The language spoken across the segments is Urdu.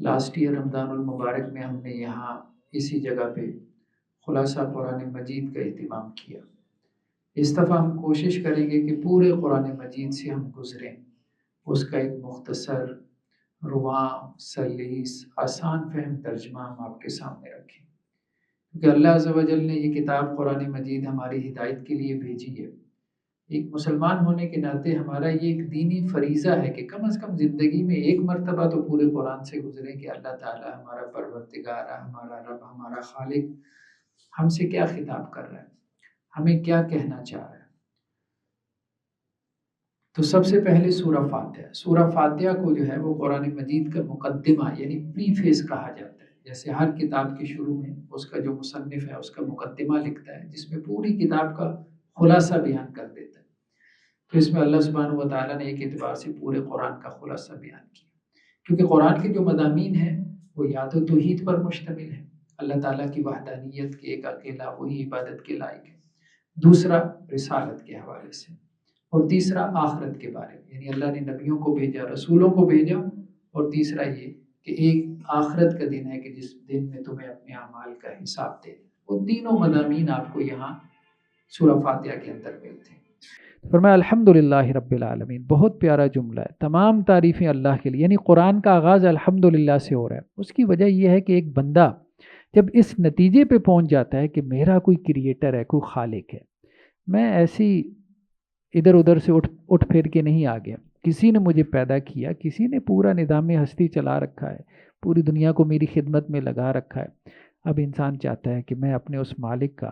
لاسٹ ایئر رمضان المبارک میں ہم نے یہاں اسی جگہ پہ خلاصہ قرآن مجید کا اہتمام کیا۔ اس دفعہ ہم کوشش کریں گے کہ پورے قرآن مجید سے ہم گزریں، اس کا ایک مختصر، رواں، سلیس، آسان فہم ترجمہ ہم آپ کے سامنے رکھیں، کیونکہ اللہ عز و جل نے یہ کتاب قرآن مجید ہماری ہدایت کے لیے بھیجی ہے۔ ایک مسلمان ہونے کے ناطے ہمارا یہ ایک دینی فریضہ ہے کہ کم از کم زندگی میں ایک مرتبہ تو پورے قرآن سے گزریں کہ اللہ تعالیٰ ہمارا پروردگار، ہمارا رب، ہمارا خالق ہم سے کیا خطاب کر رہا ہے، ہمیں کیا کہنا چاہ رہا ہے۔ تو سب سے پہلے سورہ فاتحہ، سورہ فاتحہ کو جو ہے وہ قرآن مجید کا مقدمہ یعنی پریفیس کہا جاتا ہے۔ جیسے ہر کتاب کے شروع میں اس کا جو مصنف ہے اس کا مقدمہ لکھتا ہے، جس میں پوری کتاب کا خلاصہ بیان کر دیتا ہے، تو اس میں اللہ سبحانہ و تعالیٰ نے ایک اعتبار سے پورے قرآن کا خلاصہ بیان کیا، کیونکہ قرآن کے جو مضامین ہیں وہ یا تو توحید پر مشتمل ہے، اللہ تعالیٰ کی وحدانیت کے ایک اکیلا وہی عبادت کے لائق ہے، دوسرا رسالت کے حوالے سے، اور تیسرا آخرت کے بارے میں، یعنی اللہ نے نبیوں کو بھیجا، رسولوں کو بھیجا، اور تیسرا یہ کہ ایک آخرت کا دن ہے کہ جس دن میں تمہیں اپنے اعمال کا حساب دے۔ وہ تینوں مضامین آپ کو یہاں سورہ فاتحہ کے اندر ملتے ہیں۔ فرمایا الحمدللہ رب العالمین، بہت پیارا جملہ ہے، تمام تعریفیں اللہ کے لیے، یعنی قرآن کا آغاز الحمدللہ سے ہو رہا ہے۔ اس کی وجہ یہ ہے کہ ایک بندہ جب اس نتیجے پہ پہنچ جاتا ہے کہ میرا کوئی کریٹر ہے، کوئی خالق ہے، میں ایسی ادھر ادھر سے اٹھ پھر کے نہیں آ گیا، کسی نے مجھے پیدا کیا، کسی نے پورا نظام ہستی چلا رکھا ہے، پوری دنیا کو میری خدمت میں لگا رکھا ہے۔ اب انسان چاہتا ہے کہ میں اپنے اس مالک کا،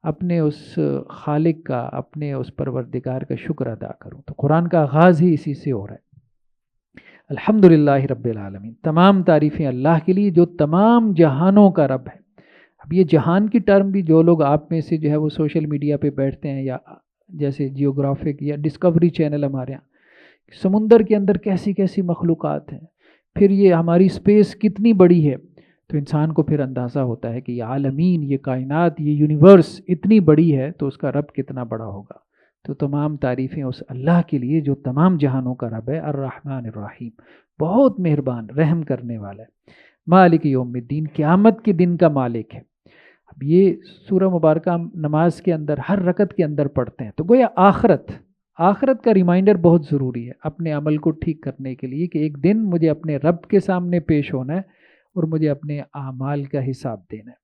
اپنے اس خالق کا، اپنے اس پروردگار کا شکر ادا کروں۔ تو قرآن کا آغاز ہی اسی سے ہو رہا ہے، الحمدللہ رب العالمین، تمام تعریفیں اللہ کے لیے جو تمام جہانوں کا رب ہے۔ اب یہ جہان کی ٹرم بھی جو لوگ آپ میں سے جو ہے وہ سوشل میڈیا پہ بیٹھتے ہیں، یا جیسے جیوگرافک یا ڈسکوری چینل ہمارے یہاں، سمندر کے اندر کیسی کیسی مخلوقات ہیں، پھر یہ ہماری اسپیس کتنی بڑی ہے، تو انسان کو پھر اندازہ ہوتا ہے کہ یہ عالمین، یہ کائنات، یہ یونیورس اتنی بڑی ہے تو اس کا رب کتنا بڑا ہوگا۔ تو تمام تعریفیں اس اللہ کے لیے جو تمام جہانوں کا رب ہے، الرحمن الرحیم، بہت مہربان، رحم کرنے والا ہے، مالک یوم الدین، قیامت کے دن کا مالک ہے۔ اب یہ سورہ مبارکہ ہم نماز کے اندر ہر رکعت کے اندر پڑھتے ہیں، تو گویا آخرت کا ریمائنڈر بہت ضروری ہے اپنے عمل کو ٹھیک کرنے کے لیے، کہ ایک دن مجھے اپنے رب کے سامنے پیش ہونا ہے اور مجھے اپنے اعمال کا حساب دینا ہے۔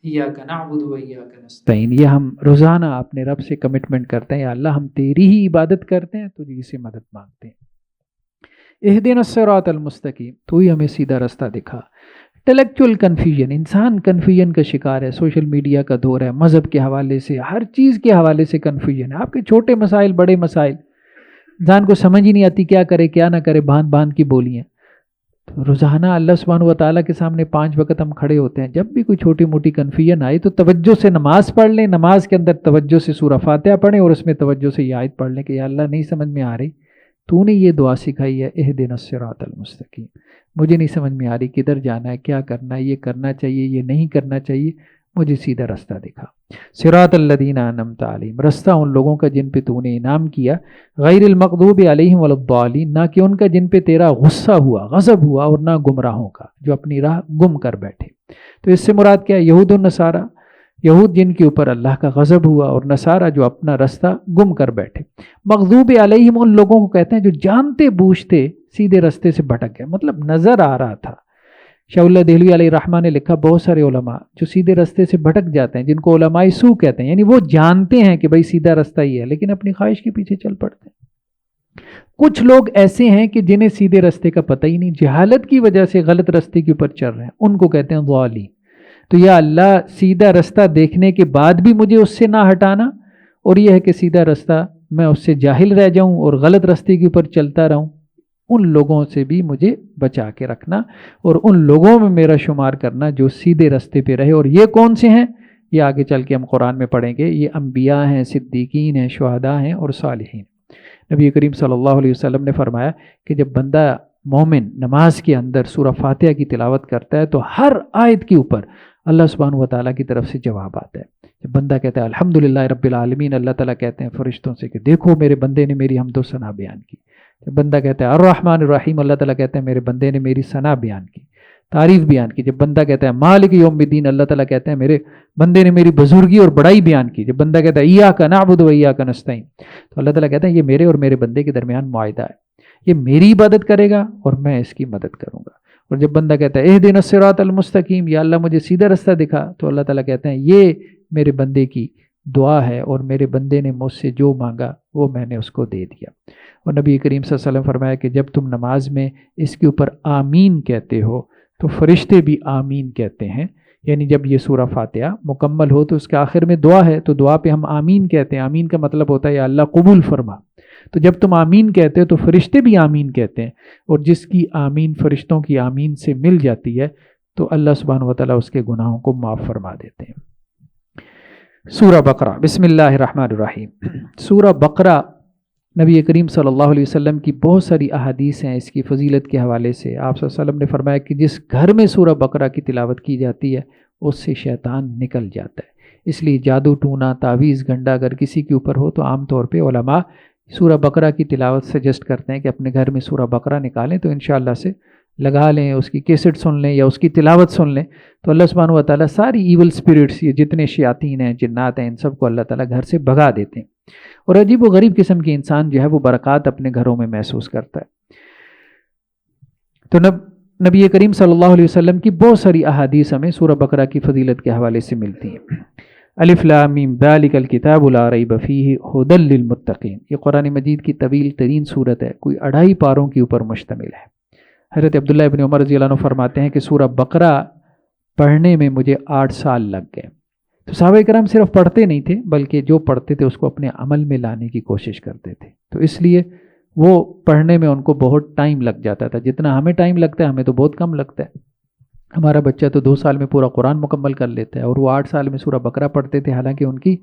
ایاک نعبد و ایاک نستعین، یہ ہم روزانہ اپنے رب سے کمٹمنٹ کرتے ہیں، یا اللہ ہم تیری ہی عبادت کرتے ہیں، تجھی سے مدد مانگتے ہیں۔ اہدنا الصراط المستقیم، تو ہی ہمیں سیدھا رستہ دکھا۔ انٹلیکچوئل کنفیوژن، انسان کنفیوژن کا شکار ہے، سوشل میڈیا کا دور ہے، مذہب کے حوالے سے، ہر چیز کے حوالے سے کنفیوژن ہے، آپ کے چھوٹے مسائل، بڑے مسائل، انسان کو سمجھ ہی نہیں آتی کیا کرے کیا نہ کرے، باندھ کی بولیاں۔ تو روزانہ اللہ سبحانہ و تعالیٰ کے سامنے 5 وقت ہم کھڑے ہوتے ہیں، جب بھی کوئی چھوٹی موٹی کنفیوژن آئی تو توجہ سے نماز پڑھ لیں، نماز کے اندر توجہ سے سورہ فاتحہ پڑھیں، اور اس میں توجہ سے یہ آیت پڑھ لیں کہ یا اللہ نہیں سمجھ میں آ رہی، تو نے یہ دعا سکھائی ہے، اہدنا الصراط المستقیم، مجھے نہیں سمجھ میں آ رہی کدھر جانا ہے، کیا کرنا ہے، یہ کرنا چاہیے، یہ نہیں کرنا چاہیے، مجھے سیدھا رستہ دکھا۔ صراط الذین انعمت علیہم، رستہ ان لوگوں کا جن پہ تو نے انعام کیا، غیر المغضوب علیہم ولا الضالین، نہ کہ ان کا جن پہ تیرا غصہ ہوا، غضب ہوا، اور نہ گمراہوں کا جو اپنی راہ گم کر بیٹھے۔ تو اس سے مراد کیا ہے؟ یہود و نصارہ، یہود جن کے اوپر اللہ کا غضب ہوا، اور نصارہ جو اپنا رستہ گم کر بیٹھے۔ مغضوب علیہم ان لوگوں کو کہتے ہیں جو جانتے بوجھتے سیدھے رستے سے بھٹک گئے، مطلب نظر آ رہا تھا۔ شاہ اللہ دہلوی علیہ الرحمہ نے لکھا بہت سارے علماء جو سیدھے رستے سے بھٹک جاتے ہیں، جن کو علماء سو کہتے ہیں، یعنی وہ جانتے ہیں کہ بھائی سیدھا رستہ ہی ہے، لیکن اپنی خواہش کے پیچھے چل پڑتے ہیں۔ کچھ لوگ ایسے ہیں کہ جنہیں سیدھے رستے کا پتہ ہی نہیں، جہالت کی وجہ سے غلط رستے کے اوپر چل رہے ہیں، ان کو کہتے ہیں ضالین۔ تو یا اللہ سیدھا رستہ دیکھنے کے بعد بھی مجھے اس سے نہ ہٹانا، اور یہ ہے کہ سیدھا رستہ میں اس سے جاہل رہ جاؤں اور غلط رستے کے اوپر چلتا رہوں، ان لوگوں سے بھی مجھے بچا کے رکھنا، اور ان لوگوں میں میرا شمار کرنا جو سیدھے رستے پہ رہے۔ اور یہ کون سے ہیں؟ یہ آگے چل کے ہم قرآن میں پڑھیں گے، یہ انبیاء ہیں، صدیقین ہیں، شہداء ہیں، اور صالحین۔ نبی کریم صلی اللہ علیہ وسلم نے فرمایا کہ جب بندہ مومن نماز کے اندر سورہ فاتحہ کی تلاوت کرتا ہے تو ہر آیت کے اوپر اللہ سبحانہ و تعالیٰ کی طرف سے جواب آتا ہے۔ جب بندہ کہتا ہے الحمدللہ رب العالمین، اللہ تعالیٰ کہتے ہیں فرشتوں سے کہ دیکھو میرے بندے نے میری حمد و ثنا بیان کی۔ جب بندہ کہتا ہے الرحمن الرحیم، اللہ تعالیٰ کہتے ہیں میرے بندے نے میری ثنا بیان کی۔ تعریف بیان کی. جب بندہ کہتا ہے مالک یوم الدین، اللہ تعالیٰ کہتے ہیں میرے بندے نے میری بزرگی اور بڑائی بیان کی. جب بندہ کہتا ہے ایاک نعبد و ایاک نستعین، تو اللہ تعالیٰ کہتے ہیں یہ میرے اور میرے بندے کے درمیان معاہدہ ہے، یہ میری عبادت کرے گا اور میں اس کی مدد کروں گا. اور جب بندہ کہتا ہے اہدنا الصراط المستقیم، یا اللہ مجھے سیدھا رستہ دکھا، تو اللہ تعالیٰ کہتے ہیں یہ میرے بندے کی دعا ہے اور میرے بندے نے مجھ سے جو مانگا وہ میں نے اس کو دے دیا. اور نبی کریم صلی اللہ علیہ وسلم فرمایا کہ جب تم نماز میں اس کے اوپر آمین کہتے ہو تو فرشتے بھی آمین کہتے ہیں. یعنی جب یہ سورہ فاتحہ مکمل ہو تو اس کے آخر میں دعا ہے، تو دعا پہ ہم آمین کہتے ہیں. آمین کا مطلب ہوتا ہے یا اللہ قبول فرما. تو جب تم آمین کہتے ہو تو فرشتے بھی آمین کہتے ہیں، اور جس کی آمین فرشتوں کی آمین سے مل جاتی ہے تو اللہ سبحانہ و تعالیٰ اس کے گناہوں کو معاف فرما دیتے ہیں. سورہ بقرہ، بسم اللہ الرحمن الرحیم. سورہ بقرہ نبی کریم صلی اللہ علیہ وسلم کی بہت ساری احادیث ہیں اس کی فضیلت کے حوالے سے. آپ صلی اللہ علیہ وسلم نے فرمایا کہ جس گھر میں سورہ بقرہ کی تلاوت کی جاتی ہے اس سے شیطان نکل جاتا ہے. اس لیے جادو ٹونا، تعویذ گنڈا اگر کسی کے اوپر ہو تو عام طور پہ علماء سورہ بقرہ کی تلاوت سجیسٹ کرتے ہیں کہ اپنے گھر میں سورہ بقرہ نکالیں تو انشاءاللہ سے لگا لیں، اس کی کیسٹ سن لیں یا اس کی تلاوت سن لیں، تو اللہ سبحانہ و تعالیٰ ساری ایول اسپرٹس، یہ جتنے شیاطین ہیں، جنات ہیں، ان سب کو اللہ تعالیٰ گھر سے بھگا دیتے ہیں. اور عجیب و غریب قسم کے انسان جو ہے وہ برکات اپنے گھروں میں محسوس کرتا ہے. تو نبی کریم صلی اللہ علیہ وسلم کی بہت ساری احادیث ہمیں سورہ بقرہ کی فضیلت کے حوالے سے ملتی ہیں. الف لام میم ذالک الکتاب لا ریب فیہ ھدی للمتقین. یہ قرآن مجید کی طویل ترین سورت ہے، کوئی 2.5 پاروں کے اوپر مشتمل ہے. حضرت عبداللہ ابن عمر رضی اللہ عنہ فرماتے ہیں کہ سورہ بقرہ پڑھنے میں مجھے 8 سال لگ گئے. تو صحابہ کرام صرف پڑھتے نہیں تھے بلکہ جو پڑھتے تھے اس کو اپنے عمل میں لانے کی کوشش کرتے تھے، تو اس لیے وہ پڑھنے میں ان کو بہت ٹائم لگ جاتا تھا. جتنا ہمیں ٹائم لگتا ہے ہمیں تو بہت کم لگتا ہے. ہمارا بچہ تو 2 سال میں پورا قرآن مکمل کر لیتا ہے، اور وہ 8 سال میں سورہ بقرہ پڑھتے تھے، حالانکہ ان کی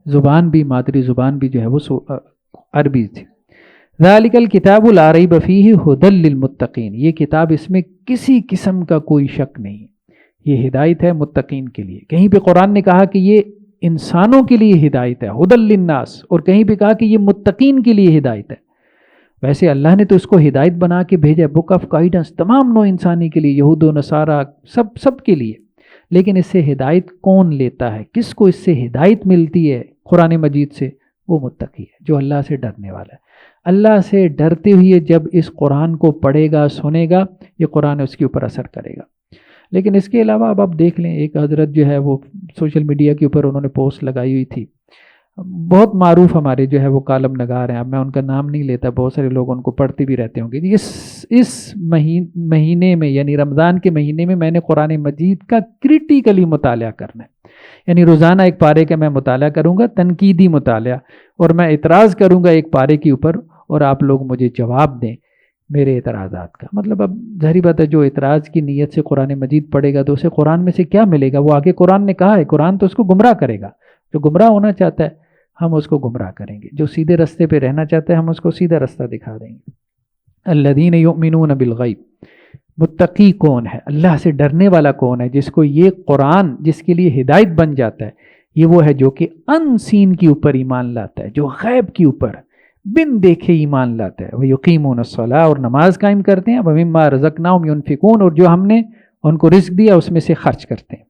زبان بھی، مادری زبان بھی جو ہے وہ عربی تھی. ذالک الکتاب لا ریب فیہ ھدی للمتقین. یہ کتاب، اس میں کسی قسم کا کوئی شک نہیں، یہ ہدایت ہے متقین کے لیے. کہیں پہ قرآن نے کہا کہ یہ انسانوں کے لیے ہدایت ہے، ھدی للناس، اور کہیں پہ کہا کہ یہ متقین کے لیے ہدایت ہے. ویسے اللہ نے تو اس کو ہدایت بنا کے بھیجا، بک آف گائیڈنس تمام نوع انسانی کے لیے، یہود و نصارہ سب کے لیے. لیکن اس سے ہدایت کون لیتا ہے، کس کو اس سے ہدایت ملتی ہے قرآن مجید سے؟ وہ متقی ہے، جو اللہ سے ڈرنے والا ہے. اللہ سے ڈرتے ہوئے جب اس قرآن کو پڑھے گا، سنے گا، یہ قرآن اس کے اوپر اثر کرے گا. لیکن اس کے علاوہ اب آپ دیکھ لیں، ایک حضرت جو ہے وہ سوشل میڈیا کے اوپر انہوں نے پوسٹ لگائی ہوئی تھی، بہت معروف ہمارے جو ہے وہ کالم نگار ہیں، اب میں ان کا نام نہیں لیتا، بہت سارے لوگ ان کو پڑھتے بھی رہتے ہوں گے. اس مہینے میں یعنی رمضان کے مہینے میں نے قرآن مجید کا کریٹیکلی مطالعہ کرنا ہے. یعنی روزانہ ایک پارے کا میں مطالعہ کروں گا، تنقیدی مطالعہ، اور میں اعتراض کروں گا ایک پارے کے اوپر، اور آپ لوگ مجھے جواب دیں میرے اعتراضات کا. مطلب اب ظاہری بات ہے، جو اعتراض کی نیت سے قرآن مجید پڑھے گا تو اسے قرآن میں سے کیا ملے گا؟ وہ آگے قرآن نے کہا ہے، قرآن تو اس کو گمراہ کرے گا. جو گمراہ ہونا چاہتا ہے ہم اس کو گمراہ کریں گے، جو سیدھے رستے پہ رہنا چاہتا ہے ہم اس کو سیدھا رستہ دکھا دیں گے. الذین یؤمنون بالغیب. متقی کون ہے؟ اللہ سے ڈرنے والا کون ہے؟ جس کو یہ قرآن جس کے لیے ہدایت بن جاتا ہے، یہ وہ ہے جو کہ ان سین کے اوپر ایمان لاتا ہے، جو غیب کے اوپر بن دیکھے ایمان لاتا ہے. وہ یقیمون الصلاۃ، اور نماز قائم کرتے ہیں، ومما رزقناہم ینفقون، اور جو ہم نے ان کو رزق دیا اس میں سے خرچ کرتے ہیں.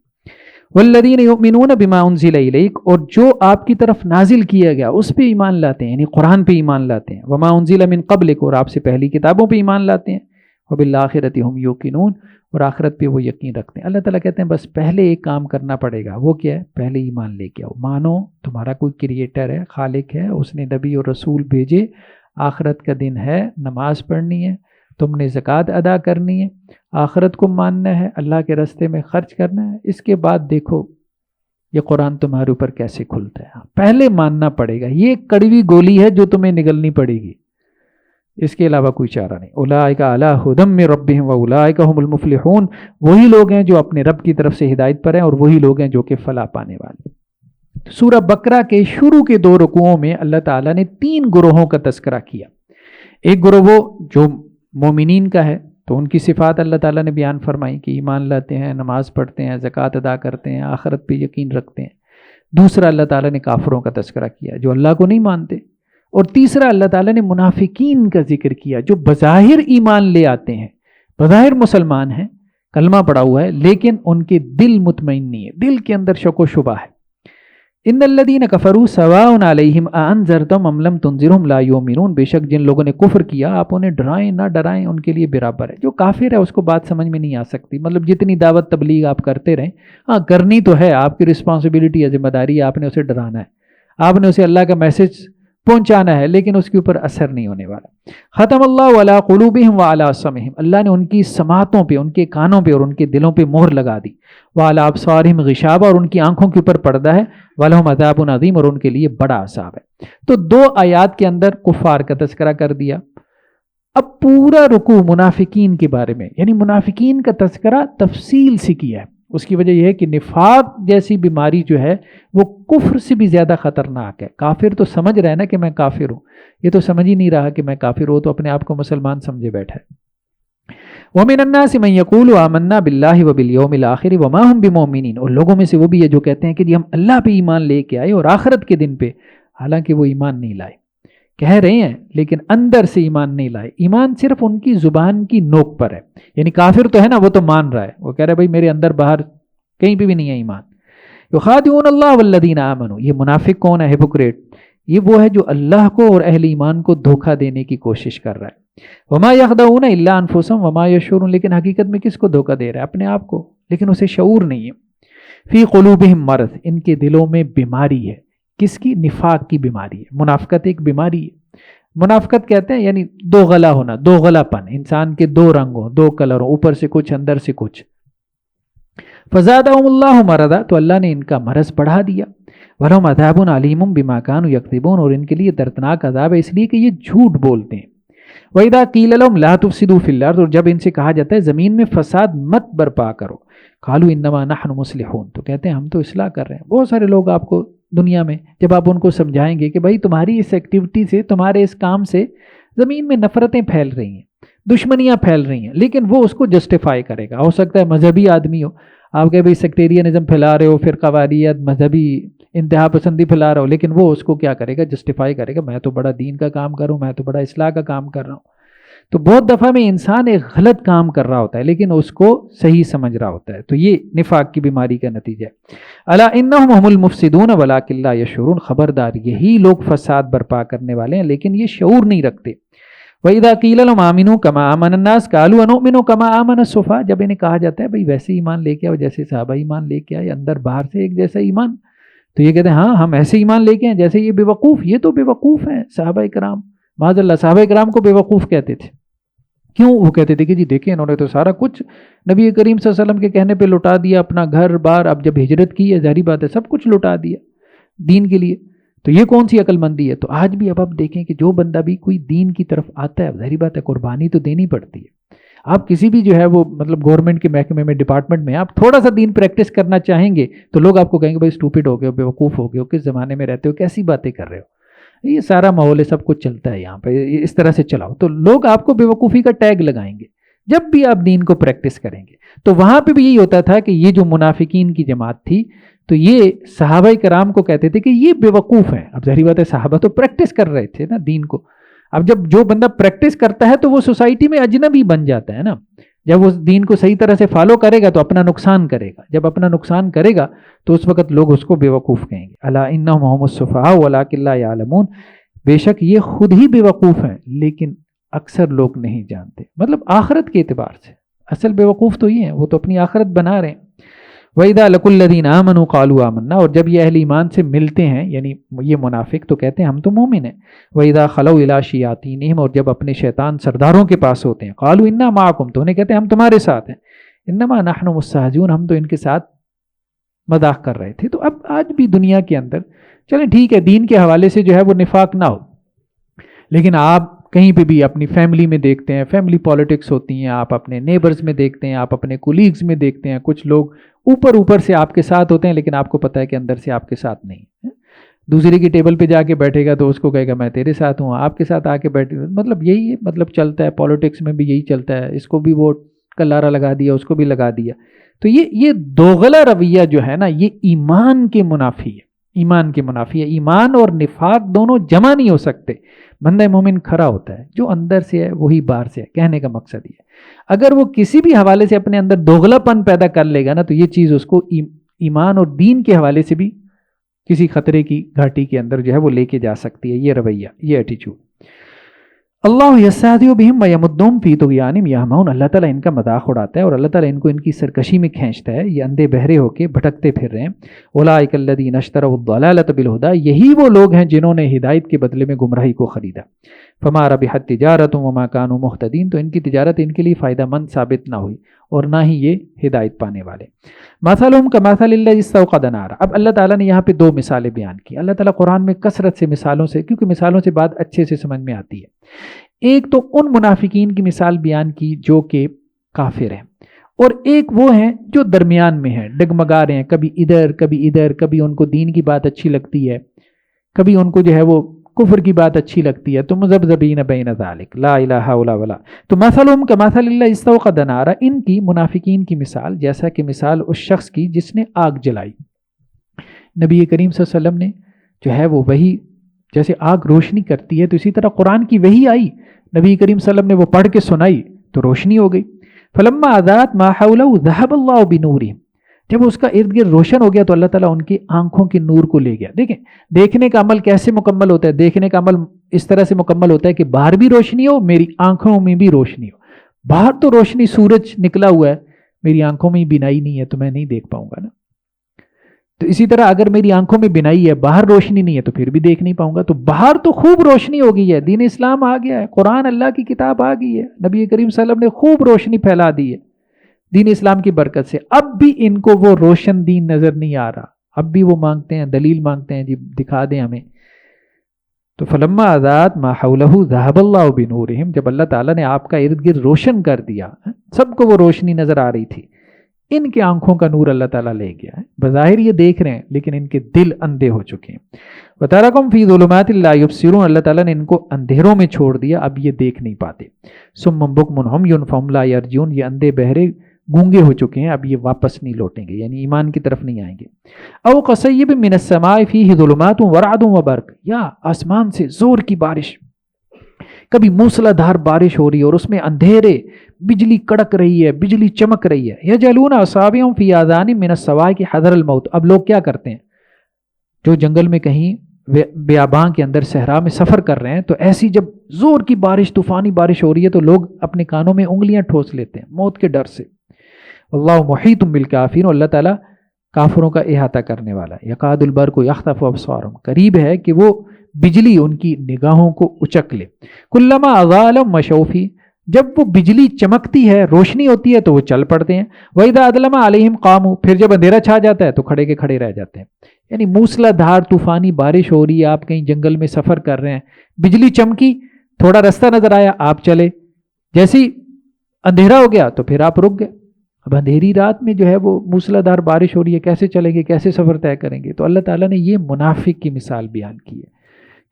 والذین یؤمنون بما انزل الیک، اور جو آپ کی طرف نازل کیا گیا اس پہ ایمان لاتے ہیں، یعنی قرآن پہ ایمان لاتے ہیں. وما انزل من قبلک، اور آپ سے پہلی کتابوں پہ ایمان لاتے ہیں. وبالآخرۃ ہم یوقنون، اور آخرت پہ وہ یقین رکھتے ہیں. اللہ تعالیٰ کہتے ہیں بس پہلے ایک کام کرنا پڑے گا، وہ کیا ہے؟ پہلے ایمان لے کے آؤ، مانو تمہارا کوئی کریٹر ہے، خالق ہے، اس نے نبی اور رسول بھیجے، آخرت کا دن ہے، نماز پڑھنی ہے، تم نے زکوٰۃ ادا کرنی ہے، آخرت کو ماننا ہے، اللہ کے راستے میں خرچ کرنا ہے. اس کے بعد دیکھو یہ قرآن تمہارے اوپر کیسے کھلتا ہے. پہلے ماننا پڑے گا، یہ کڑوی گولی ہے جو تمہیں نگلنی پڑے گی، اس کے علاوہ کوئی چارہ نہیں. اولئک علی ھدی من ربہم واولئک ھم المفلحون. وہی لوگ ہیں جو اپنے رب کی طرف سے ہدایت پر ہیں، اور وہی لوگ ہیں جو کہ فلاح پانے والے. سورہ بقرہ کے شروع کے 2 رکوعوں میں اللہ تعالیٰ نے 3 گروہوں کا تذکرہ کیا. ایک گروہ وہ جو مومنین کا ہے، تو ان کی صفات اللہ تعالیٰ نے بیان فرمائی کہ ایمان لاتے ہیں، نماز پڑھتے ہیں، زکوٰۃ ادا کرتے ہیں، آخرت پہ یقین رکھتے ہیں. دوسرا اللہ تعالیٰ نے کافروں کا تذکرہ کیا جو اللہ کو نہیں مانتے. اور تیسرا اللہ تعالیٰ نے منافقین کا ذکر کیا جو بظاہر ایمان لے آتے ہیں، بظاہر مسلمان ہیں، کلمہ پڑا ہوا ہے لیکن ان کے دل مطمئن نہیں ہے، دل کے اندر شک و شبہ ہے. ان الذین کفروا سواء علیہم اانذرتم ام لم تنذرہم لا یؤمنون، بے شک جن لوگوں نے کفر کیا آپ انہیں ڈرائیں نہ ڈرائیں ان کے لیے برابر ہے. جو کافر ہے اس کو بات سمجھ میں نہیں آ سکتی، مطلب جتنی دعوت تبلیغ آپ کرتے رہیں، ہاں کرنی تو ہے، آپ کی رسپانسبلٹی ہے، ذمہ داری ہے، آپ نے اسے ڈرانا ہے، آپ نے اسے اللہ کا میسج پہنچانا ہے، لیکن اس کے اوپر اثر نہیں ہونے والا. ختم اللہ علی قلوبہم وعلی سمعہم، اللہ نے ان کی سماعتوں پہ، ان کے کانوں پہ اور ان کے دلوں پہ مہر لگا دی. وعلی ابصارہم غشاوہ، اور ان کی آنکھوں کے اوپر پردہ ہے. ولہم عذاب عظیم، اور ان کے لیے بڑا عذاب ہے. تو 2 آیات کے اندر کفار کا تذکرہ کر دیا. اب پورا رکوع منافقین کے بارے میں، یعنی منافقین کا تذکرہ تفصیل سے کیا ہے. اس کی وجہ یہ ہے کہ نفاق جیسی بیماری جو ہے وہ کفر سے بھی زیادہ خطرناک ہے. کافر تو سمجھ رہا ہے نا کہ میں کافر ہوں، یہ تو سمجھ ہی نہیں رہا کہ میں کافر ہوں، تو اپنے آپ کو مسلمان سمجھے بیٹھا ہے. وَمِنَ النَّاسِ مَن يَقُولُ آمَنَّا بِاللَّهِ وَبِالْيَوْمِ الْآخِرِ وَمَا هُمْ بِمُؤْمِنِينَ، اور لوگوں میں سے وہ بھی ہے جو کہتے ہیں کہ جی ہم اللہ پہ ایمان لے کے آئے اور آخرت کے دن پہ، حالانکہ وہ ایمان نہیں لائے. کہہ رہے ہیں لیکن اندر سے ایمان نہیں لائے. ایمان صرف ان کی زبان کی نوک پر ہے، یعنی کافر تو ہے نا، وہ تو مان رہا ہے، وہ کہہ رہا ہے بھائی میرے اندر باہر کہیں پہ بھی نہیں ہے ایمان. یخادعون اللہ والذین آمنوا، یہ منافق کون ہے؟ ہیپوکریٹ. یہ وہ ہے جو اللہ کو اور اہل ایمان کو دھوکہ دینے کی کوشش کر رہا ہے. وما یخدعون الا انفسهم وما یشعرون، لیکن حقیقت میں کس کو دھوکہ دے رہا ہے؟ اپنے آپ کو، لیکن اسے شعور نہیں ہے. فی قلوبہم مرض، ان کے دلوں میں بیماری ہے. کس کی؟ نفاق کی بیماری ہے. منافقت ایک بیماری ہے. منافقت کہتے ہیں یعنی دو غلا ہونا، دو غلا پن، انسان کے 2 رنگ ہوں، 2 کلر ہوں، اوپر سے کچھ اندر سے کچھ. فزادہم اللہ مرضا، تو اللہ نے ان کا مرض بڑھا دیا. ولہم عذاب علیم بما کانوا یکذبون، اور ان کے لیے دردناک عذاب ہے اس لیے کہ یہ جھوٹ بولتے ہیں. وَإِذَا قِيلَ لَهُمْ لَا تُفْسِدُوا فِي الْأَرْضِ، اور جب ان سے کہا جاتا ہے زمین میں فساد مت برپا کرو، قالوا انما نحن مصلحون، تو کہتے ہیں ہم تو اصلاح کر رہے ہیں. بہت سارے لوگ آپ کو دنیا میں جب آپ ان کو سمجھائیں گے کہ بھائی تمہاری اس ایکٹیویٹی سے، تمہارے اس کام سے زمین میں نفرتیں پھیل رہی ہیں، دشمنیاں پھیل رہی ہیں، لیکن وہ اس کو جسٹیفائی کرے گا. ہو سکتا ہے مذہبی آدمی ہو، آپ کہے بھائی سیکٹیرینزم پھیلا رہے ہو، فرقہ واریت، مذہبی انتہا پسندی پھیلا رہا ہو، لیکن وہ اس کو کیا کرے گا؟ جسٹیفائی کرے گا، میں تو بڑا دین کا کام کر رہا ہوں، میں تو بڑا اصلاح کا کام کر رہا ہوں. تو بہت دفعہ میں انسان ایک غلط کام کر رہا ہوتا ہے لیکن اس کو صحیح سمجھ رہا ہوتا ہے. تو یہ نفاق کی بیماری کا نتیجہ ہے. الا انہم هم المفسدون ولکن لا یشعرون، خبردار یہی لوگ فساد برپا کرنے والے ہیں لیکن یہ شعور نہیں رکھتے. وَإِذَا قِيلَ لَهُمْ آمِنُوا كَمَا آمَنَ النَّاسُ قَالُوا أَنُؤْمِنُ كَمَا آمَنَ السُّفَهَاءُ، جب انہیں کہا جاتا ہے بھئی ویسے ایمان لے کے آؤ جیسے صحابہ ایمان لے کے آئے، اندر باہر سے ایک جیسا ایمان، تو یہ کہتے ہیں ہاں ہم ایسے ایمان لے کے ہیں جیسے یہ بے وقوف، یہ تو بے وقوف ہیں صحابہ کرام. معاذ اللہ، صحابہ کرام کو بے وقوف کہتے تھے. کیوں؟ وہ کہتے تھے کہ جی دیکھیں انہوں نے تو سارا کچھ نبی کریم صلی اللہ علیہ وسلم کے کہنے پہ لٹا دیا، اپنا گھر بار، اب جب ہجرت کی ہے ظاہری بات ہے سب کچھ لٹا دیا دین کے لیے، تو یہ کون سی عقل مندی ہے؟ تو آج بھی اب آپ دیکھیں کہ جو بندہ بھی کوئی دین کی طرف آتا ہے، ظاہری بات ہے قربانی تو دینی پڑتی ہے. آپ کسی بھی جو ہے وہ مطلب گورنمنٹ کے محکمے میں، ڈپارٹمنٹ میں آپ تھوڑا سا دین پریکٹس کرنا چاہیں گے تو لوگ آپ کو کہیں گے بھائی اسٹوپڈ ہو گئے ہو، بے وقوف ہو گئے ہو، کس زمانے میں رہتے ہو، کیسی باتیں کر رہے ہو، یہ سارا ماحول ہے، سب کچھ چلتا ہے یہاں پہ، اس طرح سے چلاؤ. تو لوگ آپ کو بے وقوفی کا ٹیگ لگائیں گے جب بھی آپ دین کو پریکٹس کریں گے. تو وہاں پہ بھی یہی ہوتا تھا کہ یہ جو منافقین کی جماعت تھی تو یہ صحابہ کرام کو کہتے تھے کہ یہ بے وقوف ہیں. اب ظاہری بات ہے صحابہ تو پریکٹس کر رہے تھے نا دین کو. اب جب جو بندہ پریکٹس کرتا ہے تو وہ سوسائٹی میں اجنبی بن جاتا ہے نا. جب وہ دین کو صحیح طرح سے فالو کرے گا تو اپنا نقصان کرے گا، جب اپنا نقصان کرے گا تو اس وقت لوگ اس کو بے وقوف کہیں گے. الا انہم هم السفہاء ولکن لا یعلمون، بے شک یہ خود ہی بے وقوف ہیں لیکن اکثر لوگ نہیں جانتے. مطلب آخرت کے اعتبار سے اصل بے وقوف تو یہ ہیں، وہ تو اپنی آخرت بنا رہے ہیں. وَإِذَا لَقُوا الَّذِينَ آمَنُوا قَالُوا آمَنَّا، اور جب یہ اہل ایمان سے ملتے ہیں یعنی یہ منافق تو کہتے ہیں ہم تو مومن ہیں. وَإِذَا خَلَوْا إِلَىٰ شَيَاطِينِهِمْ، اور جب اپنے شیطان سرداروں کے پاس ہوتے ہیں، قَالُوا إِنَّا مَعَكُمْ، تو انہیں کہتے ہیں ہم تمہارے ساتھ ہیں. إِنَّمَا نَحْنُ مُسْتَهْزِئُونَ، ہم تو ان کے ساتھ مذاق کر رہے تھے. تو اب آج بھی دنیا کے اندر چلیں ٹھیک ہے دین کے حوالے سے جو ہے وہ نفاق نہ ہو، لیکن آپ کہیں پہ بھی اپنی فیملی میں دیکھتے ہیں، فیملی پالیٹکس ہوتی ہیں، آپ اپنے نیبرز میں دیکھتے ہیں، آپ اپنے کولیگز میں دیکھتے ہیں، کچھ لوگ اوپر سے آپ کے ساتھ ہوتے ہیں لیکن آپ کو پتہ ہے کہ اندر سے آپ کے ساتھ نہیں ہے. دوسرے کی ٹیبل پہ جا کے بیٹھے گا تو اس کو کہے گا میں تیرے ساتھ ہوں، آپ کے ساتھ آ کے بیٹھے، مطلب یہی مطلب چلتا ہے. پالیٹکس میں بھی یہی چلتا ہے، اس کو بھی ووٹ کا لارا لگا دیا، اس کو بھی لگا دیا. تو یہ دوغلا رویہ جو ہے نا یہ ایمان کے منافی ہے. ایمان کے منافی ہے. ایمان اور نفاق دونوں جمع نہیں ہو سکتے. بندہ مومن کھڑا ہوتا ہے جو اندر سے ہے وہی باہر سے ہے. کہنے کا مقصد یہ ہے اگر وہ کسی بھی حوالے سے اپنے اندر دوغلا پن پیدا کر لے گا نا تو یہ چیز اس کو ایمان اور دین کے حوالے سے بھی کسی خطرے کی گھاٹی کے اندر جو ہے وہ لے کے جا سکتی ہے. یہ رویہ، یہ ایٹیچیوڈ. اللہ یستہزئ بہم ویمدہم فی طغیانہم یعمہون. اللہ تعالیٰ ان کا مذاق اڑاتا ہے اور اللہ تعالیٰ ان کو ان کی سرکشی میں کھینچتا ہے. یہ اندھے بہرے ہو کے بھٹکتے پھر رہے ہیں. اولئک الذین اشتروا الضلالۃ بالہدی. یہی وہ لوگ ہیں جنہوں نے ہدایت کے بدلے میں گمراہی کو خریدا. فما ربحت تجارتہم وما کانوا مہتدین. تو ان کی تجارت ان کے لیے فائدہ مند ثابت نہ ہوئی اور نہ ہی یہ ہدایت پانے والے. مثلہم کمثل الذی استوقد نارا. اب اللہ تعالیٰ نے یہاں پہ دو مثالیں بیان کی. اللہ تعالیٰ قرآن میں کثرت سے مثالوں سے، کیونکہ مثالوں سے بات اچھے سے سمجھ میں آتی ہے. ایک تو ان منافقین کی مثال بیان کی جو کہ کافر ہیں، اور ایک وہ ہیں جو درمیان میں ہیں، ڈگمگا رہے ہیں، کبھی ادھر کبھی ادھر، کبھی ان کو دین کی بات اچھی لگتی ہے، کبھی ان کو جو ہے وہ کفر کی بات اچھی لگتی ہے. تو مذبذبین بین ذالک لا الہ الا اللہ. تو مثلہم کمثل الذی استوقد نارا. ان کی منافقین کی مثال جیسا کہ مثال اس شخص کی جس نے آگ جلائی. نبی کریم صلی اللہ علیہ وسلم نے جو ہے وہ وہی، جیسے آگ روشنی کرتی ہے تو اسی طرح قرآن کی وحی آئی، نبی کریم صلی اللہ علیہ وسلم نے وہ پڑھ کے سنائی تو روشنی ہو گئی. فلما اضاءت ما حولہ ذهب اللہ بنورہم. جب اس کا ارد گرد روشن ہو گیا تو اللہ تعالیٰ ان کی آنکھوں کے نور کو لے گیا. دیکھیں دیکھنے کا عمل کیسے مکمل ہوتا ہے. دیکھنے کا عمل اس طرح سے مکمل ہوتا ہے کہ باہر بھی روشنی ہو، میری آنکھوں میں بھی روشنی ہو. باہر تو روشنی، سورج نکلا ہوا ہے، میری آنکھوں میں بینائی نہیں ہے تو میں نہیں دیکھ پاؤں گا نا. تو اسی طرح اگر میری آنکھوں میں بینائی ہے، باہر روشنی نہیں ہے تو پھر بھی دیکھ نہیں پاؤں گا. تو باہر تو خوب روشنی ہو گئی ہے، دین اسلام آ گیا ہے، قرآن اللہ کی کتاب آ گئی ہے، نبی کریم صلی اللہ علیہ وسلم نے خوب روشنی پھیلا دی ہے دین اسلام کی برکت سے. اب بھی ان کو وہ روشن دین نظر نہیں آ رہا. اب بھی وہ مانگتے ہیں، دلیل مانگتے ہیں، جی دکھا دیں ہمیں. تو فلما اضاءت ما حولہ ذهب اللہ بنورہم. جب اللہ تعالیٰ نے آپ کا ارد گرد روشن کر دیا، سب کو وہ روشنی نظر آ رہی تھی، ان کے آنکھوں کا نور اللہ تعالیٰ لے گیا ہے. بظاہر یہ دیکھ رہے ہیں لیکن ان کے دل اندھے ہو چکے ہیں. وَتَرَكُمْ فِي ظُلُمَاتٍ لَا يُبْصِرُونَ. اللہ تعالیٰ نے ان کو اندھیروں میں چھوڑ دیا، اب یہ دیکھ نہیں پاتے. ثُمٌّ بُكْمٌ عُمْيٌ فَهُمْ لَا يَرْجِعُونَ. یہ اندھے بہرے گونگے ہو چکے ہیں، اب یہ واپس نہیں لوٹیں گے، یعنی ایمان کی طرف نہیں آئیں گے. او قصیب من السماء فیہ ظلمات ورعد وبرق. یا آسمان سے زور کی بارش، کبھی موسلا دھار بارش ہو رہی ہے اور اس میں اندھیرے، بجلی کڑک رہی ہے، بجلی چمک رہی ہے. یجعلون اصابعهم فی آذانہم من الصواعق حذر الموت. اب لوگ کیا کرتے ہیں جو جنگل میں کہیں بیاباں کے اندر صحرا میں سفر کر رہے ہیں، تو ایسی جب زور کی بارش، طوفانی بارش ہو رہی ہے تو لوگ اپنے کانوں میں انگلیاں ٹھوس لیتے ہیں موت کے ڈر سے. اللہ محیط بالکافرین. اللہ تعالیٰ کافروں کا احاطہ کرنے والا ہے. یکاد البرق یخطف ابصارہم. قریب ہے کہ وہ بجلی ان کی نگاہوں کو اچک لے. کلما اضاء لهم مشوا فیہ. جب وہ بجلی چمکتی ہے، روشنی ہوتی ہے تو وہ چل پڑتے ہیں. وَإِذَا أَظْلَمَ عَلَيْهِمْ قَامُوا. پھر جب اندھیرا چھا جاتا ہے تو کھڑے کے کھڑے رہ جاتے ہیں. یعنی موسلا دھار طوفانی بارش ہو رہی ہے، آپ کہیں جنگل میں سفر کر رہے ہیں، بجلی چمکی، تھوڑا رستہ نظر آیا، آپ چلے. جیسی اندھیرا ہو گیا تو پھر آپ رک گئے. اب اندھیری رات میں جو ہے وہ موسلا دھار بارش ہو رہی ہے، کیسے چلیں گے، کیسے سفر طے کریں گے. تو اللہ تعالیٰ نے یہ منافق کی مثال بیان کی ہے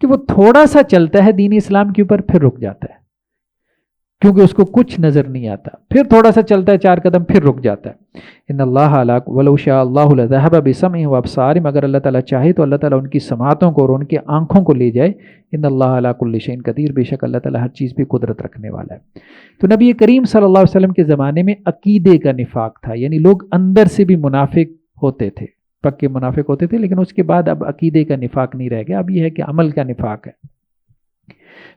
کہ وہ تھوڑا سا چلتا ہے دین اسلام کے اوپر، پھر رک جاتا ہے کیونکہ اس کو کچھ نظر نہیں آتا. پھر تھوڑا سا چلتا ہے 4 قدم، پھر رک جاتا ہے. ان اللہ علی ولو شاء اللہ لذهب بسمعهم وابصارهم. اگر اللہ تعالیٰ چاہے تو اللہ تعالیٰ ان کی سماعتوں کو اور ان کی آنکھوں کو لے جائے. ان اللہ علی کل شیء قدیر. بے شک اللہ تعالیٰ ہر چیز پہ قدرت رکھنے والا ہے. تو نبی کریم صلی اللہ علیہ وسلم کے زمانے میں عقیدے کا نفاق تھا، یعنی لوگ اندر سے بھی منافق ہوتے تھے، پکے منافق ہوتے تھے، لیکن اس کے بعد اب عقیدے کا نفاق نہیں رہ گیا، اب یہ ہے کہ عمل کا نفاق ہے.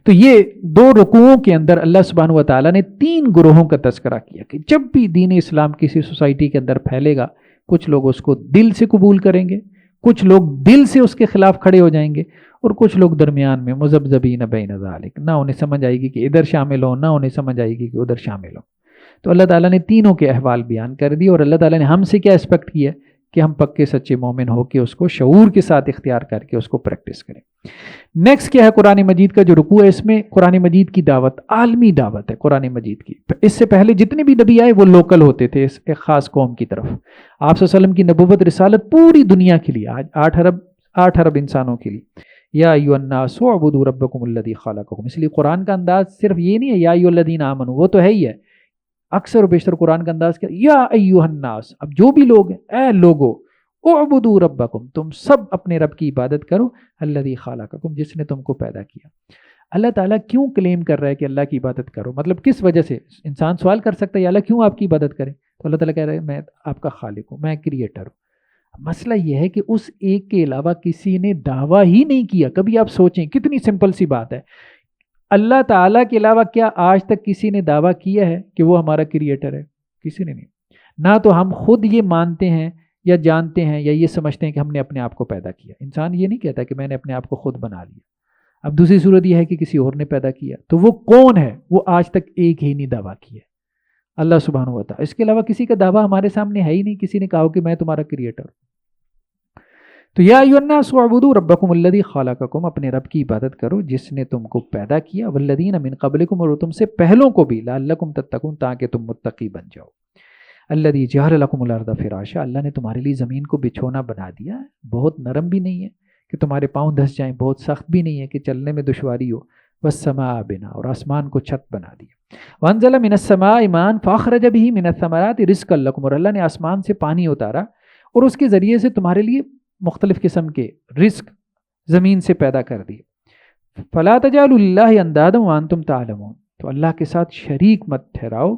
تو یہ 2 رکوعوں کے اندر اللہ سبحانہ و تعالیٰ نے 3 گروہوں کا تذکرہ کیا کہ جب بھی دین اسلام کسی سوسائٹی کے اندر پھیلے گا، کچھ لوگ اس کو دل سے قبول کریں گے، کچھ لوگ دل سے اس کے خلاف کھڑے ہو جائیں گے، اور کچھ لوگ درمیان میں مذبذبین بین ذالک. نہ انہیں سمجھ آئے گی کہ ادھر شامل ہو، نہ انہیں سمجھ آئے گی کہ ادھر شامل ہو. تو اللہ تعالیٰ نے تینوں کے احوال بیان کر دی، اور اللہ تعالیٰ نے ہم سے کیا ایکسپیکٹ کیا کہ ہم پکے سچے مومن ہو کے اس کو شعور کے ساتھ اختیار کر کے اس کو پریکٹس کریں. نیکسٹ کیا ہے قرآن مجید کا جو رکوع ہے، اس میں قرآن مجید کی دعوت عالمی دعوت ہے. قرآن مجید کی اس سے پہلے جتنے بھی نبی آئے وہ لوکل ہوتے تھے، اس ایک خاص قوم کی طرف. آپ صلی اللہ علیہ وسلم کی نبوت رسالت پوری دنیا کے لیے، آج 8 ارب انسانوں کے لیے. یا ایھا الناس اعبدوا ربکم الذی خلقکم. اس لیے قرآن کا انداز صرف یہ نہیں ہے یا ایھا الذین آمنوا، وہ تو ہے ہی ہے، اکثر و بیشتر قرآن کا انداز کیا یا ایھا الناس. اب جو بھی لوگ ہیں، اے لوگو، اعبدوا ربکم، تم سب اپنے رب کی عبادت کرو، الذی خلقکم، جس نے تم کو پیدا کیا۔ اللہ تعالیٰ کیوں کلیم کر رہا ہے کہ اللہ کی عبادت کرو؟ مطلب کس وجہ سے؟ انسان سوال کر سکتا ہے یا اللہ کیوں آپ کی عبادت کرے؟ تو اللہ تعالیٰ کہہ رہا ہے میں آپ کا خالق ہوں، میں کریٹر ہوں۔ مسئلہ یہ ہے کہ اس ایک کے علاوہ کسی نے دعویٰ ہی نہیں کیا۔ کبھی آپ سوچیں کتنی سمپل سی بات ہے، اللہ تعالیٰ کے علاوہ کیا آج تک کسی نے دعویٰ کیا ہے کہ وہ ہمارا کریٹر ہے؟ کسی نے نہیں۔ نہ تو ہم خود یہ مانتے ہیں یا جانتے ہیں یا یہ سمجھتے ہیں کہ ہم نے اپنے آپ کو پیدا کیا۔ انسان یہ نہیں کہتا کہ میں نے اپنے آپ کو خود بنا لیا۔ اب دوسری صورت یہ ہے کہ کسی اور نے پیدا کیا، تو وہ کون ہے؟ وہ آج تک ایک ہی نہیں دعویٰ کیا، اللہ سبحانہ و تعالیٰ۔ اس کے علاوہ کسی کا دعویٰ ہمارے سامنے ہے ہی نہیں، کسی نے کہا کہ میں تمہارا کریٹر ہوں۔ تو یا ایھا الناس اعبدوا ربکم الذی خلقکم، اپنے رب کی عبادت کرو جس نے تم کو پیدا کیا، والذین من قبلکم، اور تم سے پہلوں کو بھی، لعلکم تتقون، تاکہ تم متقی بن جاؤ۔ الذی جعل لکم الارض فراشا، اللہ نے تمہارے لیے زمین کو بچھونا بنا دیا ہے، بہت نرم بھی نہیں ہے کہ تمہارے پاؤں دھس جائیں، بہت سخت بھی نہیں ہے کہ چلنے میں دشواری ہو، والسماء بنا، اور آسمان کو چھت بنا دیا، وانزل من السماء ماء فاخرج به من الثمرات رزقا لکم، اور اللہ نے آسمان سے پانی اتارا اور اس کے ذریعے سے تمہارے لیے مختلف قسم کے رزق زمین سے پیدا کر دیے۔ فلا تجعلوا للہ اندادا وانتم تعلمون، تو اللہ کے ساتھ شریک مت ٹھہراؤ،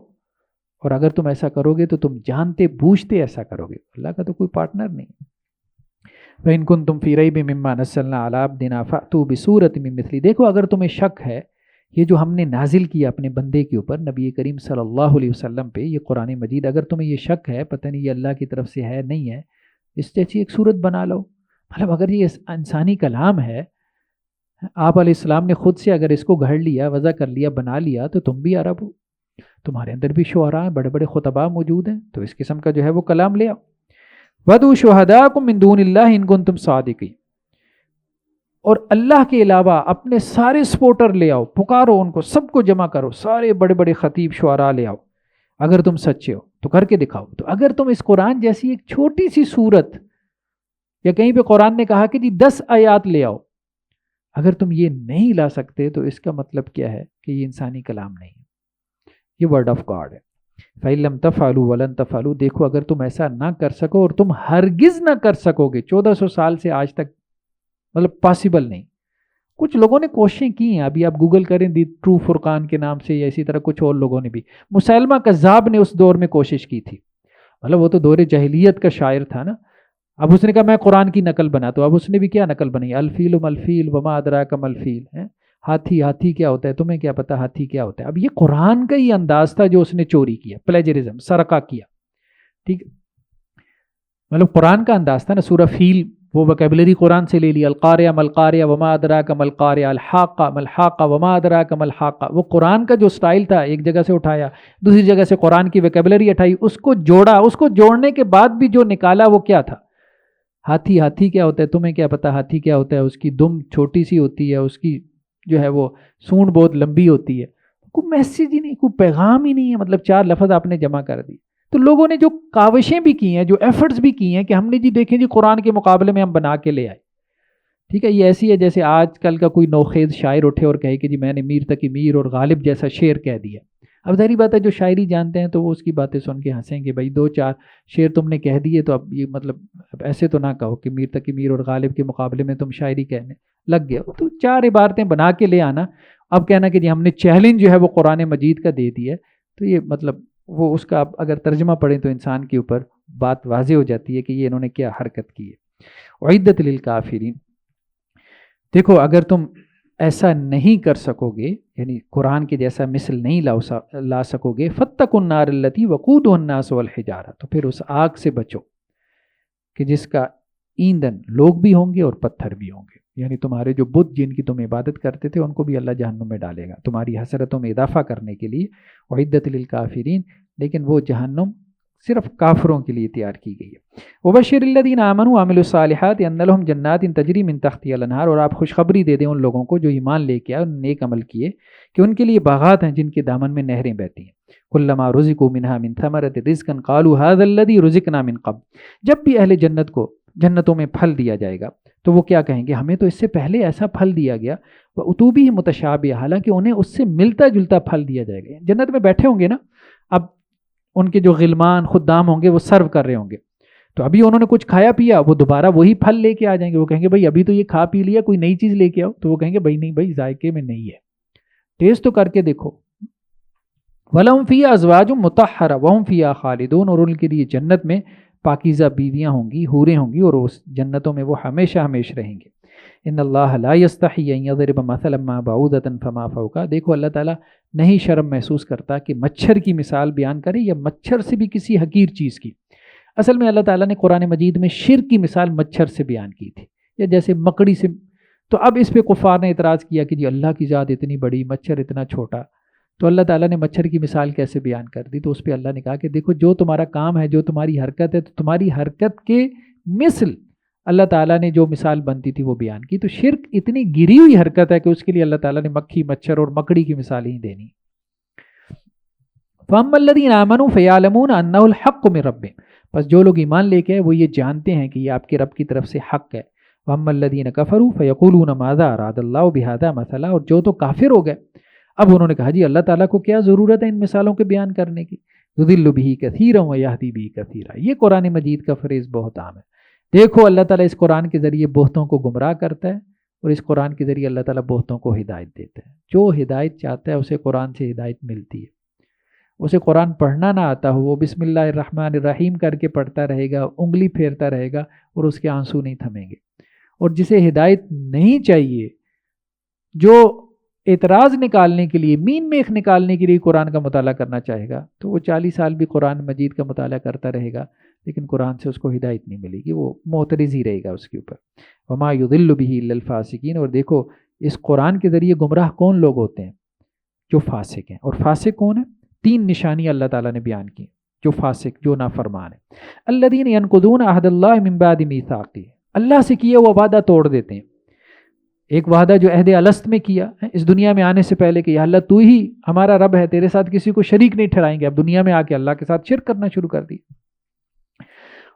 اور اگر تم ایسا کرو گے تو تم جانتے بوجھتے ایسا کرو گے، اللہ کا تو کوئی پارٹنر نہیں۔ وَإِن كُنتُمْ فِي رَيْبٍ مِّمَّا نَزَّلْنَا عَلَىٰ عَبْدِنَا فَأْتُوا بِسُورَةٍ مِّن مِّثْلِهِ، دیکھو اگر تمہیں شک ہے یہ جو ہم نے نازل کیا اپنے بندے کے اوپر، نبی کریم صلی اللہ علیہ وسلم پہ، یہ قرآن مجید، اگر تمہیں یہ شک ہے پتہ نہیں یہ اللہ کی طرف سے ہے نہیں ہے، اس جیسی ایک صورت بنا لو۔ مطلب اگر یہ انسانی کلام ہے، آپ علیہ السلام نے خود سے اگر اس کو گھڑ لیا، وضع کر لیا، بنا لیا، تو تم بھی عرب ہو، تمہارے اندر بھی شعراء ہیں، بڑے بڑے خطباء موجود ہیں، تو اس قسم کا جو ہے وہ کلام لے آؤ۔ وَدُوا شُهَدَاءَكُم مِّن دُونِ اللَّهِ إِن كُنتُمْ صَادِقِينَ، اور اللہ کے علاوہ اپنے سارے سپورٹر لے آؤ، پکارو ان کو، سب کو جمع کرو، سارے بڑے بڑے خطیب شعراء لے آؤ، اگر تم سچے ہو تو کر کے دکھاؤ۔ تو اگر تم اس قرآن جیسی ایک چھوٹی سی صورت، یا کہیں پہ قرآن نے کہا کہ جی 10 آیات لے آؤ، اگر تم یہ نہیں لا سکتے تو اس کا مطلب کیا ہے کہ یہ انسانی کلام نہیں ہے، یہ ورڈ آف گاڈ ہے۔ فَإِن لَّمْ تَفْعَلُوا وَلَن تَفْعَلُوا، دیکھو اگر تم ایسا نہ کر سکو، اور تم ہرگز نہ کر سکو گے، 1400 سال سے آج تک، مطلب پاسبل نہیں۔ کچھ لوگوں نے کوششیں کی ہیں، ابھی آپ گوگل کریں دی ٹرو فرقان کے نام سے، یا اسی طرح کچھ اور لوگوں نے بھی، مسیلمہ کذاب نے اس دور میں کوشش کی تھی، مطلب وہ تو دور جاہلیت کا شاعر تھا نا، اب اس نے کہا میں قرآن کی نقل بناتا ہوں، اب اس نے بھی کیا نقل بنائی، الفیل ملفیل وما ادراک ملفیل، ہاتھی، ہاتھی کیا ہوتا ہے، تمہیں کیا پتا ہاتھی کیا ہوتا ہے۔ اب یہ قرآن کا ہی انداز تھا جو اس نے چوری کیا، پلیجرزم، سرقہ کیا، ٹھیک، مطلب قرآن کا انداز تھا نا، سورہ فیل وہ وکیبلری قرآن سے لے لی، القاریہ ملقاریہ وما ادراک ملقاریہ، الحاقہ ملحاقہ وما ادراک ملحاقہ، وہ قرآن کا جو سٹائل تھا ایک جگہ سے اٹھایا، دوسری جگہ سے قرآن کی وکیبلری اٹھائی، اس کو جوڑا، اس کو جوڑنے کے بعد بھی جو نکالا وہ کیا تھا، ہاتھی، ہاتھی کیا ہوتا ہے، تمہیں کیا پتا ہاتھی کیا ہوتا ہے، اس کی دم چھوٹی سی ہوتی ہے، اس کی جو ہے وہ سونڈ بہت لمبی ہوتی ہے، کوئی میسیج ہی نہیں، کوئی پیغام ہی نہیں ہے، مطلب 4 لفظ آپ نے جمع کر دی۔ تو لوگوں نے جو کاوشیں بھی کی ہیں، جو ایفرٹس بھی کی ہیں کہ ہم نے جی دیکھیں جی قرآن کے مقابلے میں ہم بنا کے لے آئے، ٹھیک ہے، یہ ایسی ہے جیسے آج کل کا کوئی نوخیز شاعر اٹھے اور کہے کہ جی میں نے میر تقی میر اور غالب جیسا شعر کہہ دیا۔ اب ظاہری بات ہے جو شاعری جانتے ہیں تو وہ اس کی باتیں سن کے ہنسیں گے، بھائی 2-4 شعر تم نے کہہ دیے تو اب یہ مطلب اب ایسے تو نہ کہو کہ میر تقی میر اور غالب کے مقابلے میں تم شاعری کہنے لگ گئے، تو 4 عبارتیں بنا کے لے آنا، اب کہنا کہ جی ہم نے چیلنج جو ہے وہ قرآن مجید کا دے دیا ہے، تو یہ مطلب وہ اس کا اگر ترجمہ پڑھیں تو انسان کے اوپر بات واضح ہو جاتی ہے کہ یہ انہوں نے کیا حرکت کی ہے۔ اعدت للکافرین، دیکھو اگر تم ایسا نہیں کر سکو گے، یعنی قرآن کے جیسا مثل نہیں لا سکو گے، فاتقوا النار التی وقودها الناس والحجارہ، تو پھر اس آگ سے بچو کہ جس کا ایندھن لوگ بھی ہوں گے اور پتھر بھی ہوں گے، یعنی تمہارے جو بت جن کی تم عبادت کرتے تھے ان کو بھی اللہ جہنم میں ڈالے گا تمہاری حسرتوں میں اضافہ کرنے کے لیے، اعدت للکافرین، لیکن وہ جہنم صرف کافروں کے لیے تیار کی گئی ہے۔ وبشر الذین آمنوا وعملوا الصالحات ان لهم جنات تجری من تحتها الانہار، اور آپ خوشخبری دے دیں ان لوگوں کو جو ایمان لے کے آئے اور نیک عمل کیے کہ ان کے لیے باغات ہیں جن کے دامن میں نہریں بہتی ہیں۔ کلما رزقوا منها من ثمرۃ رزقا قالوا هذا الذی رزقنا من قبل، جب بھی اہل جنت کو جنتوں میں پھل دیا جائے گا تو وہ کیا کہیں گے، ہمیں تو اس سے پہلے ایسا پھل دیا گیا، واتوبہ متشابہ، حالانکہ انہیں اس سے ملتا جلتا پھل دیا جائے گا۔ جنت میں بیٹھے ہوں گے نا، اب ان کے جو غلمان خدام ہوں گے وہ سرو کر رہے ہوں گے، تو ابھی انہوں نے کچھ کھایا پیا، وہ دوبارہ وہی پھل لے کے آ جائیں گے، وہ کہیں گے بھائی ابھی تو یہ کھا پی لیا، کوئی نئی چیز لے کے آؤ، تو وہ کہیں گے بھائی نہیں بھائی ذائقے میں نہیں ہے، ٹیسٹ تو کر کے دیکھو۔ وَلَهُمْ فِيهَا أَزْوَاجٌ مُطَهَّرَةٌ وَهُمْ فِيهَا خَالِدُونَ، اور ان کے لیے جنت میں پاکیزہ بیویاں ہوں گی، حوریں ہوں گی، اور اس جنتوں میں وہ ہمیشہ ہمیش رہیں گے۔ ان اللہ لا یستحی ان یضرب مثلا ما بعوضۃ فما فوقها، دیکھو اللہ تعالیٰ نہیں شرم محسوس کرتا کہ مچھر کی مثال بیان کرے یا مچھر سے بھی کسی حقیر چیز کی۔ اصل میں اللہ تعالیٰ نے قرآن مجید میں شرک کی مثال مچھر سے بیان کی تھی، یا جیسے مکڑی سے، تو اب اس پہ کفار نے اعتراض کیا کہ جی اللہ کی ذات اتنی بڑی، مچھر اتنا چھوٹا، تو اللہ تعالیٰ نے مچھر کی مثال کیسے بیان کر دی؟ تو اس پہ اللہ نے کہا کہ دیکھو جو تمہارا کام ہے، جو تمہاری حرکت ہے، تو تمہاری حرکت کے مثل اللہ تعالیٰ نے جو مثال بنتی تھی وہ بیان کی۔ تو شرک اتنی گری ہوئی حرکت ہے کہ اس کے لیے اللہ تعالیٰ نے مکھی، مچھر اور مکڑی کی مثال ہی دینی۔ فَأَمَّا الَّذِينَ آمَنُوا فَيَعْلَمُونَ أَنَّهُ الْحَقُّ مِن رَبِّهِمْ، پس جو لوگ ایمان لے کے ہیں وہ یہ جانتے ہیں کہ یہ آپ کے رب کی طرف سے حق ہے۔ وَأَمَّا الَّذِينَ كَفَرُوا فَيَقُولُونَ مَاذَا أَرَادَ اللَّهُ بِهَذَا مَثَلًا، اور جو تو کافر ہو گئے اب انہوں نے کہا جی اللہ تعالیٰ کو کیا ضرورت ہے ان مثالوں کے بیان کرنے کی، يُضِلُّ بِهِ كَثِيرًا وَيَهْدِي بِهِ كَثِيرًا، یہ قرآن مجید کا فریض بہت عام ہے۔ دیکھو اللہ تعالیٰ اس قرآن کے ذریعے بہتوں کو گمراہ کرتا ہے، اور اس قرآن کے ذریعے اللہ تعالیٰ بہتوں کو ہدایت دیتا ہے۔ جو ہدایت چاہتا ہے اسے قرآن سے ہدایت ملتی ہے۔ اسے قرآن پڑھنا نہ آتا ہو، وہ بسم اللہ الرحمن الرحیم کر کے پڑھتا رہے گا، انگلی پھیرتا رہے گا، اور اس کے آنسو نہیں تھمیں گے۔ اور جسے ہدایت نہیں چاہیے، جو اعتراض نکالنے کے لیے، مین میخ نکالنے کے لیے قرآن کا مطالعہ کرنا چاہے گا، تو وہ 40 سال بھی قرآن مجید کا مطالعہ کرتا رہے گا، لیکن قرآن سے اس کو ہدایت نہیں ملے گی، وہ معترض ہی رہے گا اس کے اوپر۔ وما يضل به الا الفاسقین، اور دیکھو اس قرآن کے ذریعے گمراہ کون لوگ ہوتے ہیں؟ جو فاسق ہیں۔ اور فاسق کون ہے؟ 3 نشانیاں اللہ تعالیٰ نے بیان کی جو فاسق، جو نافرمان ہے۔ الذین ینقضون عہد اللہ من بعد میثاقہ، اللہ سے کیا وہ وعدہ توڑ دیتے ہیں۔ ایک وعدہ جو عہد الست میں کیا اس دنیا میں آنے سے پہلے کہ یا اللہ تو ہی ہمارا رب ہے، تیرے ساتھ کسی کو شریک نہیں ٹھہرائیں گے، اب دنیا میں آ کے اللہ کے ساتھ شرک کرنا شروع کر دی۔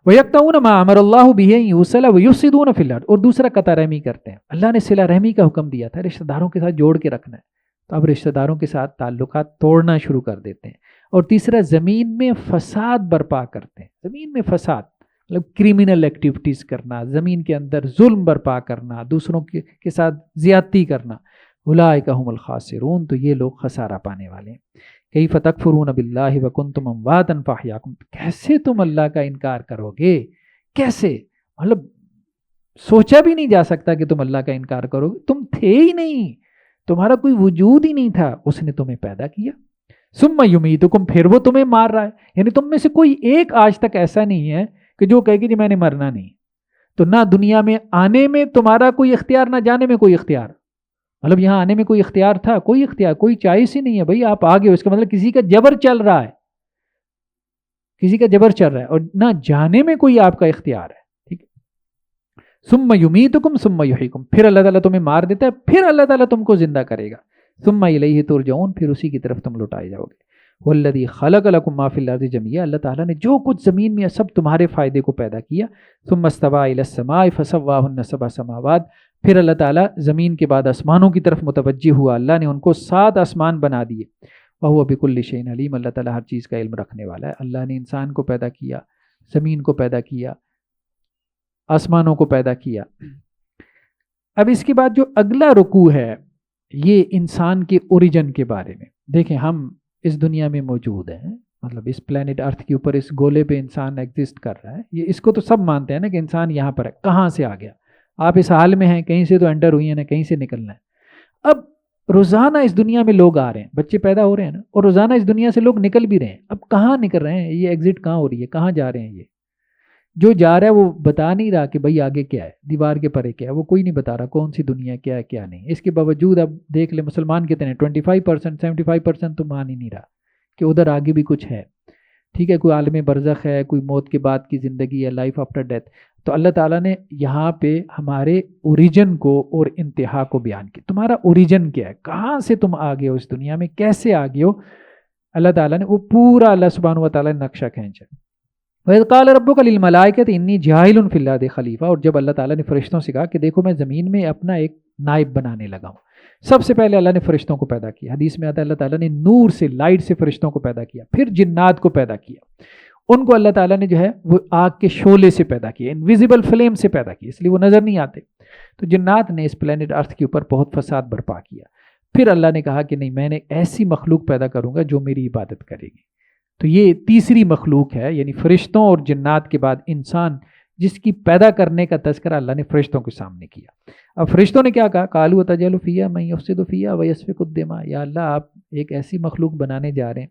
وَيَقْطَعُونَ مَا أَمَرَ اللَّهُ بِهِ أَن يُوصَلَ وَيُفْسِدُونَ فِي الْأَرْضِ، اور دوسرا قطع رحمی کرتے ہیں۔ اللہ نے صلہ رحمی کا حکم دیا تھا، رشتہ داروں کے ساتھ جوڑ کے رکھنا ہے، تو اب رشتہ داروں کے ساتھ تعلقات توڑنا شروع کر دیتے ہیں۔ اور تیسرا زمین میں فساد برپا کرتے ہیں۔ زمین میں فساد مطلب کریمنل ایکٹیویٹیز کرنا، زمین کے اندر ظلم برپا کرنا، دوسروں کے ساتھ زیادتی کرنا۔ اولئک هم الخاسرون، تو یہ لوگ خسارہ پانے والے ہیں۔ کیف تکفرون باللہ وکنتم امواتا فاحیاکم، کیسے تم اللہ کا انکار کرو گے؟ کیسے؟ مطلب سوچا بھی نہیں جا سکتا کہ تم اللہ کا انکار کرو گے، تم تھے ہی نہیں، تمہارا کوئی وجود ہی نہیں تھا، اس نے تمہیں پیدا کیا۔ ثم یمیتکم، پھر وہ تمہیں مار رہا ہے، یعنی تم میں سے کوئی ایک آج تک ایسا نہیں ہے کہ جو کہے کہ جی میں نے مرنا نہیں۔ تو نہ دنیا میں آنے میں تمہارا کوئی اختیار، نہ جانے میں کوئی اختیار، مطلب یہاں آنے میں کوئی اختیار تھا؟ کوئی اختیار، کوئی چوائس ہی نہیں ہے بھائی، آپ آگے، اس کا مطلب کسی کا جبر چل رہا ہے، کسی کا جبر چل رہا ہے، اور نہ جانے میں کوئی آپ کا اختیار ہے، ٹھیک ہے۔ ثم یمیتکم ثم یحییکم، پھر اللہ تعالیٰ تمہیں مار دیتا ہے، پھر اللہ تعالیٰ تم کو زندہ کرے گا۔ ثم الیہ ترجعون، پھر اسی کی طرف تم لوٹائے جاؤ گے۔ والذی خلق لکم ما فی الارض جميعا، اللہ تعالیٰ نے جو کچھ زمین میں سب تمہارے فائدے کو پیدا کیا۔ ثم استوى الی السماء فسواہن سبع سماوات، پھر اللہ تعالیٰ زمین کے بعد آسمانوں کی طرف متوجہ ہوا، اللہ نے ان کو 7 آسمان بنا دیے۔ وَهُوَ بِكُلِّ شَيْءٍ عَلِيمٌ، اللہ تعالیٰ ہر چیز کا علم رکھنے والا ہے۔ اللہ نے انسان کو پیدا کیا، زمین کو پیدا کیا، آسمانوں کو پیدا کیا۔ اب اس کے بعد جو اگلا رکوع ہے یہ انسان کے اوریجن کے بارے میں۔ دیکھیں ہم اس دنیا میں موجود ہیں، مطلب اس پلانٹ ارتھ کے اوپر، اس گولے پہ انسان ایگزسٹ کر رہا ہے، یہ اس کو تو سب مانتے ہیں نا کہ انسان یہاں پر ہے، کہاں سے آ گیا؟ آپ اس حال میں ہیں، کہیں سے تو انٹر ہوئی ہیں نا، کہیں سے نکلنا ہے۔ اب روزانہ اس دنیا میں لوگ آ رہے ہیں، بچے پیدا ہو رہے ہیں نا، اور روزانہ اس دنیا سے لوگ نکل بھی رہے ہیں۔ اب کہاں نکل رہے ہیں؟ یہ ایگزٹ کہاں ہو رہی ہے؟ کہاں جا رہے ہیں؟ یہ جو جا رہا ہے وہ بتا نہیں رہا کہ بھائی آگے کیا ہے، دیوار کے پرے کیا ہے، وہ کوئی نہیں بتا رہا کون سی دنیا کیا ہے کیا نہیں۔ اس کے باوجود اب دیکھ لیں مسلمان کتنے ہیں، 25% 75% تو مان ہی نہیں رہا کہ ادھر آگے بھی کچھ ہے، ٹھیک ہے، کوئی عالم برزخ ہے، کوئی موت کے بعد کی زندگی ہے، لائف آفٹر ڈیتھ۔ تو اللہ تعالیٰ نے یہاں پہ ہمارے اوریجن کو اور انتہا کو بیان کیا۔ تمہارا اوریجن کیا ہے؟ کہاں سے تم آگے ہو اس دنیا میں؟ کیسے آگے ہو؟ اللہ تعالیٰ نے وہ پورا، اللہ سبحانہ و تعالیٰ نے نقشہ کھینچا۔ وَإِذْ قَالَ رَبُّكَ لِلْمَلَائِكَةِ إِنِّي جَاعِلٌ فِي الْأَرْضِ خلیفہ، اور جب اللہ تعالیٰ نے فرشتوں سے کہا کہ دیکھو میں زمین میں اپنا ایک نائب بنانے لگا ہوں۔ سب سے پہلے اللہ نے فرشتوں کو پیدا کیا، حدیث میں آتا ہے اللہ تعالیٰ نے نور سے، لائٹ سے فرشتوں کو پیدا کیا، پھر جنات کو پیدا کیا، ان کو اللہ تعالیٰ نے جو ہے وہ آگ کے شعلے سے پیدا کیا، انویزیبل فلیم سے پیدا کیا، اس لیے وہ نظر نہیں آتے. تو جنات نے اس پلینٹ ارتھ کے اوپر بہت فساد برپا کیا. پھر اللہ نے کہا کہ نہیں، میں نے ایسی مخلوق پیدا کروں گا جو میری عبادت کرے گی. تو یہ تیسری مخلوق ہے، یعنی فرشتوں اور جنات کے بعد انسان، جس کی پیدا کرنے کا تذکرہ اللہ نے فرشتوں کے سامنے کیا. اب فرشتوں نے کیا کہا؟ قالوا تجعل فیہا من یفسد فیہا ویسفک الدماء، یا اللہ آپ ایک ایسی مخلوق بنانے جا رہے ہیں،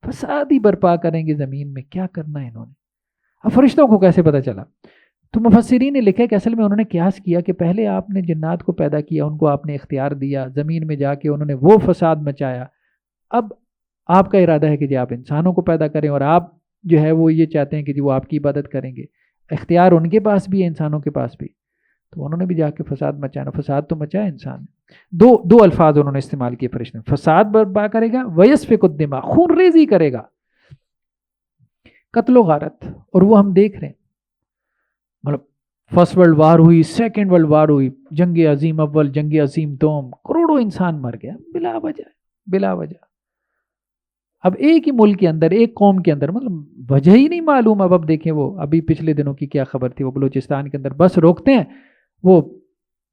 فساد ہی برپا کریں گے زمین میں، کیا کرنا ہے انہوں نے؟ اب فرشتوں کو کیسے پتا چلا؟ تو مفسرین نے لکھا کہ اصل میں انہوں نے قیاس کیا کہ پہلے آپ نے جنات کو پیدا کیا، ان کو آپ نے اختیار دیا، زمین میں جا کے انہوں نے وہ فساد مچایا. اب آپ کا ارادہ ہے کہ جی آپ انسانوں کو پیدا کریں، اور آپ جو ہے وہ یہ چاہتے ہیں کہ جی وہ آپ کی عبادت کریں گے. اختیار ان کے پاس بھی ہے، انسانوں کے پاس بھی. تو انہوں نے بھی جا کے فساد مچانا، فساد تو مچایا انسان نے. دو الفاظ انہوں نے استعمال کیے فرشتے نے، فساد برپا کرے گا، ویسفک الدماء، خون ریزی کرے گا، قتل و غارت. اور وہ ہم دیکھ رہے ہیں، مطلب فرسٹ ورلڈ وار ہوئی، سیکنڈ ورلڈ وار ہوئی، جنگ عظیم اول، جنگ عظیم دوم، کروڑوں انسان مر گیا بلا وجہ. اب ایک ہی ملک کے اندر، ایک قوم کے اندر، مطلب وجہ ہی نہیں معلوم. اب دیکھیں وہ ابھی پچھلے دنوں کی کیا خبر تھی، وہ بلوچستان کے اندر بس روکتے ہیں، وہ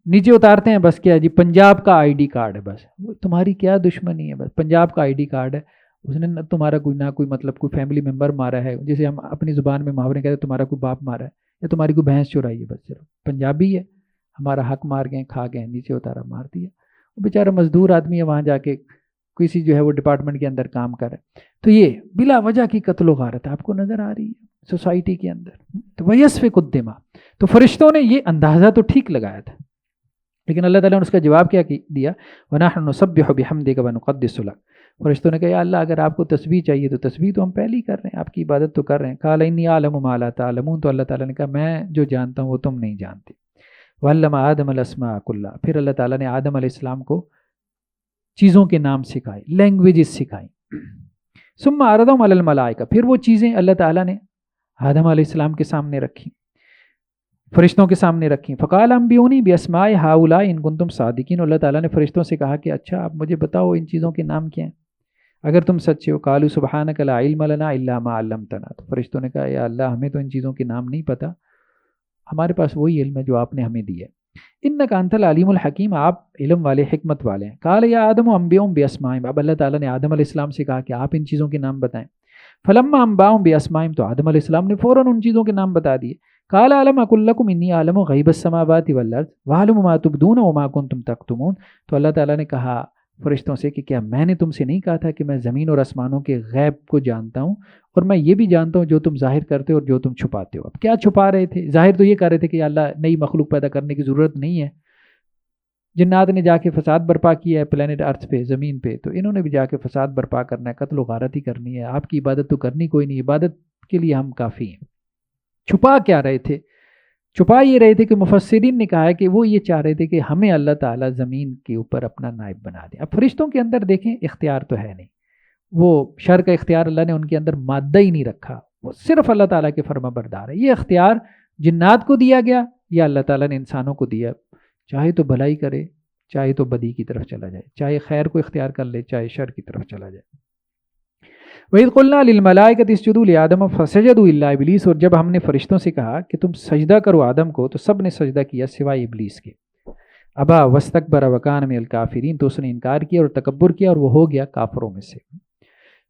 نیچے اتارتے ہیں، بس کیا جی پنجاب کا آئی ڈی کارڈ ہے، بس تمہاری کیا دشمنی ہے، بس پنجاب کا آئی ڈی کارڈ ہے، اس نے تمہارا نہ کوئی مطلب کوئی فیملی ممبر مارا ہے، جسے ہم اپنی زبان میں محاورے کہتے ہیں، تمہارا کوئی باپ مارا ہے یا تمہاری کوئی بھینس چرائی ہے، بس صرف پنجابی ہے، ہمارا حق مار گئے، کھا گئے، نیچے اتارا، مار دیا. وہ بیچارہ مزدور آدمی ہے، وہاں جا کے کسی جو ہے وہ ڈپارٹمنٹ کے اندر کام کرے. تو یہ بلا وجہ کی قتل و غارت آپ کو نظر آ رہی ہے سوسائٹی کے اندر. تو ویسفک الدماء، تو فرشتوں نے یہ اندازہ تو ٹھیک لگایا تھا، لیکن اللہ تعالیٰ نے اس کا جواب کیا دیا؟ وَنَحْنُ نُسَبِّحُ بِحَمْدِكَ وَنُقَدِّسُ لَكَ. فرشتوں نے کہا یا اللہ اگر آپ کو تسبیح چاہیے تو تسبیح تو ہم پہلے ہی کر رہے ہیں، آپ کی عبادت تو کر رہے ہیں. قَالَ إِنِّي أَعْلَمُ مَا لَا تَعْلَمُونَ، تو اللہ تعالیٰ نے کہا میں جو جانتا ہوں وہ تم نہیں جانتے. وَعَلَّمَ آدَمَ الْأَسْمَاءَ كُلَّهَا، پھر اللہ تعالیٰ نے آدم علیہ السلام کو چیزوں کے نام سکھائے، لینگویجز سکھائیں. ثُمَّ عَرَضَهُمْ عَلَى الْمَلَائِكَةِ، پھر وہ چیزیں اللہ تعالیٰ نے آدم علیہ السلام کے سامنے رکھی، فرشتوں کے سامنے رکھیں. فقال انبئونی باسماء ہؤلاء ان کنتم صادقین، اللہ تعالیٰ نے فرشتوں سے کہا کہ اچھا آپ مجھے بتاؤ ان چیزوں کے نام کیا ہیں اگر تم سچے ہو. قالوا سبحانک لا علم لنا الا ما علمتنا، تو فرشتوں نے کہا یا اللہ ہمیں تو ان چیزوں کے نام نہیں پتہ، ہمارے پاس وہی علم ہے جو آپ نے ہمیں دیا ہے. انک انت العلیم الحکیم، آپ علم والے حکمت والے ہیں. قال یا آدم انبئهم باسمائهم، اب اللہ تعالیٰ نے آدم علیہ السلام سے کہا کہ آپ ان چیزوں کے نام بتائیں. فلما انباهم باسمائهم، تو آدم علیہ السلام نے فوراً ان چیزوں کے نام بتا دیے. قال علم اقل لكم انی اعلم غیب السماوات والارض واعلم ما تبدون وما کنتم تکتمون، تو اللہ تعالیٰ نے کہا فرشتوں سے کہ کیا میں نے تم سے نہیں کہا تھا کہ میں زمین اور آسمانوں کے غیب کو جانتا ہوں، اور میں یہ بھی جانتا ہوں جو تم ظاہر کرتے ہو اور جو تم چھپاتے ہو. اب کیا چھپا رہے تھے؟ ظاہر تو یہ کر رہے تھے کہ اللہ نئی مخلوق پیدا کرنے کی ضرورت نہیں ہے. جنات نے جا کے فساد برپا کیا ہے پلینٹ ارتھ پہ، زمین پہ، تو انہوں نے بھی جا کے فساد برپا کرنا ہے، قتل و غارت ہی کرنی ہے. آپ کی عبادت تو کرنی کوئی نہیں، عبادت کے لیے ہم کافی ہیں. چھپا کیا رہے تھے؟ چھپا یہ رہے تھے کہ مفسرین نے کہا ہے کہ وہ یہ چاہ رہے تھے کہ ہمیں اللہ تعالیٰ زمین کے اوپر اپنا نائب بنا دے. اب فرشتوں کے اندر دیکھیں اختیار تو ہے نہیں، وہ شر کا اختیار اللہ نے ان کے اندر مادہ ہی نہیں رکھا، وہ صرف اللہ تعالیٰ کے فرما بردار ہے. یہ اختیار جنات کو دیا گیا یا اللہ تعالیٰ نے انسانوں کو دیا، چاہے تو بھلائی کرے چاہے تو بدی کی طرف چلا جائے، چاہے خیر کو اختیار کر لے چاہے شر کی طرف چلا جائے. وَإِذْ قُلْنَا لِلْمَلَائِكَةِ اسْجُدُوا لِآدَمَ فَسَجَدُوا إِلَّا إِبْلِيسَ، اور جب ہم نے فرشتوں سے کہا کہ تم سجدہ کرو آدم کو تو سب نے سجدہ کیا سوائے ابلیس کے. ابا واستکبر وکان من الکافرین، تو اس نے انکار کیا اور تکبر کیا اور وہ ہو گیا کافروں میں سے.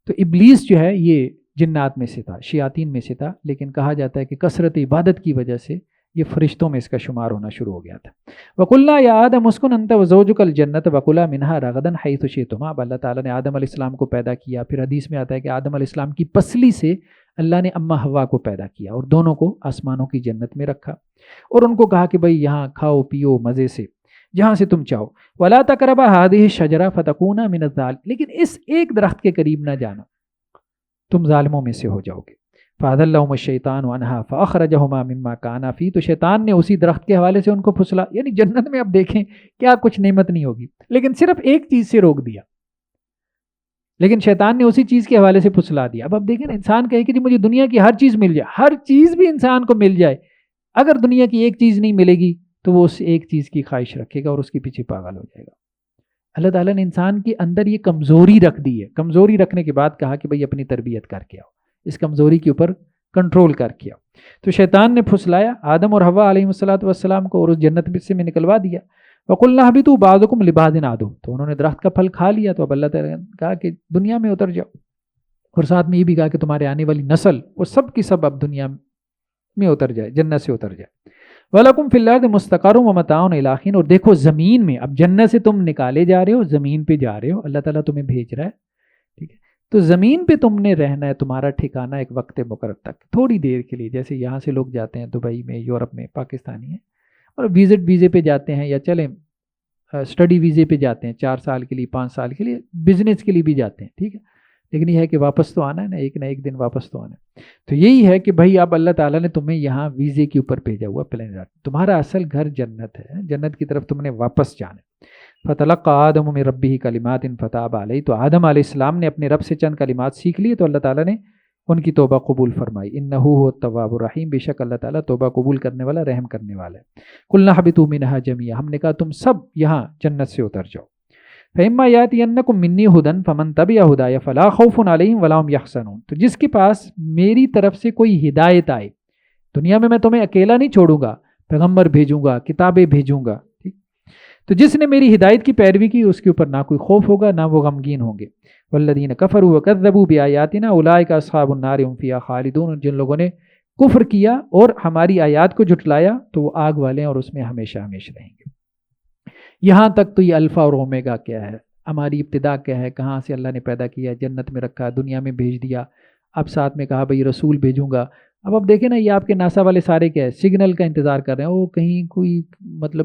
تو ابلیس جو ہے یہ جنات میں سے تھا، شیاطین میں سے تھا، لیکن کہا جاتا ہے کہ کثرت عبادت کی وجہ سے یہ فرشتوں میں اس کا شمار ہونا شروع ہو گیا تھا. وَقُلْنَا يَا آدَمُ اسْكُنْ أَنْتَ وَزَوْجُكَ الْجَنَّةَ وَكُلَا مِنْهَا رَغَدًا حَيْثُ شِئْتُمَا. اب اللہ تعالیٰ نے آدم علیہ السلام کو پیدا کیا، پھر حدیث میں آتا ہے کہ آدم علیہ السلام کی پسلی سے اللہ نے اماں حوا کو پیدا کیا اور دونوں کو آسمانوں کی جنت میں رکھا اور ان کو کہا کہ بھئی یہاں کھاؤ پیو مزے سے جہاں سے تم چاہو. وَلَا تَقْرَبَا هَٰذِهِ الشَّجَرَةَ فَتَكُونَا مِنَ الظَّالِمِينَ، لیکن اس ایک درخت کے قریب نہ جانا، تم ظالموں میں سے ہو جاؤ گے. فَأَضَلَّهُمَ الشَّيْطَانُ عَنْهَا فَأَخْرَجَهُمَا مِمَّا كَانَا فِيهِ، تو شیطان نے اسی درخت کے حوالے سے ان کو پھسلا. یعنی جنت میں اب دیکھیں کیا کچھ نعمت نہیں ہوگی، لیکن صرف ایک چیز سے روک دیا، لیکن شیطان نے اسی چیز کے حوالے سے پھسلا دیا. اب دیکھیں انسان کہے کہ جی مجھے دنیا کی ہر چیز مل جائے، ہر چیز بھی انسان کو مل جائے، اگر دنیا کی ایک چیز نہیں ملے گی تو وہ اس ایک چیز کی خواہش رکھے گا اور اس کے پیچھے پاگل ہو جائے گا. اللہ تعالیٰ نے انسان کے اندر یہ کمزوری رکھ دی ہے، کمزوری رکھنے کے بعد کہا کہ بھئی اپنی تربیت کر کے آؤ. اس کمزوری کے اوپر کنٹرول کر کیا. تو شیطان نے پھسلایا آدم اور حوا علیہ السلام کو اور اس جنت سے میں نکلوا دیا. وَقُلْنَا اهْبِطُوا بَعْضُكُمْ لِبَعْضٍ عَدُوٌّ. تو انہوں نے درخت کا پھل کھا لیا. تو اب اللہ تعالیٰ نے کہا کہ دنیا میں اتر جاؤ، اور ساتھ میں یہ بھی کہا کہ تمہارے آنے والی نسل وہ سب کی سب اب دنیا میں اتر جائے، جنت سے اتر جائے. وَلَكُمْ فِي الْأَرْضِ مُسْتَقَرٌّ وَمَتَاعٌ إِلَىٰ حِينٍ. اور دیکھو زمین میں، اب جنت سے تم نکالے جا رہے ہو، زمین پہ جا رہے ہو، اللہ تعالیٰ تمہیں بھیج رہا ہے، ٹھیک ہے. تو زمین پہ تم نے رہنا ہے، تمہارا ٹھکانہ ایک وقت مقرر تک، تھوڑی دیر کے لیے. جیسے یہاں سے لوگ جاتے ہیں دبئی میں، یورپ میں، پاکستانی ہیں، اور ویزے پہ جاتے ہیں، یا چلیں اسٹڈی ویزے پہ جاتے ہیں 4 سال کے لیے، 5 سال کے لیے، بزنس کے لیے بھی جاتے ہیں، ٹھیک ہے. لیکن یہ ہے کہ واپس تو آنا ہے نہ ایک دن واپس تو آنا ہے. تو یہی ہے کہ بھائی اب اللہ تعالیٰ نے تمہیں یہاں ویزے کے اوپر بھیجا ہوا پلانٹ. تمہارا اصل گھر جنت ہے، جنت کی طرف تم نے واپس جانا ہے. فَتَلَقَّىٰ آدَمُ مِن رَبِّهِ كَلِمَاتٍ فَتَابَ عَلَيْهِ. تو آدم علیہ السلام نے اپنے رب سے چند کلمات سیکھ لیے، تو اللہ تعالیٰ نے ان کی توبہ قبول فرمائی. إِنَّهُ هُوَ التَّوَّابُ الرَّحِيمُ. بے شک اللہ تعالیٰ توبہ قبول کرنے والا، رحم کرنے والا ہے. قُلْنَا اهْبِطُوا مِنْهَا جَمِيعًا. ہم نے کہا تم سب یہاں جنت سے اتر جاؤ. فَإِمَّا يَأْتِيَنَّكُم مِّنِّي هُدًى فَمَن تَبِعَ هُدَايَ فَلَا خَوْفٌ عَلَيْهِمْ وَلَا هُمْ يَحْزَنُونَ. تو جس کے پاس میری طرف سے کوئی ہدایت آئے، دنیا میں تمہیں اکیلا نہیں چھوڑوں گا، پیغمبر بھیجوں گا، کتابیں بھیجوں گا، ٹھیک. تو جس نے میری ہدایت کی پیروی کی اس کے اوپر نہ کوئی خوف ہوگا، نہ وہ غمگین ہوں گے. والذین کفروا وکذبوا بآیاتنا اولئک اصحاب النار هم فیہا خالدون. جن لوگوں نے کفر کیا اور ہماری آیات کو جھٹلایا تو وہ آگ والے ہیں اور اس میں ہمیشہ ہمیشہ رہیں گے. یہاں تک تو یہ الفا اور اومیگا کیا ہے، ہماری ابتدا کیا ہے، کہاں سے اللہ نے پیدا کیا، جنت میں رکھا، دنیا میں بھیج دیا. اب ساتھ میں کہا بھئی رسول بھیجوں گا. اب دیکھیں نا، یہ آپ کے ناسا والے سارے کیا ہے، سگنل کا انتظار کر رہے ہیں. وہ کہیں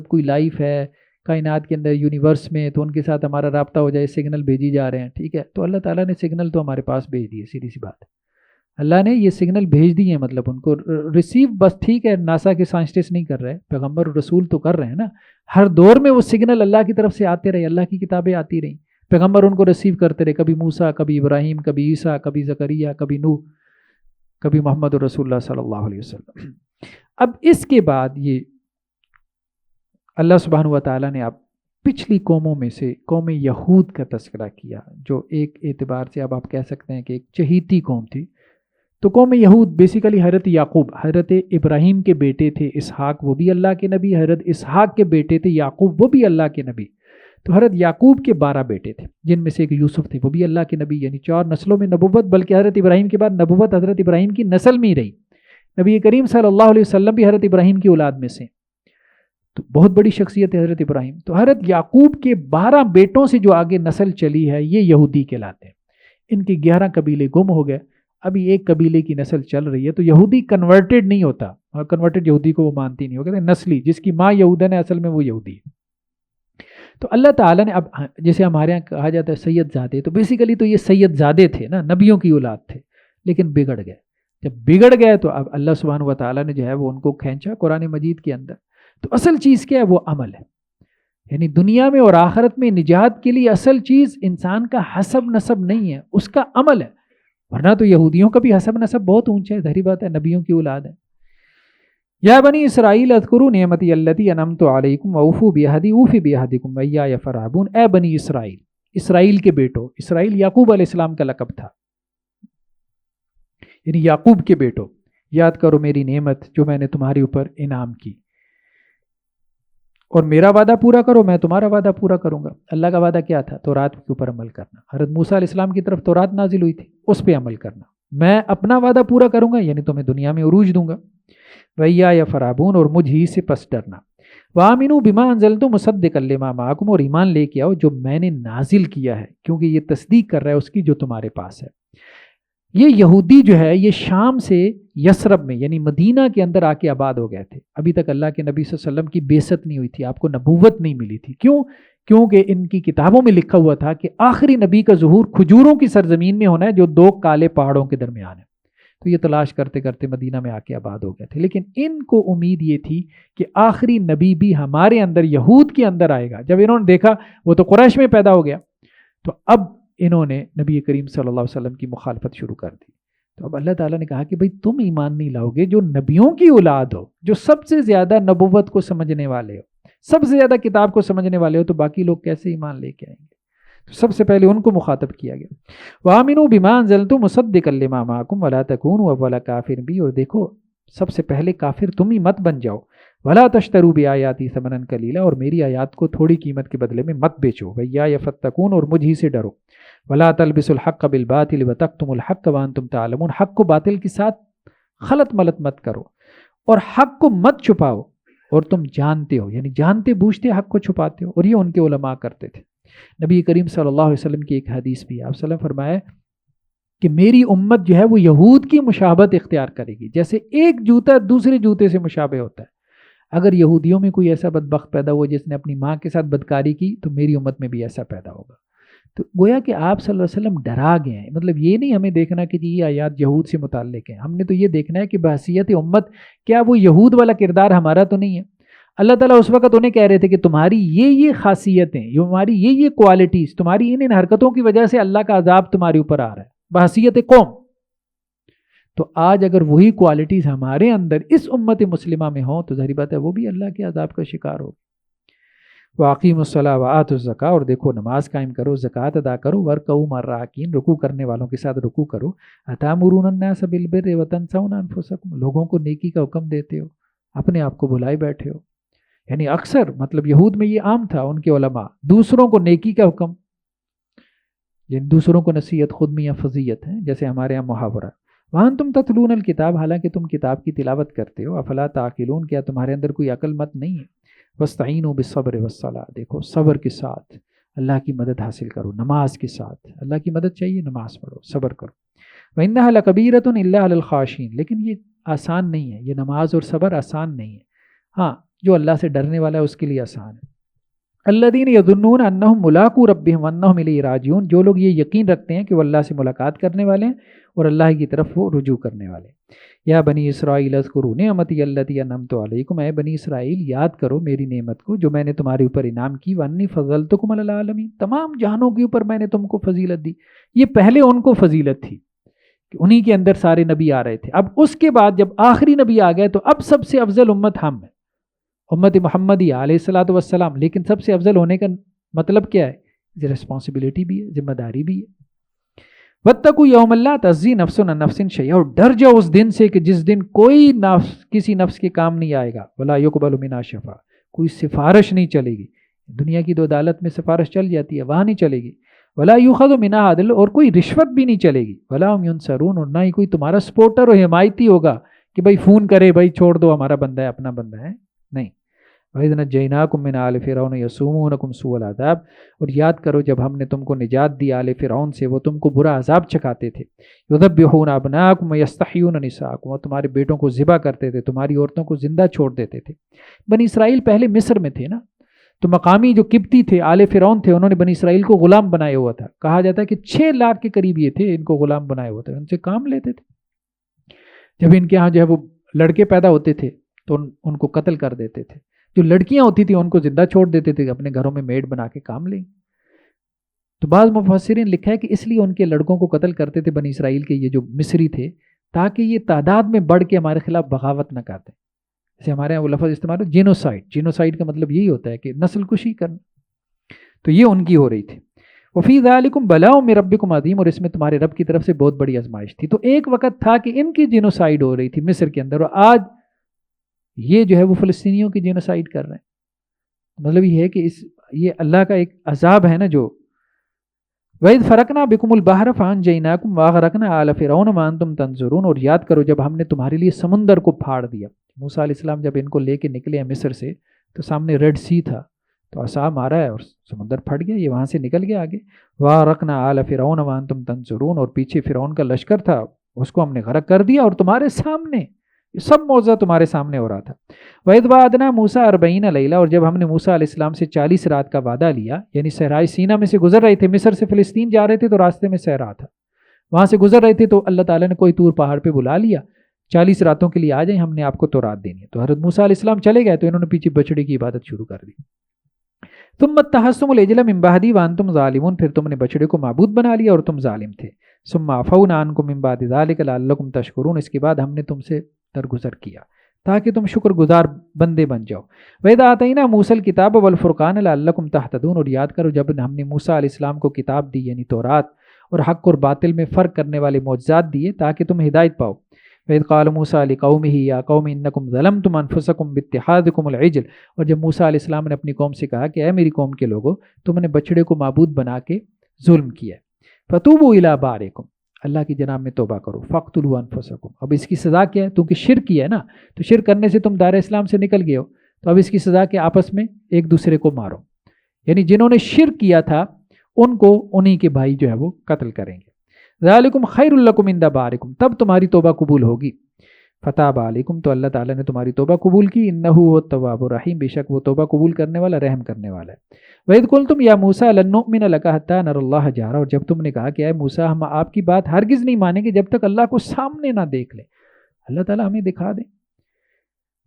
کوئی لائف ہے کائنات کے اندر، یونیورس میں، تو ان کے ساتھ ہمارا رابطہ ہو جائے، سگنل بھیجی جا رہے ہیں، ٹھیک ہے. تو اللہ تعالیٰ نے سگنل تو ہمارے پاس بھیج دیے، سیدھی سی بات ہے. اللہ نے یہ سگنل بھیج دیے، مطلب ان کو ریسیو، بس ٹھیک ہے. ناسا کے سائنسٹسٹ نہیں کر رہے، پیغمبر اور رسول تو کر رہے ہیں نا. ہر دور میں وہ سگنل اللہ کی طرف سے آتے رہے، اللہ کی کتابیں آتی رہیں، پیغمبر ان کو ریسیو کرتے رہے. کبھی موسیٰ، کبھی ابراہیم، کبھی عیسیٰ، کبھی زکریا، کبھی نوح، کبھی محمد رسول اللہ صلی اللہ علیہ وسلم. اب اس کے بعد یہ اللہ سبحانہ و تعالیٰ نے اب پچھلی قوموں میں سے قوم یہود کا تذکرہ کیا، جو ایک اعتبار سے اب آپ کہہ سکتے ہیں کہ ایک چہیتی قوم تھی. تو قوم یہود بیسیکلی حضرت یعقوب، حضرت ابراہیم کے بیٹے تھے اسحاق، وہ بھی اللہ کے نبی. حضرت اسحاق کے بیٹے تھے یعقوب، وہ بھی اللہ کے نبی. تو حضرت یعقوب کے 12 بیٹے تھے، جن میں سے ایک یوسف تھے، وہ بھی اللہ کے نبی. یعنی 4 نسلوں میں نبوت، بلکہ حضرت ابراہیم کے بعد نبوت حضرت ابراہیم کی نسل میں ہی رہی. نبی کریم صلی اللہ علیہ وسلم بھی حضرت ابراہیم کی اولاد میں سے. تو بہت بڑی شخصیت ہے حضرت ابراہیم. تو حضرت یعقوب کے 12 بیٹوں سے جو آگے نسل چلی ہے، یہ یہودی کہلاتے ہیں. ان کے 11 قبیلے گم ہو گئے، ابھی ایک قبیلے کی نسل چل رہی ہے. تو یہودی کنورٹڈ نہیں ہوتا، اور کنورٹڈ یہودی کو وہ مانتی نہیں. وہ کہتے ہیں نسلی، جس کی ماں یہودن ہے اصل میں وہ یہودی ہے. تو اللہ تعالیٰ نے اب جیسے ہمارے یہاں کہا جاتا ہے سید زادے، تو بیسیکلی تو یہ سید زادے تھے نا، نبیوں کی اولاد تھے، لیکن بگڑ گئے. جب بگڑ گئے تو اب اللہ سبحانہ و تعالیٰ نے جو ہے وہ ان کو کھینچا قرآن مجید کے اندر. تو اصل چیز کیا ہے؟ وہ عمل ہے. یعنی دنیا میں اور آخرت میں نجات کے لیے اصل چیز انسان کا حسب نسب نہیں ہے، اس کا عمل ہے. ورنہ تو یہودیوں کا بھی حسب نسب بہت اونچا ہے، ظاہری بات ہے، نبیوں کی اولاد ہے. یا بنی اسرائیل اذکروا نعمتی التی انعمت علیکم واوفوا بعہدی اوفی بعہدکم وایایا فارہبون. اے بنی اسرائیل، اسرائیل کے بیٹو، اسرائیل یعقوب علیہ السلام کا لقب تھا، یعنی یعقوب کے بیٹو، یاد کرو میری نعمت جو میں نے تمہارے اوپر انعام کی، اور میرا وعدہ پورا کرو، میں تمہارا وعدہ پورا کروں گا. اللہ کا وعدہ کیا تھا؟ تورات کے اوپر عمل کرنا. حضرت موسیٰ علیہ السلام کی طرف تورات نازل ہوئی تھی، اس پہ عمل کرنا. میں اپنا وعدہ پورا کروں گا، یعنی تمہیں دنیا میں عروج دوں گا. وَإِيَّايَ فَارْهَبُونَ، اور مجھ ہی سے پس ڈرنا. وَآمِنُوا بِمَا أَنزَلْتُ مُصَدِّقًا لِمَا مَعَكُمْ، اور ایمان لے کے آؤ جو میں نے نازل کیا ہے، کیونکہ یہ تصدیق کر رہا ہے اس کی جو تمہارے پاس ہے. یہ یہودی جو ہے یہ شام سے یثرب میں یعنی مدینہ کے اندر آ کے آباد ہو گئے تھے. ابھی تک اللہ کے نبی صلی اللہ علیہ وسلم کی بعثت نہیں ہوئی تھی، آپ کو نبوت نہیں ملی تھی. کیوں؟ کیونکہ ان کی کتابوں میں لکھا ہوا تھا کہ آخری نبی کا ظہور کھجوروں کی سرزمین میں ہونا ہے جو 2 کالے پہاڑوں کے درمیان ہے. تو یہ تلاش کرتے کرتے مدینہ میں آ کے آباد ہو گئے تھے. لیکن ان کو امید یہ تھی کہ آخری نبی بھی ہمارے اندر یہود کے اندر آئے گا. جب انہوں نے دیکھا وہ تو قریش میں پیدا ہو گیا، تو اب انہوں نے نبی کریم صلی اللہ علیہ وسلم کی مخالفت شروع کر دی. تو اب اللہ تعالیٰ نے کہا کہ بھئی تم ایمان نہیں لاؤ گے جو نبیوں کی اولاد ہو، جو سب سے زیادہ نبوت کو سمجھنے والے ہو، سب سے زیادہ کتاب کو سمجھنے والے ہو، تو باقی لوگ کیسے ایمان لے کے آئیں گے؟ تو سب سے پہلے ان کو مخاطب کیا گیا. وَآمِنُوا بِمَا أَنزَلْتُ مُصَدِّقًا لِمَا مَعَكُمْ وَلَا تَكُونُوا أَوَّلَ كَافِرٍ بِهِ. اور دیکھو سب سے پہلے کافر تم ہی مت بن جاؤ. وَلَا تَشْتَرُوا بِآيَاتِي ثَمَنًا قَلِيلًا. اور میری آیات کو تھوڑی قیمت کے بدلے میں مت بیچو. وَإِيَّايَ فَاتَّقُونِ. اور مجھ ہی سے ڈرو. وَلَا تَلْبِسُوا الْحَقَّ بِالْبَاطِلِ وَتَكْتُمُوا الْحَقَّ وَأَنْتُمْ تَعْلَمُونَ. حق کو باطل کے ساتھ خلط ملط مت کرو اور حق کو مت چھپاؤ اور تم جانتے ہو، یعنی جانتے بوجھتے حق کو چھپاتے ہو. اور یہ ان کے علماء کرتے تھے. نبی کریم صلی اللہ علیہ وسلم کی ایک حدیث بھی ہے. آپ صلی اللہ علیہ وسلم فرمایا کہ میری امت جو ہے وہ یہود کی مشابہت اختیار کرے گی. جیسے ایک جوتا دوسرے جوتے سے مشابہ ہوتا ہے. اگر یہودیوں میں کوئی ایسا بدبخت پیدا ہوا جس نے اپنی ماں کے ساتھ بدکاری کی تو میری امت میں بھی ایسا پیدا ہوگا. تو گویا کہ آپ صلی اللہ علیہ وسلم ڈرا گئے ہیں. مطلب یہ نہیں ہمیں دیکھنا کہ جی یہ آیات یہود سے متعلق ہیں، ہم نے تو یہ دیکھنا ہے کہ بحیثیت امت کیا وہ یہود والا کردار ہمارا تو نہیں ہے. اللہ تعالیٰ اس وقت انہیں کہہ رہے تھے کہ تمہاری یہ خاصیتیں، تمہاری یہ کوالٹیز، تمہاری ان حرکتوں کی وجہ سے اللہ کا عذاب تمہارے اوپر آ رہا ہے بحیثیت قوم. تو آج اگر وہی کوالٹیز ہمارے اندر اس امت مسلمہ میں ہوں تو ظاہر بات ہے وہ بھی اللہ کے عذاب کا شکار ہو. وَأَقِيمُوا الصَّلَاةَ وَآتُوا الزَّكَاةَ. اور دیکھو نماز قائم کرو، زکوٰۃ ادا کرو. وَارْكَعُوا مَعَ الرَّاكِعِينَ. رکوع کرنے والوں کے ساتھ رکوع کرو. أَتَأْمُرُونَ النَّاسَ بِالْبِرِّ وَتَنْسَوْنَ أَنفُسَكُمْ. لوگوں کو نیکی کا حکم دیتے ہو، اپنے آپ کو بھلائے بیٹھے ہو. یعنی اکثر مطلب یہود میں یہ عام تھا، ان کے علماء دوسروں کو نیکی کا حکم، یعنی دوسروں کو نصیحت خود میں یا فضیت ہے، جیسے ہمارے یہاں محاورہ. وَأَنْتُمْ تَتْلُونَ الْكِتَابَ. حالانکہ تم کتاب کی تلاوت کرتے ہو. أَفَلَا تَعْقِلُونَ. کیا تمہارے اندر کوئی عقل مت نہیں ہے؟ وَاسْتَعِينُوا بِالصَّبْرِ وَالصَّلَاةِ. دیکھو صبر کے ساتھ اللہ کی مدد حاصل کرو، نماز کے ساتھ اللہ کی مدد چاہیے، نماز پڑھو، صبر کرو. وَإِنَّهَا لَكَبِيرَةٌ إِلَّا عَلَى الْخَاشِعِينَ. لیکن یہ آسان نہیں ہے، یہ نماز اور صبر آسان نہیں ہے. ہاں جو اللہ سے ڈرنے والا ہے اس کے لیے آسان ہے. الذین یظنون انہم ملاقو ربہم وانہم الیہ راجعون. جو لوگ یہ یقین رکھتے ہیں کہ وہ اللہ سے ملاقات کرنے والے ہیں اور اللہ کی طرف وہ رجوع کرنے والے ہیں. یا بنی اسرائیل اذکروا نعمتی التی انعمت علیکم. اے بنی اسرائیل یاد کرو میری نعمت کو جو میں نے تمہارے اوپر انعام کی. وانی فضلتکم علی العالمین. تمام جہانوں کے اوپر میں نے تم کو فضیلت دی. یہ پہلے ان کو فضیلت تھی کہ انہی کے اندر سارے نبی آ رہے تھے. اب اس کے بعد جب آخری نبی آ گئے تو اب سب سے افضل امت ہم ہیں، امت محمدی علیہ الصلوۃ والسلام. لیکن سب سے افضل ہونے کا مطلب کیا ہے؟ یہ رسپانسبلٹی بھی ہے، ذمہ داری بھی ہے. وَاتَّقُوا يَوْمَ لَا تَجْزِي نَفْسٌ عَن نَفْسٍ شَيْئًا. اور ڈر جاؤ اس دن سے کہ جس دن کوئی نفس کسی نفس کے کام نہیں آئے گا. وَلَا يُقْبَلُ مِنْهَا شَفَاعَةٌ. کوئی سفارش نہیں چلے گی. دنیا کی تو عدالت میں سفارش چل جاتی ہے، وہاں نہیں چلے گی. وَلَا يُؤْخَذُ مِنْهَا عَدْلٌ. اور کوئی رشوت بھی نہیں چلے گی. وَلَا هُمْ يُنصَرُونَ. اور نہ ہی کوئی تمہارا سپورٹر اور حمایتی ہوگا کہ بھائی فون کرے بھائی چھوڑ دو ہمارا بندہ ہے، اپنا بندہ ہے، نہیں. وَإِذْ نَجَّيْنَاكُمْ مِنْ آلِ فِرْعَوْنَ يَسُومُونَكُمْ سُوءَ الْعَذَابِ. اور یاد کرو جب ہم نے تم کو نجات دی آل فرعون سے، وہ تم کو برا عذاب چکھاتے تھے. يُذَبِّحُونَ أَبْنَاءَكُمْ وَيَسْتَحْيُونَ نِسَاءَكُمْ. اور تمہارے بیٹوں کو ذبح کرتے تھے، تمہاری عورتوں کو زندہ چھوڑ دیتے تھے. بنی اسرائیل پہلے مصر میں تھے نا، تو مقامی جو قبطی تھے آل فرعون تھے، انہوں نے بنی اسرائیل کو غلام بنایا ہوا تھا. کہا جاتا ہے کہ 6 لاکھ کے قریب یہ تھے، ان کو غلام بنایا ہوا تھا، ان سے کام لیتے تھے. جب ان کے ہاں جو ہے وہ لڑکے پیدا ہوتے تھے تو ان کو قتل کر دیتے تھے. جو لڑکیاں ہوتی تھیں ان کو زندہ چھوڑ دیتے تھے، اپنے گھروں میں میڈ بنا کے کام لیں. تو بعض مفسرین لکھا ہے کہ اس لیے ان کے لڑکوں کو قتل کرتے تھے بنی اسرائیل کے یہ جو مصری تھے، تاکہ یہ تعداد میں بڑھ کے ہمارے خلاف بغاوت نہ کرتے. جیسے ہمارے یہاں وہ لفظ استعمال ہو جینوسائڈ. جینوسائڈ کا مطلب یہی ہوتا ہے کہ نسل کشی کرنا. تو یہ ان کی ہو رہی تھی. وفی ذالکم بلاء من ربکم عظیم. اور اس میں تمہارے رب کی طرف سے بہت بڑی آزمائش تھی. تو ایک وقت تھا کہ ان کی جینوسائڈ ہو رہی تھی مصر کے اندر، اور آج یہ جو ہے وہ فلسطینیوں کی جینوسائڈ کر رہے ہیں. مطلب یہ ہے کہ یہ اللہ کا ایک عذاب ہے نا جو. وَإِذْ فَرَقْنَا بِكُمُ الْبَحْرَ فَأَنْجَيْنَاكُمْ وَأَغْرَقْنَا آلَ فِرْعَوْنَ وَأَنْتُمْ تَنظُرُونَ. اور یاد کرو جب ہم نے تمہارے لیے سمندر کو پھاڑ دیا. موسیٰ علیہ السلام جب ان کو لے کے نکلے ہیں مصر سے تو سامنے ریڈ سی تھا، تو عصا مارا ہے اور سمندر پھٹ گیا، یہ وہاں سے نکل گیا آگے. وَأَغْرَقْنَا آلَ فِرْعَوْنَ وَأَنْتُمْ تَنظُرُونَ. اور پیچھے فرعون کا لشکر تھا، اس کو ہم نے غرق کر دیا اور تمہارے سامنے یہ سب معجزہ تمہارے سامنے ہو رہا تھا. وَإِذْ وَعَدْنَا مُوسَىٰ 40 لَيْلَةً. اور جب ہم نے موسیٰ علیہ السلام سے 40 رات کا وعدہ لیا، یعنی صحرائے سینا میں سے گزر رہے تھے، مصر سے فلسطین جا رہے تھے تو راستے میں صحرا تھا، وہاں سے گزر رہے تھے تو اللہ تعالیٰ نے کوئی طور پہاڑ پہ بلا لیا، 40 راتوں کے لیے آ جائیں، ہم نے آپ کو تورات دینی ہے. تو حضرت موسیٰ علیہ السلام چلے گئے تو انہوں نے پیچھے بچڑے کی عبادت شروع کر دی. ثم اتخذتم العجل من بعدی وانتم ظالمون. پھر تم نے بچڑے کو معبود بنا لیا اور تم ظالم تھے. ثم عفونا عنکم من بعد ذلک لعلکم تشکرون. اس کے بعد ہم نے تم سے درگزر کیا تاکہ تم شکر گزار بندے بن جاؤ. وَإِذَا آتَيْنَا مُوسَى الْكِتَابَ وَالْفُرْقَانَ لَعَلَّكُمْ تَهْتَدُونَ، اور یاد کرو جب ہم نے موسیٰ علیہ السلام کو کتاب دی یعنی تورات، اور حق اور باطل میں فرق کرنے والے معجزات دیے تاکہ تم ہدایت پاؤ. وَإِذْ قَالَ مُوسَىٰ لِقَوْمِهِ يَا قَوْمِ إِنَّكُمْ ظَلَمْتُمْ أَنفُسَكُمْ بِاتِّخَاذِكُمُ الْعِجْلَ، اور جب موسیٰ علیہ السلام نے اپنی قوم سے کہا کہ اے میری قوم کے لوگوں، تم نے بچڑے کو معبود بنا کے ظلم کیا. فَتُوبُوا إِلَىٰ بَارِئِكُمْ، اللہ کی جناب میں توبہ کرو. فَاقْتُلُوا أَنفُسَكُمْ، اب اس کی سزا کیا ہے؟ کیونکہ شرک کیا ہے نا، تو شرک کرنے سے تم دائرہ اسلام سے نکل گئے ہو، تو اب اس کی سزا کہ آپس میں ایک دوسرے کو مارو. یعنی جنہوں نے شرک کیا تھا ان کو انہی کے بھائی جو ہے وہ قتل کریں گے. ذالکم خیر لکم عند بارکم، تب تمہاری توبہ قبول ہوگی. فتاب علیکم، تو اللہ تعالیٰ نے تمہاری توبہ قبول کی. انہ هو التواب الرحیم، بے شک وہ توبہ قبول کرنے والا رحم کرنے والا ہے. وَإِذْ قُلْتُمْ يَا مُوسَىٰ لَن نُّؤْمِنَ لَكَ حَتَّىٰ نَرَى اللَّهَ جَهْرَةً، اور جب تم نے کہا کہ اے موسیٰ ہم آپ کی بات ہرگز نہیں مانیں گے جب تک اللہ کو سامنے نہ دیکھ لیں، اللہ تعالیٰ ہمیں دکھا دیں.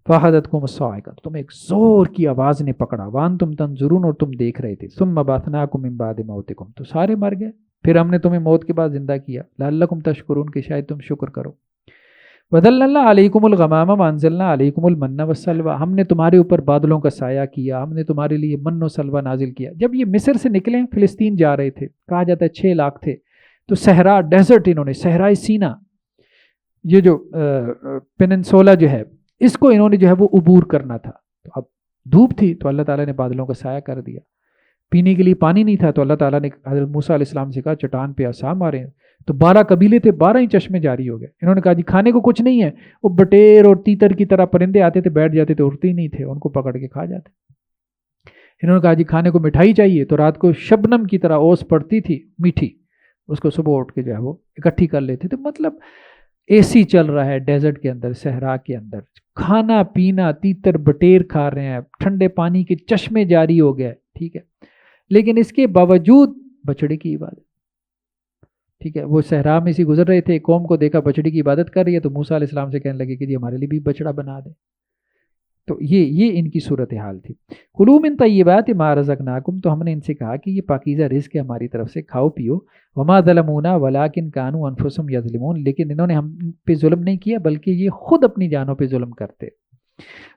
فَأَخَذَتْكُمُ الصَّاعِقَةُ، تمہیں ایک زور کی آواز نے پکڑا. وَأَنتُمْ تَنظُرُونَ، اور تم دیکھ رہے تھے. ثُمَّ بَعَثْنَاكُم مِّن بَعْدِ مَوْتِكُمْ، تو سارے مر گئے، پھر ہم نے تمہیں موت کے بعد زندہ کیا. لَعَلَّكُمْ تَشْكُرُونَ، کہ شاید تم شکر کرو. وَظَلَّلْنَا عَلَيْكُمُ الْغَمَامَ وَأَنزَلْنَا عَلَيْكُمُ الْمَنَّ وَالسَّلْوَىٰ، ہم نے تمہارے اوپر بادلوں کا سایہ کیا، ہم نے تمہارے لیے من و سلوہ نازل کیا. جب یہ مصر سے نکلے فلسطین جا رہے تھے، کہا جاتا ہے 6 لاکھ تھے، تو صحرا ڈیزرٹ انہوں نے، صحرائے سینا، یہ جو پیننسولا جو ہے اس کو انہوں نے جو ہے وہ عبور کرنا تھا. تو اب دھوپ تھی تو اللہ تعالیٰ نے بادلوں کا سایہ کر دیا. پینے کے لیے پانی نہیں تھا تو اللہ تعالیٰ نے حضرت موسیٰ علیہ السلام سے کہا چٹان پہ عصا مارے. تو 12 قبیلے تھے، 12 ہی چشمے جاری ہو گئے. انہوں نے کہا جی کھانے کو کچھ نہیں ہے. وہ بٹیر اور تیتر کی طرح پرندے آتے تھے، بیٹھ جاتے تھے، اڑتے ہی نہیں تھے، ان کو پکڑ کے کھا جاتے. انہوں نے کہا جی کھانے کو مٹھائی چاہیے، تو رات کو شبنم کی طرح اوس پڑتی تھی میٹھی، اس کو صبح اٹھ کے جو ہے وہ اکٹھی کر لیتے تھے. مطلب اے سی چل رہا ہے ڈیزرٹ کے اندر، صحرا کے اندر، کھانا پینا، تیتر بٹیر کھا رہے ہیں، ٹھنڈے پانی کے چشمے جاری ہو گئے. ٹھیک ہے، لیکن اس کے باوجود بچڑے کی عبادت. ٹھیک ہے، وہ صحرا میں سے گزر رہے تھے، قوم کو دیکھا بچڑے کی عبادت کر رہی ہے، تو موسیٰ علیہ السلام سے کہنے لگے کہ جی ہمارے لیے بھی بچڑا بنا دیں. تو یہ ان کی صورتحال تھی. کلوا من طیبات ما رزقناکم، تو ہم نے ان سے کہا کہ یہ پاکیزہ رزق ہے ہماری طرف سے، کھاؤ پیو. وما ظلمونا ولکن کانوا انفسهم یظلمون، لیکن انہوں نے ہم پہ ظلم نہیں کیا بلکہ یہ خود اپنی جانوں پہ ظلم کرتے.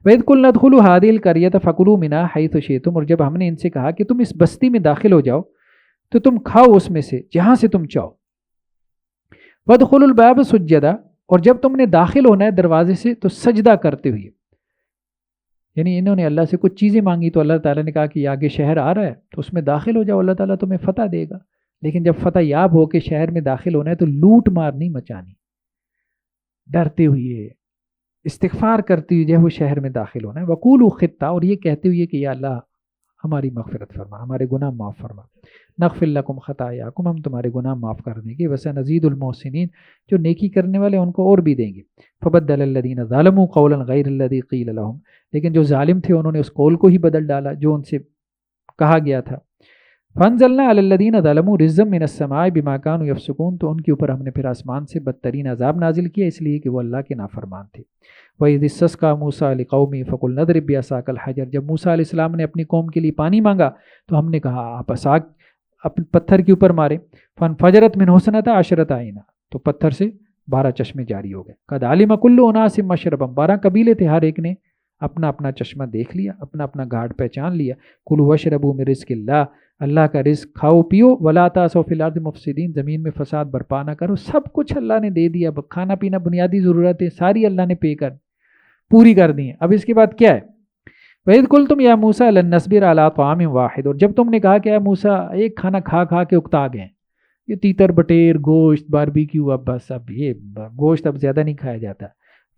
وَإِذْ قُلْنَا ادْخُلُوا هَٰذِهِ الْقَرْيَةَ فَكُلُوا مِنْهَا حَيْثُ شِئْتُمْ، اور جب ہم نے ان سے کہا کہ تم اس بستی میں داخل ہو جاؤ تو تم کھاؤ اس میں سے جہاں سے تم چاہو. وَادْخُلُوا الْبَابَ سُجَّدًا، اور جب تم نے داخل ہونا ہے دروازے سے تو سجدہ کرتے ہوئے. یعنی انہوں نے اللہ سے کچھ چیزیں مانگی تو اللہ تعالیٰ نے کہا کہ آگے شہر آ رہا ہے تو اس میں داخل ہو جاؤ، اللہ تعالیٰ تمہیں فتح دے گا. لیکن جب فتح یاب ہو کے شہر میں داخل ہونا ہے تو لوٹ مار نہیں مچانی، ڈرتے ہوئے استغفار کرتے ہوئے جو ہے وہ شہر میں داخل ہونا ہے. وقولوا خطہ، اور یہ کہتے ہوئے کہ یا اللہ ہماری مغفرت فرما، ہمارے گناہ معاف فرما. نغفر لکم خطایاکم، ہم تمہارے گناہ معاف کر دیں گے. وسنزید المحسنین، جو نیکی کرنے والے ان کو اور بھی دیں گے. فبدل الذین ظلموا قولا غیر الذی قیل لهم، لیکن جو ظالم تھے انہوں نے اس قول کو ہی بدل ڈالا جو ان سے کہا گیا تھا. فانزلنا علی الذین ظلموا رجزا من السماء بما كانوا یفسقون، تو ان کے اوپر ہم نے پھر آسمان سے بدترین عذاب نازل کیا اس لیے کہ وہ اللہ کے نافرمان تھے. وَإِذِ اسْتَسْقَىٰ مُوسَىٰ لِقَوْمِهِ فَقُلْنَا اضْرِب بِّعَصَاكَ الْحَجَرَ، جب موسیٰ علیہ السلام نے اپنی قوم کے لیے پانی مانگا تو ہم نے کہا آپ عصا اپنے پتھر کے اوپر مارے. فانفجرت من اثنتا عشرۃ عینا، تو پتھر سے 12 چشمے جاری ہو گئے. قد علم کل اناس مشربہم، 12 قبیلے تھے، ہر ایک نے اپنا اپنا چشمہ دیکھ لیا، اپنا اپنا گھاٹ پہچان لیا. کلوا واشربوا من رزق اللہ، اللہ کا رزق کھاؤ پیو. ولا تعثوا فی الارض مفسدین، زمین میں فساد برپا نہ کرو. سب کچھ اللہ نے دے دیا، کھانا پینا بنیادی ضرورتیں ساری اللہ نے پوری کر دی ہیں. اب اس کے بعد کیا ہے؟ وَإِذْ قُلْتُمْ يَا مُوسَىٰ لَن نَّصْبِرَ عَلَىٰ طَعَامٍ وَاحِدٍ، اور جب تم نے کہا کہ اے موسیٰ ایک کھانا کھا کھا کے اکتا گئے ہیں، یہ تیتر بٹیر گوشت باربیکیو، اب بس اب یہ گوشت اب زیادہ نہیں کھایا جاتا.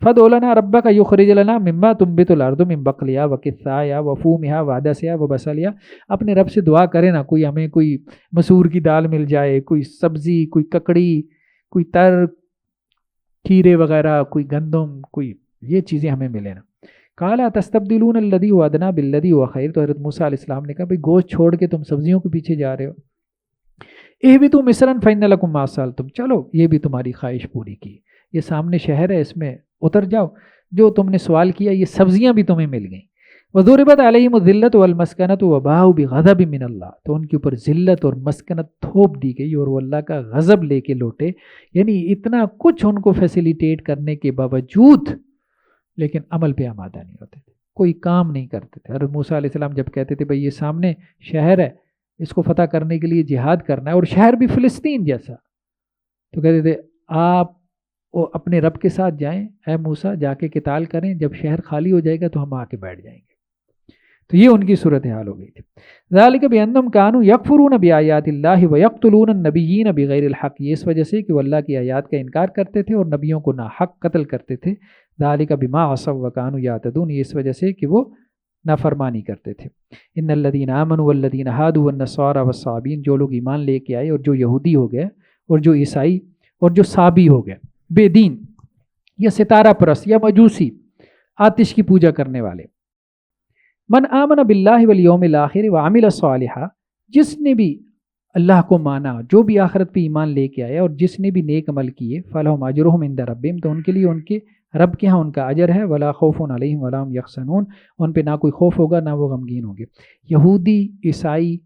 فَادْعُ لَنَا رَبَّكَ يُخْرِجْ لَنَا مِمَّا تُنبِتُ الْأَرْضُ مِن بَقْلِهَا وَقِثَّائِهَا وَفُومِهَا وَعَدَسِهَا وَبَصَلِهَا، اپنے رب سے دعا کرے نا کوئی ہمیں کوئی مسور کی دال مل جائے، کوئی سبزی، کوئی ککڑی، کوئی تر کھیرے وغیرہ، کوئی گندم، کوئی یہ چیزیں ہمیں ملے نا. قال تستبدلون الذی هو ادنی بالذی هو خیر، تو حضرت موسیٰ علیہ السلام نے کہا بھئی گوشت چھوڑ کے تم سبزیوں کے پیچھے جا رہے ہو. اہبطوا مصرا فإن لکم ما سألتم، چلو یہ بھی تمہاری خواہش پوری کی، یہ سامنے شہر ہے اس میں اتر جاؤ، جو تم نے سوال کیا یہ سبزیاں بھی تمہیں مل گئیں. وضربت علیہم الذلۃ والمسکنۃ وباءوا بغضب من اللہ، تو ان کے اوپر ذلت اور مسکنت تھوپ دی گئی اور وہ اللہ کا غضب لے کے لوٹے. یعنی اتنا کچھ ان کو فیسیلیٹیٹ کرنے کے باوجود لیکن عمل پہ آمادہ نہیں ہوتے تھے، کوئی کام نہیں کرتے تھے۔ حضرت موسیٰ علیہ السلام جب کہتے تھے بھئی یہ سامنے شہر ہے، اس کو فتح کرنے کے لیے جہاد کرنا ہے، اور شہر بھی فلسطین جیسا، تو کہتے تھے آپ اپنے رب کے ساتھ جائیں، اے موسیٰ جا کے قتال کریں، جب شہر خالی ہو جائے گا تو ہم آ کے بیٹھ جائیں گے۔ تو یہ ان کی صورتحال ہو گئی تھی۔ ذالک بانہم کانوا یکفرون بآیات اللہ ویقتلون النبیین بغیر الحق، یہ اس وجہ سے کہ وہ اللہ کی آیات کا انکار کرتے تھے اور نبیوں کو ناحق قتل کرتے تھے۔ ذالک بما عصوا وکانوا یعتدون، یہ اس وجہ سے کہ وہ نافرمانی کرتے تھے۔ ان الذین آمنوا والذین ہادوا والنصارى والصابین، جو لوگ ایمان لے کے آئے اور جو یہودی ہو گئے اور جو عیسائی اور جو صابی ہو گئے، بے دین یا ستارہ پرست یا مجوسی، آتش کی پوجا کرنے والے، من آمن باللہ والیوم الآخر وعمل صالحا، جس نے بھی اللہ کو مانا، جو بھی آخرت پہ ایمان لے کے آیا اور جس نے بھی نیک عمل کیے، فلہم اجرہم عند ربہم، تو ان کے لیے ان کے رب کے ہاں ان کا اجر ہے، ولا خوف علیہم ولا ہم یحزنون، ان پہ نہ کوئی خوف ہوگا نہ وہ غمگین ہوں گے۔ یہودی، عیسائی،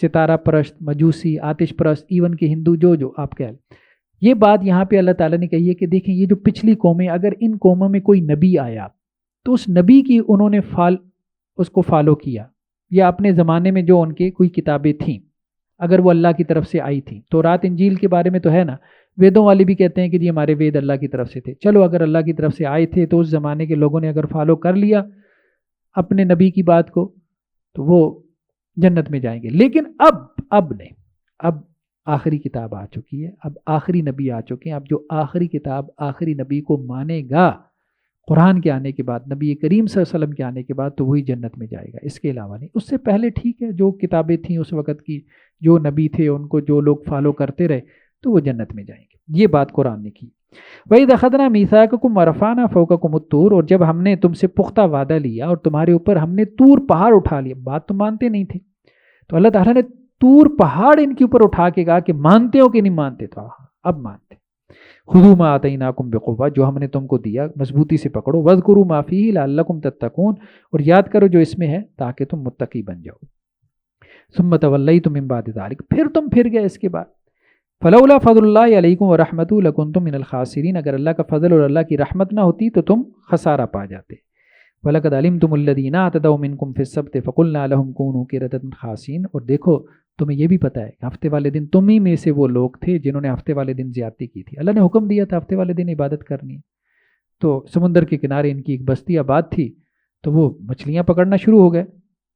ستارہ پرست، مجوسی، آتش پرست، ایون کہ ہندو، جو آپ کہہ لیں، یہ بات یہاں پہ اللہ تعالیٰ نے کہی ہے کہ دیکھیں یہ جو پچھلی قومیں، اگر ان قوموں میں کوئی نبی آیا تو اس نبی کی انہوں نے اس کو فالو کیا، یا اپنے زمانے میں جو ان کے کوئی کتابیں تھیں اگر وہ اللہ کی طرف سے آئی تھیں، تورات انجیل کے بارے میں تو ہے نا، ویدوں والے بھی کہتے ہیں کہ جی ہمارے وید اللہ کی طرف سے تھے، چلو اگر اللہ کی طرف سے آئے تھے تو اس زمانے کے لوگوں نے اگر فالو کر لیا اپنے نبی کی بات کو تو وہ جنت میں جائیں گے۔ لیکن اب نہیں، اب آخری کتاب آ چکی ہے، اب آخری نبی آ چکے ہیں، اب جو آخری کتاب آخری نبی کو مانے گا قرآن کے آنے کے بعد، نبی کریم صلی اللہ علیہ وسلم کے آنے کے بعد، تو وہی جنت میں جائے گا، اس کے علاوہ نہیں۔ اس سے پہلے ٹھیک ہے، جو کتابیں تھیں اس وقت کی، جو نبی تھے ان کو جو لوگ فالو کرتے رہے تو وہ جنت میں جائیں گے، یہ بات قرآن نے کی۔ وَإِذْ أَخَذْنَا مِيثَاقَكُمْ وَرَفَعْنَا فَوْقَكُمُ الطُّورَ، اور جب ہم نے تم سے پختہ وعدہ لیا اور تمہارے اوپر ہم نے طور پہاڑ اٹھا لیا، بات تو مانتے نہیں تھے، تو اللہ تعالیٰ نے طور پہاڑ ان کے اوپر اٹھا کے کہا کہ مانتے ہو کہ نہیں مانتے، تو اب مانتے۔ خذوا ما آتیناکم بقوۃ، جو ہم نے تم کو دیا مضبوطی سے پکڑو، واذکروا ما فیہ لعلکم تتقون، اور یاد کرو جو اس میں ہے تاکہ تم متقی بن جاؤ۔ ثم تولیتم من بعد ذلک، پھر تم پھر گئے اس کے بعد۔ فلولا فضل اللہ علیکم ورحمتہ لکنتم من الخاسرین، اگر اللہ کا فضل اور اللہ کی رحمت نہ ہوتی تو تم خسارہ پا جاتے۔ وَلَقَدْ عَلِمْتُمُ الَّذِينَ اعْتَدَوْا مِنْكُمْ فِي السَّبْتِ فَقُلْنَا لَهُمْ كُونُوا قِرَدَةً خَاسِئِينَ، اور دیکھو تمہیں یہ بھی پتہ ہے کہ ہفتے والے دن تم ہی میں سے وہ لوگ تھے جنہوں نے ہفتے والے دن زیادتی کی تھی۔ اللہ نے حکم دیا تھا ہفتے والے دن عبادت کرنی ہے، تو سمندر کے کنارے ان کی ایک بستی آباد تھی، تو وہ مچھلیاں پکڑنا شروع ہو گئے،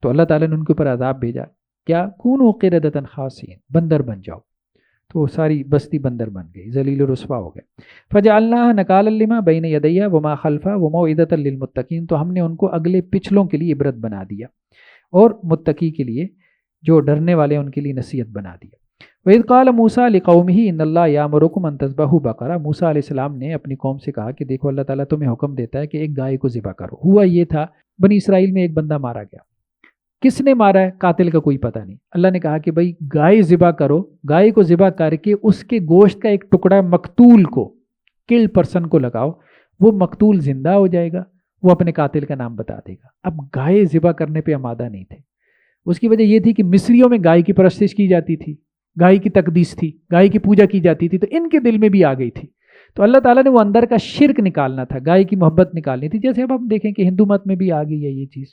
تو اللہ تعالیٰ نے ان کے اوپر عذاب بھیجا، کیا کونوا قردۃ خاسئین، بندر بن جاؤ، تو وہ ساری بستی بندر بن گئی، ذلیل و رسوا ہو گئے۔ فجعلناها نکالا لما بین یدیہا وما خلفہا وموعظۃ للمتقین، تو ہم نے ان کو اگلے پچھلوں کے لیے عبرت بنا دیا اور متقی کے لیے، جو ڈرنے والے ان کے لیے نصیحت بنا دیا۔ وَإِذْ قَالَ مُوسَىٰ لِقَوْمِهِ إِنَّ اللَّهَ يَأْمُرُكُمْ أَن تَذْبَحُوا بَقَرَةً، موسیٰ علیہ السلام نے اپنی قوم سے کہا کہ دیکھو اللہ تعالیٰ تمہیں حکم دیتا ہے کہ ایک گائے کو ذبح کرو۔ ہوا یہ تھا بنی اسرائیل میں ایک بندہ مارا گیا، کس نے مارا ہے قاتل کا کوئی پتہ نہیں، اللہ نے کہا کہ بھائی گائے ذبح کرو، گائے کو ذبح کر کے اس کے گوشت کا ایک ٹکڑا مقتول کو، کلڈ پرسن کو لگاؤ، وہ مقتول زندہ ہو جائے گا، وہ اپنے قاتل کا نام بتا دے گا۔ اب گائے ذبح کرنے پہ آمادہ نہیں تھے، اس کی وجہ یہ تھی کہ مصریوں میں گائے کی پرستش کی جاتی تھی، گائے کی تقدیس تھی، گائے کی پوجا کی جاتی تھی، تو ان کے دل میں بھی آ گئی تھی، تو اللہ تعالیٰ نے وہ اندر کا شرک نکالنا تھا، گائے کی محبت نکالنی تھی، جیسے اب ہم دیکھیں کہ ہندو مت میں بھی آ گئی ہے یہ چیز۔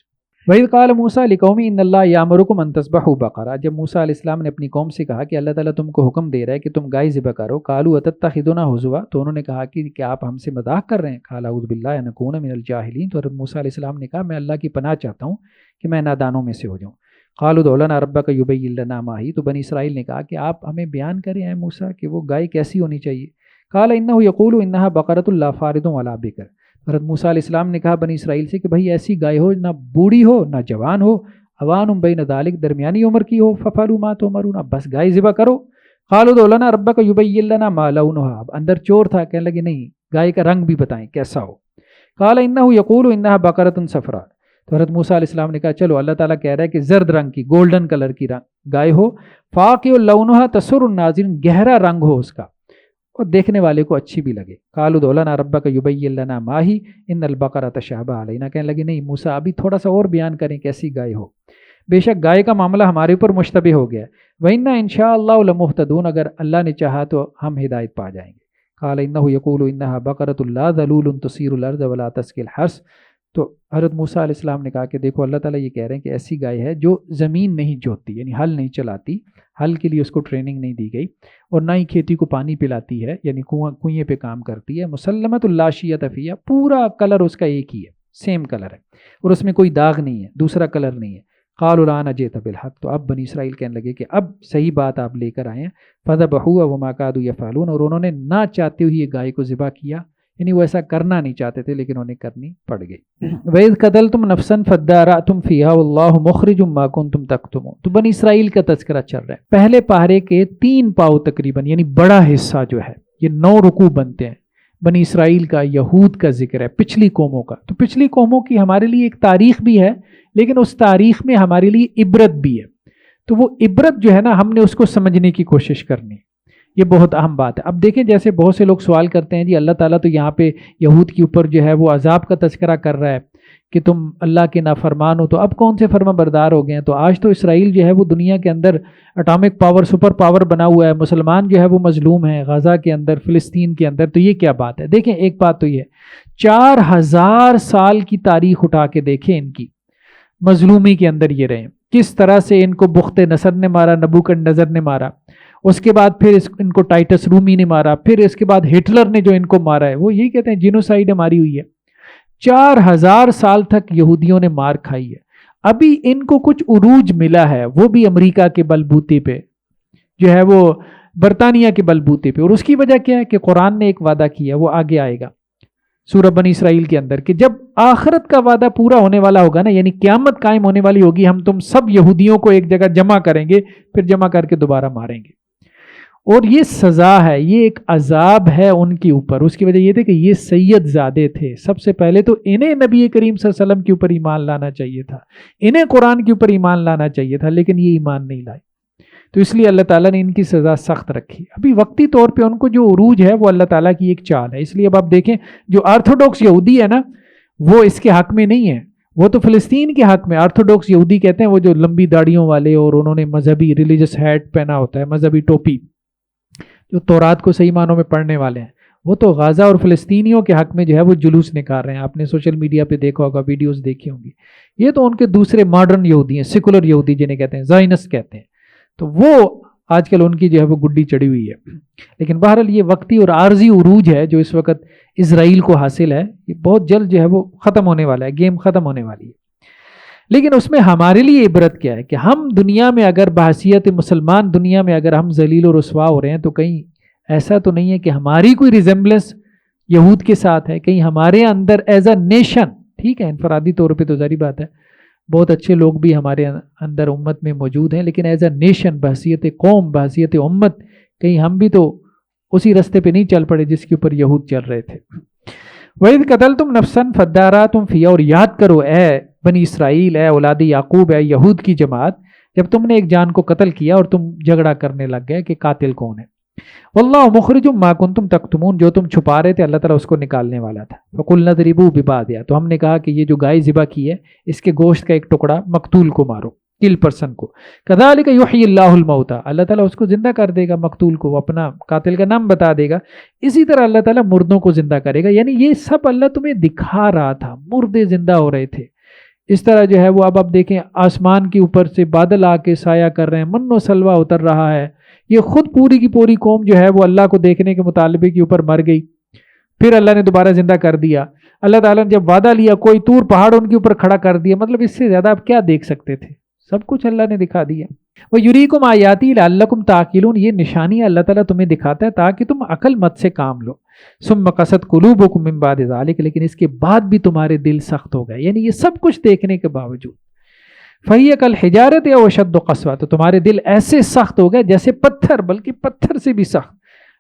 وَإِذْ قَالَ مُوسَىٰ لِقَوْمِهِ إِنَّ اللَّهَ يَأْمُرُكُمْ أَن تَذْبَحُوا بَقَرَةً، جب موسیٰ علیہ السلام نے اپنی قوم سے کہا کہ اللہ تعالیٰ تم کو حکم دے رہا ہے کہ تم گائے ذبح کرو، قَالُوا أَتَتَّخِذُنَا هُزُوًا، تو انہوں نے کہا کہ کیا آپ ہم سے مذاق کر رہے ہیں، قَالَ أَعُوذُ بِاللَّهِ أَنْ أَكُونَ مِنَ الْجَاهِلِينَ، تو حضرت موسیٰ علیہ السلام نے کہا میں اللہ کی پناہ چاہتا ہوں کہ میں نادانوں میں سے ہو جاؤں۔ قَالُوا ادْعُ لَنَا رَبَّكَ يُبَيِّن لَنَا مَا هِيَ، تو بنی اسرائیل نے کہا کہ آپ ہمیں بیان کریں اے موسیٰ کہ وہ گائے کیسی ہونی چاہیے۔ قَالَ إِنَّهُ يَقُولُ إِنَّهَا بَقَرَةٌ لَا فَارِضٌ وَلَا بِكْرٌ، حضرت موسیٰ علیہ السلام نے کہا بنی اسرائیل سے کہ بھائی ایسی گائے ہو نہ بوڑھی ہو نہ جوان ہو، اوان بین ذالک، درمیانی عمر کی ہو، ففعلوا ما تؤمرون، اب بس گائے ذبح کرو۔ قالوا ادع لنا ربک یبین لنا ما لونها، اب اندر چور تھا، کہنے لگے نہیں گائے کا رنگ بھی بتائیں کیسا ہو۔ قال انه یقول انها بقرۃ صفراء، تو حضرت موسیٰ علیہ السلام نے کہا چلو اللہ تعالیٰ کہہ رہا ہے کہ زرد رنگ کی، گولڈن کلر کی گائے ہو، فاقع لونها تسر الناظرین، گہرا رنگ ہو اس کا اور دیکھنے والے کو اچھی بھی لگے۔ قالوا ادع لنا ربک یبین لنا ما هی ان البقرۃ تشابه علینا، کہنے لگے نہیں موسیٰ ابھی تھوڑا سا اور بیان کریں کیسی گائے ہو، بے شک گائے کا معاملہ ہمارے اوپر مشتبہ ہو گیا ہے، وَإِنَّا إِن شَاءَ اللَّهُ لَمُهْتَدُونَ، اگر اللہ نے چاہا تو ہم ہدایت پا جائیں گے۔ قال انه يقول انها بقرۃ لا ذلول تثير الارض ولا تسقي الحرث. تو حضرت موسیٰ علیہ السلام نے کہا کہ دیکھو اللہ تعالیٰ یہ کہہ رہے ہیں کہ ایسی گائے ہے جو زمین نہیں جوتتی، یعنی ہل نہیں چلاتی، ہل کے لیے اس کو ٹریننگ نہیں دی گئی، اور نہ ہی کھیتی کو پانی پلاتی ہے، یعنی کنویں پہ کام کرتی ہے. مسلمۃ لا شیۃ فیہا، پورا کلر اس کا ایک ہی ہے، سیم کلر ہے، اور اس میں کوئی داغ نہیں ہے، دوسرا کلر نہیں ہے. قالوا الآن جئت بالحق، تو اب بنی اسرائیل کہنے لگے کہ اب صحیح بات آپ لے کر آئے ہیں. فذبحوها وما كادوا يفعلون، اور انہوں نے نہ چاہتے ہوئے یہ گائے کو ذبح کیا، یعنی وہ ایسا کرنا نہیں چاہتے تھے لیکن انہیں کرنی پڑ گئی. وَإِذْ قَتَلْتُمْ نَفْسًا فَادَّارَأْتُمْ فِيهَا وَاللَّهُ مُخْرِجٌ مَا كُنْتُمْ تَكْتُمُونَ. تو بنی اسرائیل کا تذکرہ چل رہا ہے. پہلے پارے کے 3 پاؤ تقریباً، یعنی بڑا حصہ جو ہے، یہ 9 رکوع بنتے ہیں. بنی اسرائیل کا، یہود کا ذکر ہے، پچھلی قوموں کا. تو پچھلی قوموں کی ہمارے لیے ایک تاریخ بھی ہے، لیکن اس تاریخ میں ہمارے لیے عبرت بھی ہے. تو وہ عبرت جو ہے نا، ہم نے اس کو سمجھنے کی کوشش کرنی، یہ بہت اہم بات ہے. اب دیکھیں جیسے بہت سے لوگ سوال کرتے ہیں جی اللہ تعالیٰ تو یہاں پہ یہود کے اوپر جو ہے وہ عذاب کا تذکرہ کر رہا ہے کہ تم اللہ کے نافرمان ہو، تو اب کون سے فرما بردار ہو گئے ہیں؟ تو آج تو اسرائیل جو ہے وہ دنیا کے اندر اٹامک پاور، سپر پاور بنا ہوا ہے، مسلمان جو ہے وہ مظلوم ہیں غزہ کے اندر، فلسطین کے اندر. تو یہ کیا بات ہے؟ دیکھیں ایک بات تو یہ 4000 سال کی تاریخ اٹھا کے دیکھیں، ان کی مظلومی کے اندر یہ رہے، کس طرح سے ان کو بخت نصر نے مارا، نبوکدنضر نے مارا، اس کے بعد پھر ان کو ٹائٹس رومی نے مارا، پھر اس کے بعد ہٹلر نے جو ان کو مارا ہے، وہ یہی کہتے ہیں جینوسائیڈ ہماری ہوئی ہے. 4000 سال تک یہودیوں نے مار کھائی ہے. ابھی ان کو کچھ عروج ملا ہے، وہ بھی امریکہ کے بلبوتے پہ جو ہے وہ برطانیہ کے بلبوتے پہ. اور اس کی وجہ کیا ہے کہ قرآن نے ایک وعدہ کیا، وہ آگے آئے گا سورہ بنی اسرائیل کے اندر، کہ جب آخرت کا وعدہ پورا ہونے والا ہوگا نا، یعنی قیامت قائم ہونے والی ہوگی، ہم تم سب یہودیوں کو ایک جگہ جمع کریں گے، پھر جمع کر کے دوبارہ ماریں گے. اور یہ سزا ہے، یہ ایک عذاب ہے ان کے اوپر. اس کی وجہ یہ تھی کہ یہ سید زادے تھے. سب سے پہلے تو انہیں نبی کریم صلی اللہ علیہ وسلم کے اوپر ایمان لانا چاہیے تھا، انہیں قرآن کے اوپر ایمان لانا چاہیے تھا، لیکن یہ ایمان نہیں لائے. تو اس لیے اللہ تعالیٰ نے ان کی سزا سخت رکھی. ابھی وقتی طور پہ ان کو جو عروج ہے وہ اللہ تعالیٰ کی ایک چال ہے. اس لیے اب آپ دیکھیں جو آرتھوڈاکس یہودی ہے نا، وہ اس کے حق میں نہیں ہے، وہ تو فلسطین کے حق میں. آرتھوڈاکس یہودی کہتے ہیں وہ جو لمبی داڑھیوں والے اور انہوں نے مذہبی ریلیجس ہیٹ پہنا ہوتا ہے، مذہبی ٹوپی، جو تورات کو صحیح معنوں میں پڑھنے والے ہیں، وہ تو غزہ اور فلسطینیوں کے حق میں جو ہے وہ جلوس نکال رہے ہیں. آپ نے سوشل میڈیا پہ دیکھا ہوگا، ویڈیوز دیکھی ہوں گی. یہ تو ان کے دوسرے ماڈرن یہودی ہیں، سیکولر یہودی جنہیں کہتے ہیں، زائنسٹ کہتے ہیں. تو وہ آج کل ان کی جو ہے وہ گڈی چڑھی ہوئی ہے. لیکن بہرحال یہ وقتی اور عارضی عروج ہے جو اس وقت اسرائیل کو حاصل ہے. یہ بہت جلد جو ہے وہ ختم ہونے والا ہے، گیم ختم ہونے والی ہے. لیکن اس میں ہمارے لیے عبرت کیا ہے کہ ہم دنیا میں اگر بحیثیت مسلمان دنیا میں اگر ہم ذلیل و رسوا ہو رہے ہیں، تو کہیں ایسا تو نہیں ہے کہ ہماری کوئی ریزمبلنس یہود کے ساتھ ہے؟ کہیں ہمارے اندر ایز اے نیشن، ٹھیک ہے انفرادی طور پہ تو ظاہری بات ہے بہت اچھے لوگ بھی ہمارے اندر امت میں موجود ہیں، لیکن ایز اے نیشن، بحیثیت قوم، بحیثیت امت، کہیں ہم بھی تو اسی راستے پہ نہیں چل پڑے جس کے اوپر یہود چل رہے تھے. وَإِذْ قَتَلْتُمْ نَفْسًا فَادَّارَأْتُمْ فِيهَا، اور یاد کرو اے بنی اسرائیل، اے اولاد یعقوب، اے یہود کی جماعت، جب تم نے ایک جان کو قتل کیا اور تم جھگڑا کرنے لگ گئے کہ قاتل کون ہے. وَاللَّهُ مُخْرِجٌ مَا كُنْتُمْ تَكْتُمُونَ، جو تم چھپا رہے تھے اللہ تعالیٰ اس کو نکالنے والا تھا. فَقُلْنَا اضْرِبُوهُ بِبَعْضِهَا، تو ہم نے کہا کہ یہ جو گائے ذبح کی ہے اس کے گوشت کا ایک ٹکڑا مقتول کو مارو، کل پرسن کو. كَذَلِكَ يُحْيِي اللَّهُ الْمَوْتَى، اللہ تعالیٰ اس کو زندہ کر دے گا، مقتول کو، اپنا قاتل کا نام بتا دے گا. اسی طرح اللہ تعالیٰ مردوں کو زندہ کرے گا. یعنی یہ سب اللہ تمہیں دکھا رہا تھا، مردے زندہ ہو رہے تھے. اس طرح جو ہے وہ اب آپ دیکھیں آسمان کے اوپر سے بادل آ کے سایہ کر رہے ہیں، من و سلوہ اتر رہا ہے. یہ خود پوری کی پوری قوم جو ہے وہ اللہ کو دیکھنے کے مطالبے کے اوپر مر گئی، پھر اللہ نے دوبارہ زندہ کر دیا. اللہ تعالیٰ نے جب وعدہ لیا کوئی طور پہاڑ ان کے اوپر کھڑا کر دیا. مطلب اس سے زیادہ آپ کیا دیکھ سکتے تھے؟ سب کچھ اللہ نے دکھا دیا. وَيُرِيكُمْ آيَاتِهِ لَعَلَّكُمْ تَعْقِلُونَ، یہ نشانیاں اللہ تعالیٰ تمہیں دکھاتا ہے تاکہ تم عقل مت سے کام لو. ثُمَّ قَسَتْ قُلُوبُكُم مِّن بَعْدِ ذَلِكَ، لیکن اس کے بعد بھی تمہارے دل سخت ہو گئے. یعنی یہ سب کچھ دیکھنے کے باوجود فَهِيَ كَالْحِجَارَةِ أَوْ أَشَدُّ قَسْوَةً، تو تمہارے دل ایسے سخت ہو گئے جیسے پتھر، بلکہ پتھر سے بھی سخت.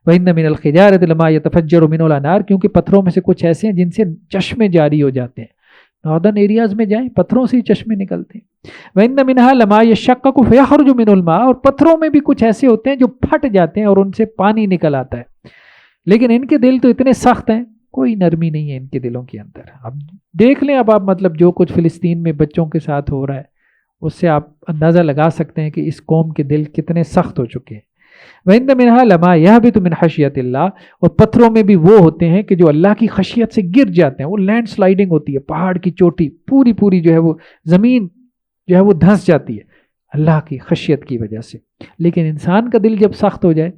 وَإِنَّ مِنَ الْحِجَارَةِ لَمَا يَتَفَجَّرُ مِنْهُ الْأَنْهَارُ، کیونکہ پتھروں میں سے کچھ ایسے ہیں جن سے چشمے جاری ہو جاتے ہیں. ناردرن ایریاز میں جائیں، پتھروں سے ہی چشمے نکلتے ہیں. وَإِنَّ مِنْهَا لَمَا يَشَّقَّقُ فَيَخْرُجُ مِنْهُ الْمَاءُ، اور پتھروں میں بھی کچھ ایسے ہوتے ہیں جو پھٹ جاتے ہیں اور ان سے پانی نکل آتا ہے. لیکن ان کے دل تو اتنے سخت ہیں، کوئی نرمی نہیں ہے ان کے دلوں کے اندر. اب دیکھ لیں اب آپ، مطلب جو کچھ فلسطین میں بچوں کے ساتھ ہو رہا ہے اس سے آپ اندازہ لگا سکتے ہیں کہ اس قوم کے دل کتنے سخت ہو چکے ہیں. وَإِنَّ مِنْهَا لَمَا يَهْبِطُ مِنْ خَشْيَةِ اللَّهِ، اور پتھروں میں بھی وہ ہوتے ہیں کہ جو اللہ کی خشیت سے گر جاتے ہیں، وہ لینڈ سلائڈنگ ہوتی ہے، پہاڑ کی چوٹی پوری جو ہے وہ زمین جو ہے وہ دھنس جاتی ہے اللہ کی خشیت کی وجہ سے۔ لیکن انسان کا دل جب سخت ہو جائے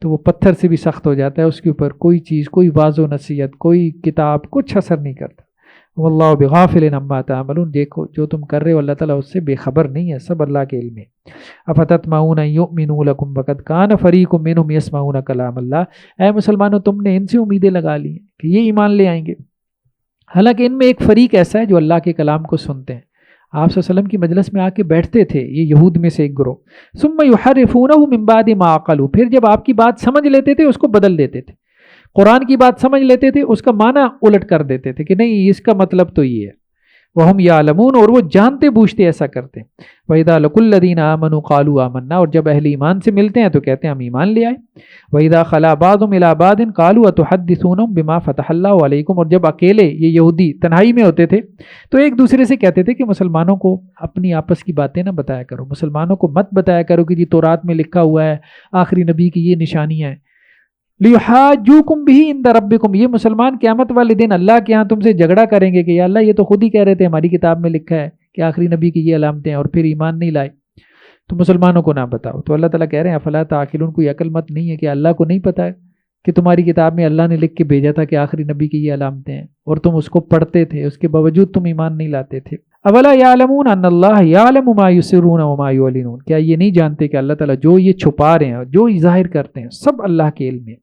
تو وہ پتھر سے بھی سخت ہو جاتا ہے، اس کے اوپر کوئی چیز، کوئی واعظ و نصیحت، کوئی کتاب کچھ اثر نہیں کرتا۔ واللہ بغافل عما تعملون، دیکھو جو تم کر رہے ہو اللہ تعالیٰ اس سے بے خبر نہیں ہے، سب اللہ کے علم ہے۔ افتطمعون ان یؤمنوا لکم وقد کان فریق منهم یسمعون کلام اللہ، اے مسلمانوں تم نے ان سے امیدیں لگا لی ہیں کہ یہ ایمان لے آئیں گے، حالانکہ ان میں ایک فریق ایسا ہے جو اللہ کے کلام کو سنتے ہیں۔ آپ صلی اللہ علیہ وسلم کی مجلس میں آ کے بیٹھتے تھے، یہ یہود میں سے ایک گروہ، ثم یحرفونہ من بعد ما عقلوا، پھر جب آپ کی بات سمجھ لیتے تھے اس کو بدل دیتے تھے، قرآن کی بات سمجھ لیتے تھے اس کا معنی الٹ کر دیتے تھے کہ نہیں اس کا مطلب تو یہ ہے، وہم یعلمون، اور وہ جانتے بوجھتے ایسا کرتے ہیں۔ وَإِذَا لَقُوا الَّذِينَ آمَنُوا قَالُوا آمَنَّا، اور جب اہل ایمان سے ملتے ہیں تو کہتے ہیں ہم ایمان لے آئے۔ وَإِذَا خَلَا بَعْضُهُمْ إِلَىٰ بَعْضٍ قَالُوا أَتُحَدِّثُونَهُم بِمَا فَتَحَ اللَّهُ عَلَيْكُمْ، اور جب اکیلے یہ یہودی تنہائی میں ہوتے تھے تو ایک دوسرے سے کہتے تھے کہ مسلمانوں کو اپنی آپس کی باتیں نہ بتایا کرو، مسلمانوں کو مت بتایا کرو کہ جی تورات میں لکھا ہوا ہے آخری نبی کی یہ نشانیاں ہیں، لِيُحَاجُّوكُمْ بِهِ عِندَ رَبِّكُمْ، یہ مسلمان قیامت والے دن اللہ کے ہاں تم سے جھگڑا کریں گے کہ یا اللہ یہ تو خود ہی کہہ رہے تھے ہماری کتاب میں لکھا ہے کہ آخری نبی کی یہ علامتیں ہیں اور پھر ایمان نہیں لائے، تو مسلمانوں کو نہ بتاؤ۔ تو اللہ تعالیٰ کہہ رہے ہیں افلا تعقلون، کوئی عقل مت نہیں ہے کہ اللہ کو نہیں پتہ ہے کہ تمہاری کتاب میں اللہ نے لکھ کے بھیجا تھا کہ آخری نبی کی یہ علامتیں ہیں، اور تم اس کو پڑھتے تھے، اس کے باوجود تم ایمان نہیں لاتے تھے۔ اولا یعلمون ان اللہ یعلم ما یسرون وما یعلنون، کیا یہ نہیں جانتے کہ اللہ تعالیٰ جو یہ چھپا رہے ہیں جو ظاہر کرتے ہیں سب اللہ کے علم ہے۔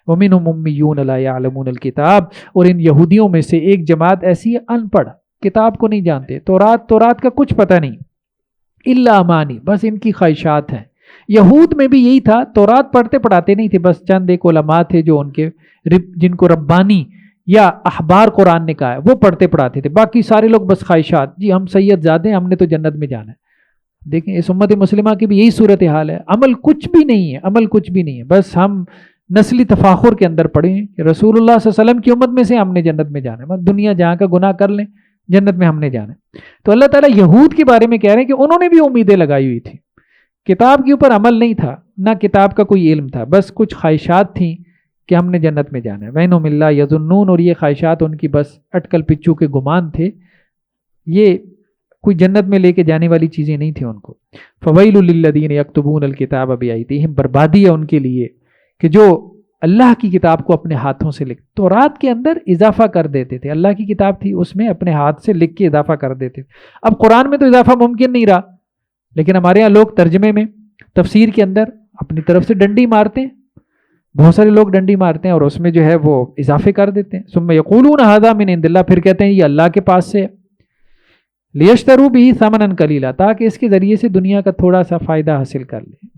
ومنهم امیون لا یعلمون الکتاب، اور ان یہودیوں میں سے ایک جماعت ایسی ہے ان پڑھ، کتاب کو نہیں جانتے، تورات کا کچھ پتہ نہیں، الا امانی، بس ان کی خواہشات ہیں۔ یہود میں بھی یہی تھا، تورات پڑھتے پڑھاتے نہیں تھے، بس چند ایک علماء تھے جو ان کے جن کو ربانی یا احبار قرآن نے کہا ہے وہ پڑھتے پڑھاتے تھے، باقی سارے لوگ بس خواہشات، جی ہم سید زادے ہیں ہم نے تو جنت میں جانا ہے۔ دیکھیں اس امت مسلمہ کی بھی یہی صورتحال ہے، عمل کچھ بھی نہیں ہے، عمل کچھ بھی نہیں ہے، بس ہم نسلی تفاخر کے اندر پڑے ہیں کہ رسول اللہ صلی اللہ علیہ وسلم کی امت میں سے ہم نے جنت میں جانا ہے، دنیا جہاں کا گناہ کر لیں جنت میں ہم نے جانا ہے۔ تو اللہ تعالیٰ یہود کے بارے میں کہہ رہے ہیں کہ انہوں نے بھی امیدیں لگائی ہوئی تھی، کتاب کے اوپر عمل نہیں تھا، نہ کتاب کا کوئی علم تھا، بس کچھ خواہشات تھیں کہ ہم نے جنت میں جانا ہے۔ وَإِنْهُمْ إِلَّا يَظُنُّونَ، اور یہ خواہشات ان کی بس اٹکل پچو کے گمان تھے، یہ کوئی جنت میں لے کے جانے والی چیزیں نہیں تھیں ان کو۔ فَوَيْلٌ لِلَّذِينَ يَكْتُبُونَ الْكِتَابَ بِأَيْدِيهِمْ، بربادی ہے ان کے لیے کہ جو اللہ کی کتاب کو اپنے ہاتھوں سے لکھ، تورات کے اندر اضافہ کر دیتے تھے، اللہ کی کتاب تھی اس میں اپنے ہاتھ سے لکھ کے اضافہ کر دیتے تھے۔ اب قرآن میں تو اضافہ ممکن نہیں رہا، لیکن ہمارے یہاں لوگ ترجمے میں تفسیر کے اندر اپنی طرف سے ڈنڈی مارتے ہیں، بہت سارے لوگ ڈنڈی مارتے ہیں اور اس میں جو ہے وہ اضافے کر دیتے ہیں۔ ثم یقولون ھذا من عند اللہ، پھر کہتے ہیں یہ اللہ کے پاس سے ہے، لیشتروا بہ ثمنا قلیلا، تاکہ اس کے ذریعے سے دنیا کا تھوڑا سا فائدہ حاصل کر لیں۔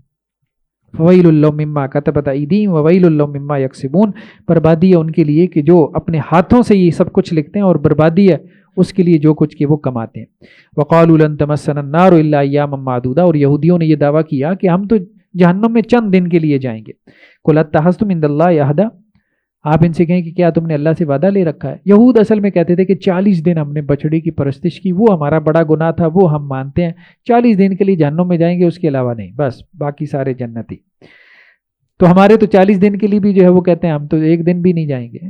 فویل لهم مما کتبت ایدیہم وویل لهم مما یکسبون، بربادی ہے ان کے لیے کہ جو اپنے ہاتھوں سے یہ سب کچھ لکھتے ہیں، اور بربادی ہے اس کے لیے جو کچھ کہ وہ کماتے ہیں۔ وقالوا لن تمسنا النار الا ایاما معدودہ، اور یہودیوں نے یہ دعویٰ کیا کہ ہم تو جہنم میں چند دن کے لیے جائیں گے۔ قل اتخذتم عند اللہ عہدا، آپ ان سے کہیں کہ کیا تم نے اللہ سے وعدہ لے رکھا ہے؟ یہود اصل میں کہتے تھے کہ 40 دن ہم نے بچڑی کی پرستش کی، وہ ہمارا بڑا گناہ تھا، وہ ہم مانتے ہیں، 40 دن کے لیے جہنم میں جائیں گے، اس کے علاوہ نہیں، بس باقی سارے جنتی۔ تو ہمارے تو 40 دن کے لیے بھی جو ہے وہ کہتے ہیں ہم تو ایک دن بھی نہیں جائیں گے۔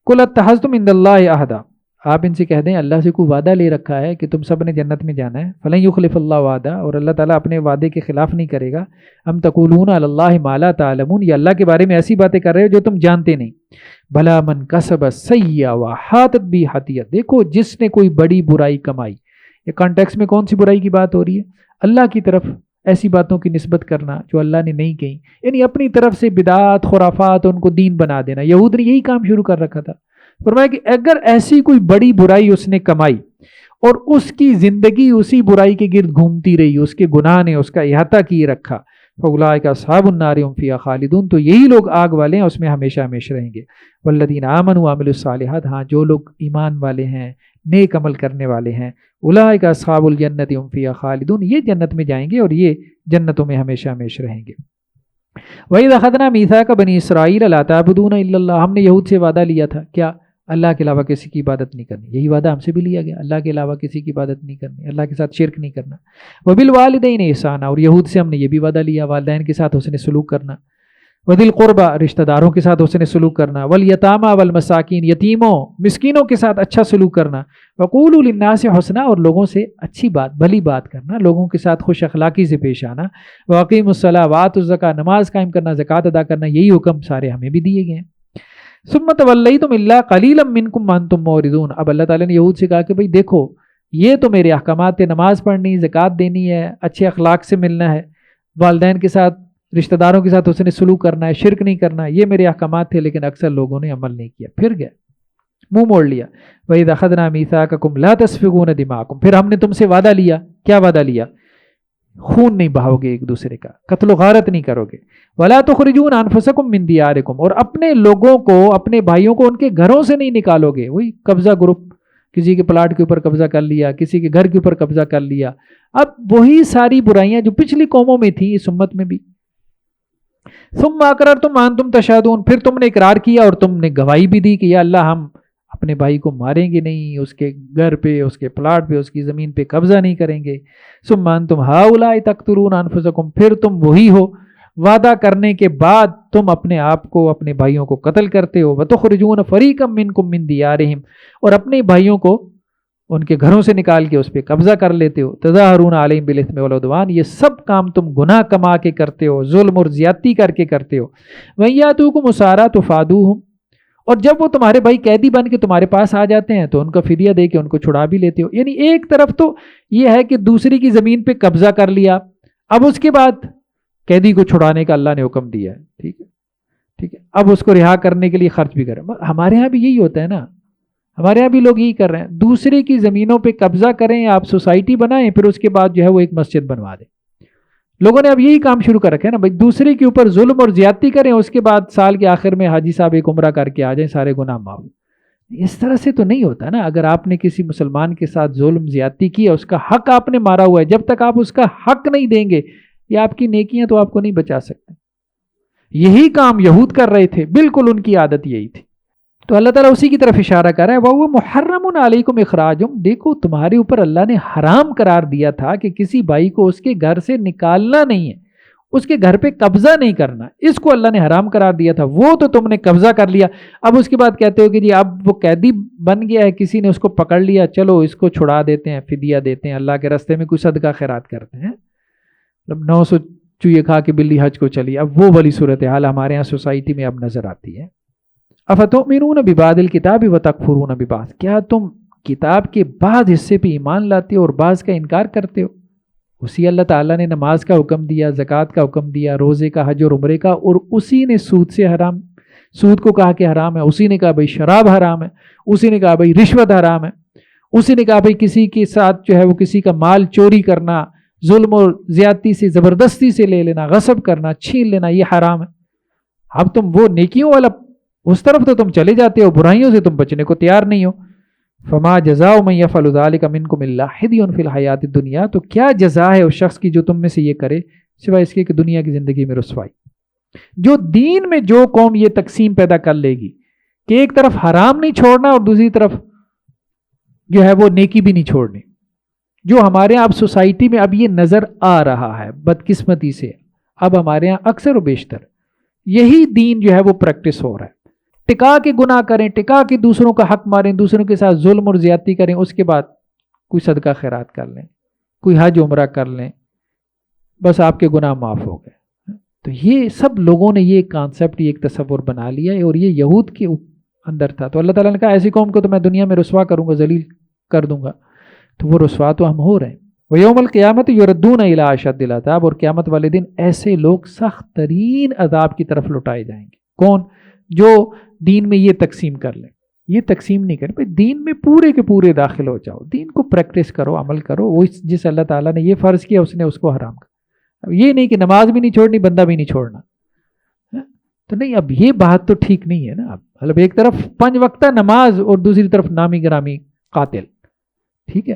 قل اتخذتم عند اللہ عہدا، آپ ان سے کہہ دیں اللہ سے کوئی وعدہ لے رکھا ہے کہ تم سب نے جنت میں جانا ہے، فلن یخلف اللہ وعدہ، اور اللہ تعالیٰ اپنے وعدے کے خلاف نہیں کرے گا۔ ام تقولون علی اللہ ما لا تعلمون، یہ اللہ کے بارے میں ایسی باتیں کر رہے ہو جو تم جانتے نہیں۔ بھلا من کسب سیئہ وحاطت بہ خطیئہ، دیکھو جس نے کوئی بڑی برائی کمائی، یہ کانٹیکس میں کون سی برائی کی بات ہو رہی ہے؟ اللہ کی طرف ایسی باتوں کی نسبت کرنا جو اللہ نے نہیں کہی، یعنی اپنی طرف سے بدعات خرافات ان کو دین بنا دینا۔ یہود نے یہی کام شروع کر رکھا تھا۔ فرمایا کہ اگر ایسی کوئی بڑی برائی اس نے کمائی اور اس کی زندگی اسی برائی کے گرد گھومتی رہی، اس کے گناہ نے اس کا احاطہ کیے رکھا، فاولئک اصحاب النار هم فیہا خالدون، تو یہی لوگ آگ والے ہیں، اس میں ہمیشہ ہمیشہ رہیں گے۔ والذین آمنوا وعملوا الصالحات، ہاں جو لوگ ایمان والے ہیں، نیک عمل کرنے والے ہیں، اولئک اصحاب الجنت هم فیہا خالدون، یہ جنت میں جائیں گے اور یہ جنتوں میں ہمیشہ ہمیشہ رہیں گے۔ وَإِذْ أَخَذْنَا مِيثَاقَ بَنِي إِسْرَائِيلَ لَا تَعْبُدُونَ إِلَّا اللَّهَ، ہم نے یہود سے وعدہ لیا تھا کیا؟ اللہ کے علاوہ کسی کی عبادت نہیں کرنی. یہی وعدہ ہم سے بھی لیا گیا, اللہ کے علاوہ کسی کی عبادت نہیں کرنی, اللہ کے ساتھ شرک نہیں کرنا. وبالوالدین احسانا, اور یہود سے ہم نے یہ بھی وعدہ لیا والدین کے ساتھ حسن سلوک کرنا. وذی القربى, رشتہ داروں کے ساتھ حسن سلوک کرنا. والیتامی والمساکین, یتیموں مسکینوں کے ساتھ اچھا سلوک کرنا. وقولوا للناس حسنا, اور لوگوں سے اچھی بات بھلی بات کرنا, لوگوں کے ساتھ خوش اخلاقی سے پیش آنا. واقیموا الصلاۃ وآتوا الزکاۃ, نماز قائم کرنا, زکوٰۃ ادا کرنا, یہی حکم سارے ہمیں بھی دیے گئے ہیں. ثم تولیتم الا قلیلا منکم وانتم معرضون. اب اللہ تعالیٰ نے یہود سے کہا کہ بھئی دیکھو یہ تو میرے احکامات تھے, نماز پڑھنی, زکوٰۃ دینی ہے, اچھے اخلاق سے ملنا ہے, والدین کے ساتھ رشتہ داروں کے ساتھ حسن سلوک کرنا ہے, شرک نہیں کرنا, یہ میرے احکامات تھے, لیکن اکثر لوگوں نے عمل نہیں کیا, پھر گئے منہ موڑ لیا. وَإِذْ أَخَذْنَا مِيثَاقَكُمْ لَا تَسْفِكُونَ دِمَاءَكُمْ, پھر ہم نے تم سے وعدہ لیا. کیا وعدہ لیا؟ خون نہیں بہاؤ گے ایک دوسرے کا, قتل و غارت نہیں کرو گے. وَلَا تُخْرِجُونَ أَنفُسَكُم مِّن دِيَارِكُمْ, اور اپنے لوگوں کو, اپنے بھائیوں کو ان کے گھروں سے نہیں نکالو گے. وہی قبضہ گروپ, کسی کے پلاٹ کے اوپر قبضہ کر لیا, کسی کے گھر کے اوپر قبضہ کر لیا. اب وہی ساری برائیاں جو پچھلی قوموں میں تھیں اس امت میں بھی. ثم اقررتم وانتم تشهدون, پھر تم نے اقرار کیا اور تم نے گواہی بھی دی کہ یا اللہ ہم اپنے بھائی کو ماریں گے نہیں, اس کے گھر پہ, اس کے پلاٹ پہ, اس کی زمین پہ قبضہ نہیں کریں گے. ثم انتم هؤلاء تقتلون انفسکم, پھر تم وہی ہو وعدہ کرنے کے بعد تم اپنے آپ کو, اپنے بھائیوں کو قتل کرتے ہو. وتخرجون فریقا منکم من دیارہم, اور اپنے بھائیوں کو ان کے گھروں سے نکال کے اس پہ قبضہ کر لیتے ہو. تظاہرون علیہم بالاثم والعدوان, یہ سب کام تم گناہ کما کے کرتے ہو, ظلم اور زیادتی کر کے کرتے ہو. وَإِن اسارا تفادوہم, اور جب وہ تمہارے بھائی قیدی بن کے تمہارے پاس آ جاتے ہیں تو ان کا فدیہ دے کے ان کو چھڑا بھی لیتے ہو. یعنی ایک طرف تو یہ ہے کہ دوسری کی زمین پہ قبضہ کر لیا, اب اس کے بعد قیدی کو چھڑانے کا اللہ نے حکم دیا ہے, ٹھیک ہے, ٹھیک ہے, اب اس کو رہا کرنے کے لیے خرچ بھی کریں. ہمارے ہاں بھی یہی ہوتا ہے نا, ہمارے یہاں بھی لوگ یہی کر رہے ہیں, دوسرے کی زمینوں پہ قبضہ کریں, آپ سوسائٹی بنائیں, پھر اس کے بعد جو ہے وہ ایک مسجد بنوا دیں. لوگوں نے اب یہی کام شروع کر رکھا ہے نا بھائی, دوسرے کے اوپر ظلم اور زیادتی کریں, اس کے بعد سال کے آخر میں حاجی صاحب ایک عمرہ کر کے آ جائیں, سارے گناہ معاف. اس طرح سے تو نہیں ہوتا نا. اگر آپ نے کسی مسلمان کے ساتھ ظلم زیادتی کی ہے, اس کا حق آپ نے مارا ہوا ہے, جب تک آپ اس کا حق نہیں دیں گے یا آپ کی نیکیاں تو آپ کو نہیں بچا سکتے. یہی کام یہود کر رہے تھے, بالکل ان کی عادت یہی تھی. تو اللہ تعالیٰ اسی کی طرف اشارہ کر رہا ہے, وَهُوَ مُحَرَّمٌ عَلَيْكُمْ إِخْرَاجُهُمْ, دیکھو تمہارے اوپر اللہ نے حرام قرار دیا تھا کہ کسی بھائی کو اس کے گھر سے نکالنا نہیں ہے, اس کے گھر پہ قبضہ نہیں کرنا, اس کو اللہ نے حرام قرار دیا تھا. وہ تو تم نے قبضہ کر لیا, اب اس کے بعد کہتے ہو کہ جی اب وہ قیدی بن گیا ہے, کسی نے اس کو پکڑ لیا, چلو اس کو چھڑا دیتے ہیں, فدیہ دیتے ہیں, اللہ کے راستے میں کوئی صدقہ خیرات کرتے ہیں. 900 چوہے کھا کے بلی حج کو چلی. اب وہ والی صورتحال ہمارے یہاں سوسائٹی میں اب نظر آتی ہے. افتؤمنون ببعض الکتاب وتکفرون ببعض, کیا تم کتاب کے بعض حصے پہ ایمان لاتے ہو اور بعض کا انکار کرتے ہو. اسی اللہ تعالیٰ نے نماز کا حکم دیا, زکوٰۃ کا حکم دیا, روزے کا, حج اور عمرے کا, اور اسی نے سود کو کہا کہ حرام ہے, اسی نے کہا بھائی شراب حرام ہے, اسی نے کہا بھائی رشوت حرام ہے, اسی نے کہا بھائی کسی کے ساتھ جو ہے وہ کسی کا مال چوری کرنا, ظلم اور زیادتی سے زبردستی سے لے لینا, غصب کرنا, چھین لینا, یہ حرام ہے. اب تم وہ نیکیوں والا اس طرف تو تم چلے جاتے ہو, برائیوں سے تم بچنے کو تیار نہیں ہو. فما جزاء من يفعل ذلك منكم الا خزي في الحیات الدنیا, تو کیا جزا ہے اس شخص کی جو تم میں سے یہ کرے سوائے اس کے کہ دنیا کی زندگی میں رسوائی. جو دین میں جو قوم یہ تقسیم پیدا کر لے گی کہ ایک طرف حرام نہیں چھوڑنا اور دوسری طرف جو ہے وہ نیکی بھی نہیں چھوڑنی, جو ہمارے یہاں اب سوسائٹی میں اب یہ نظر آ رہا ہے بدقسمتی سے, اب ہمارے یہاں اکثر و بیشتر یہی دین جو ہے وہ پریکٹس ہو رہا ہے. ٹکا کے گناہ کریں, ٹکا کے دوسروں کا حق ماریں, دوسروں کے ساتھ ظلم اور زیادتی کریں, اس کے بعد کوئی صدقہ خیرات کر لیں, کوئی حج عمرہ کر لیں, بس آپ کے گناہ معاف ہو گئے. تو یہ سب لوگوں نے یہ کانسیپٹ, یہ ایک تصور بنا لیا ہے, اور یہ یہود کے اندر تھا. تو اللہ تعالیٰ نے کہا ایسی قوم کو تو میں دنیا میں رسوا کروں گا, ذلیل کر دوں گا. تو وہ رسوا تو ہم ہو رہے ہیں. وَيَوْمَ الْقِيَامَةِ يُرَدُّونَ إِلَىٰ أَشَدِّ الْعَذَابِ, اور قیامت والے دن ایسے لوگ سخت ترین عذاب کی طرف لٹائے جائیں گے. کون؟ جو دین میں یہ تقسیم کر لیں. یہ تقسیم نہیں کریں بھائی, دین میں پورے کے پورے داخل ہو جاؤ, دین کو پریکٹس کرو, عمل کرو. وہ جس اللہ تعالیٰ نے یہ فرض کیا اس نے اس کو حرام کر. یہ نہیں کہ نماز بھی نہیں چھوڑنی, بندہ بھی نہیں چھوڑنا, تو نہیں. اب یہ بات تو ٹھیک نہیں ہے نا. اب مطلب ایک طرف 5 وقتہ نماز اور دوسری طرف نامی گرامی قاتل, ٹھیک ہے.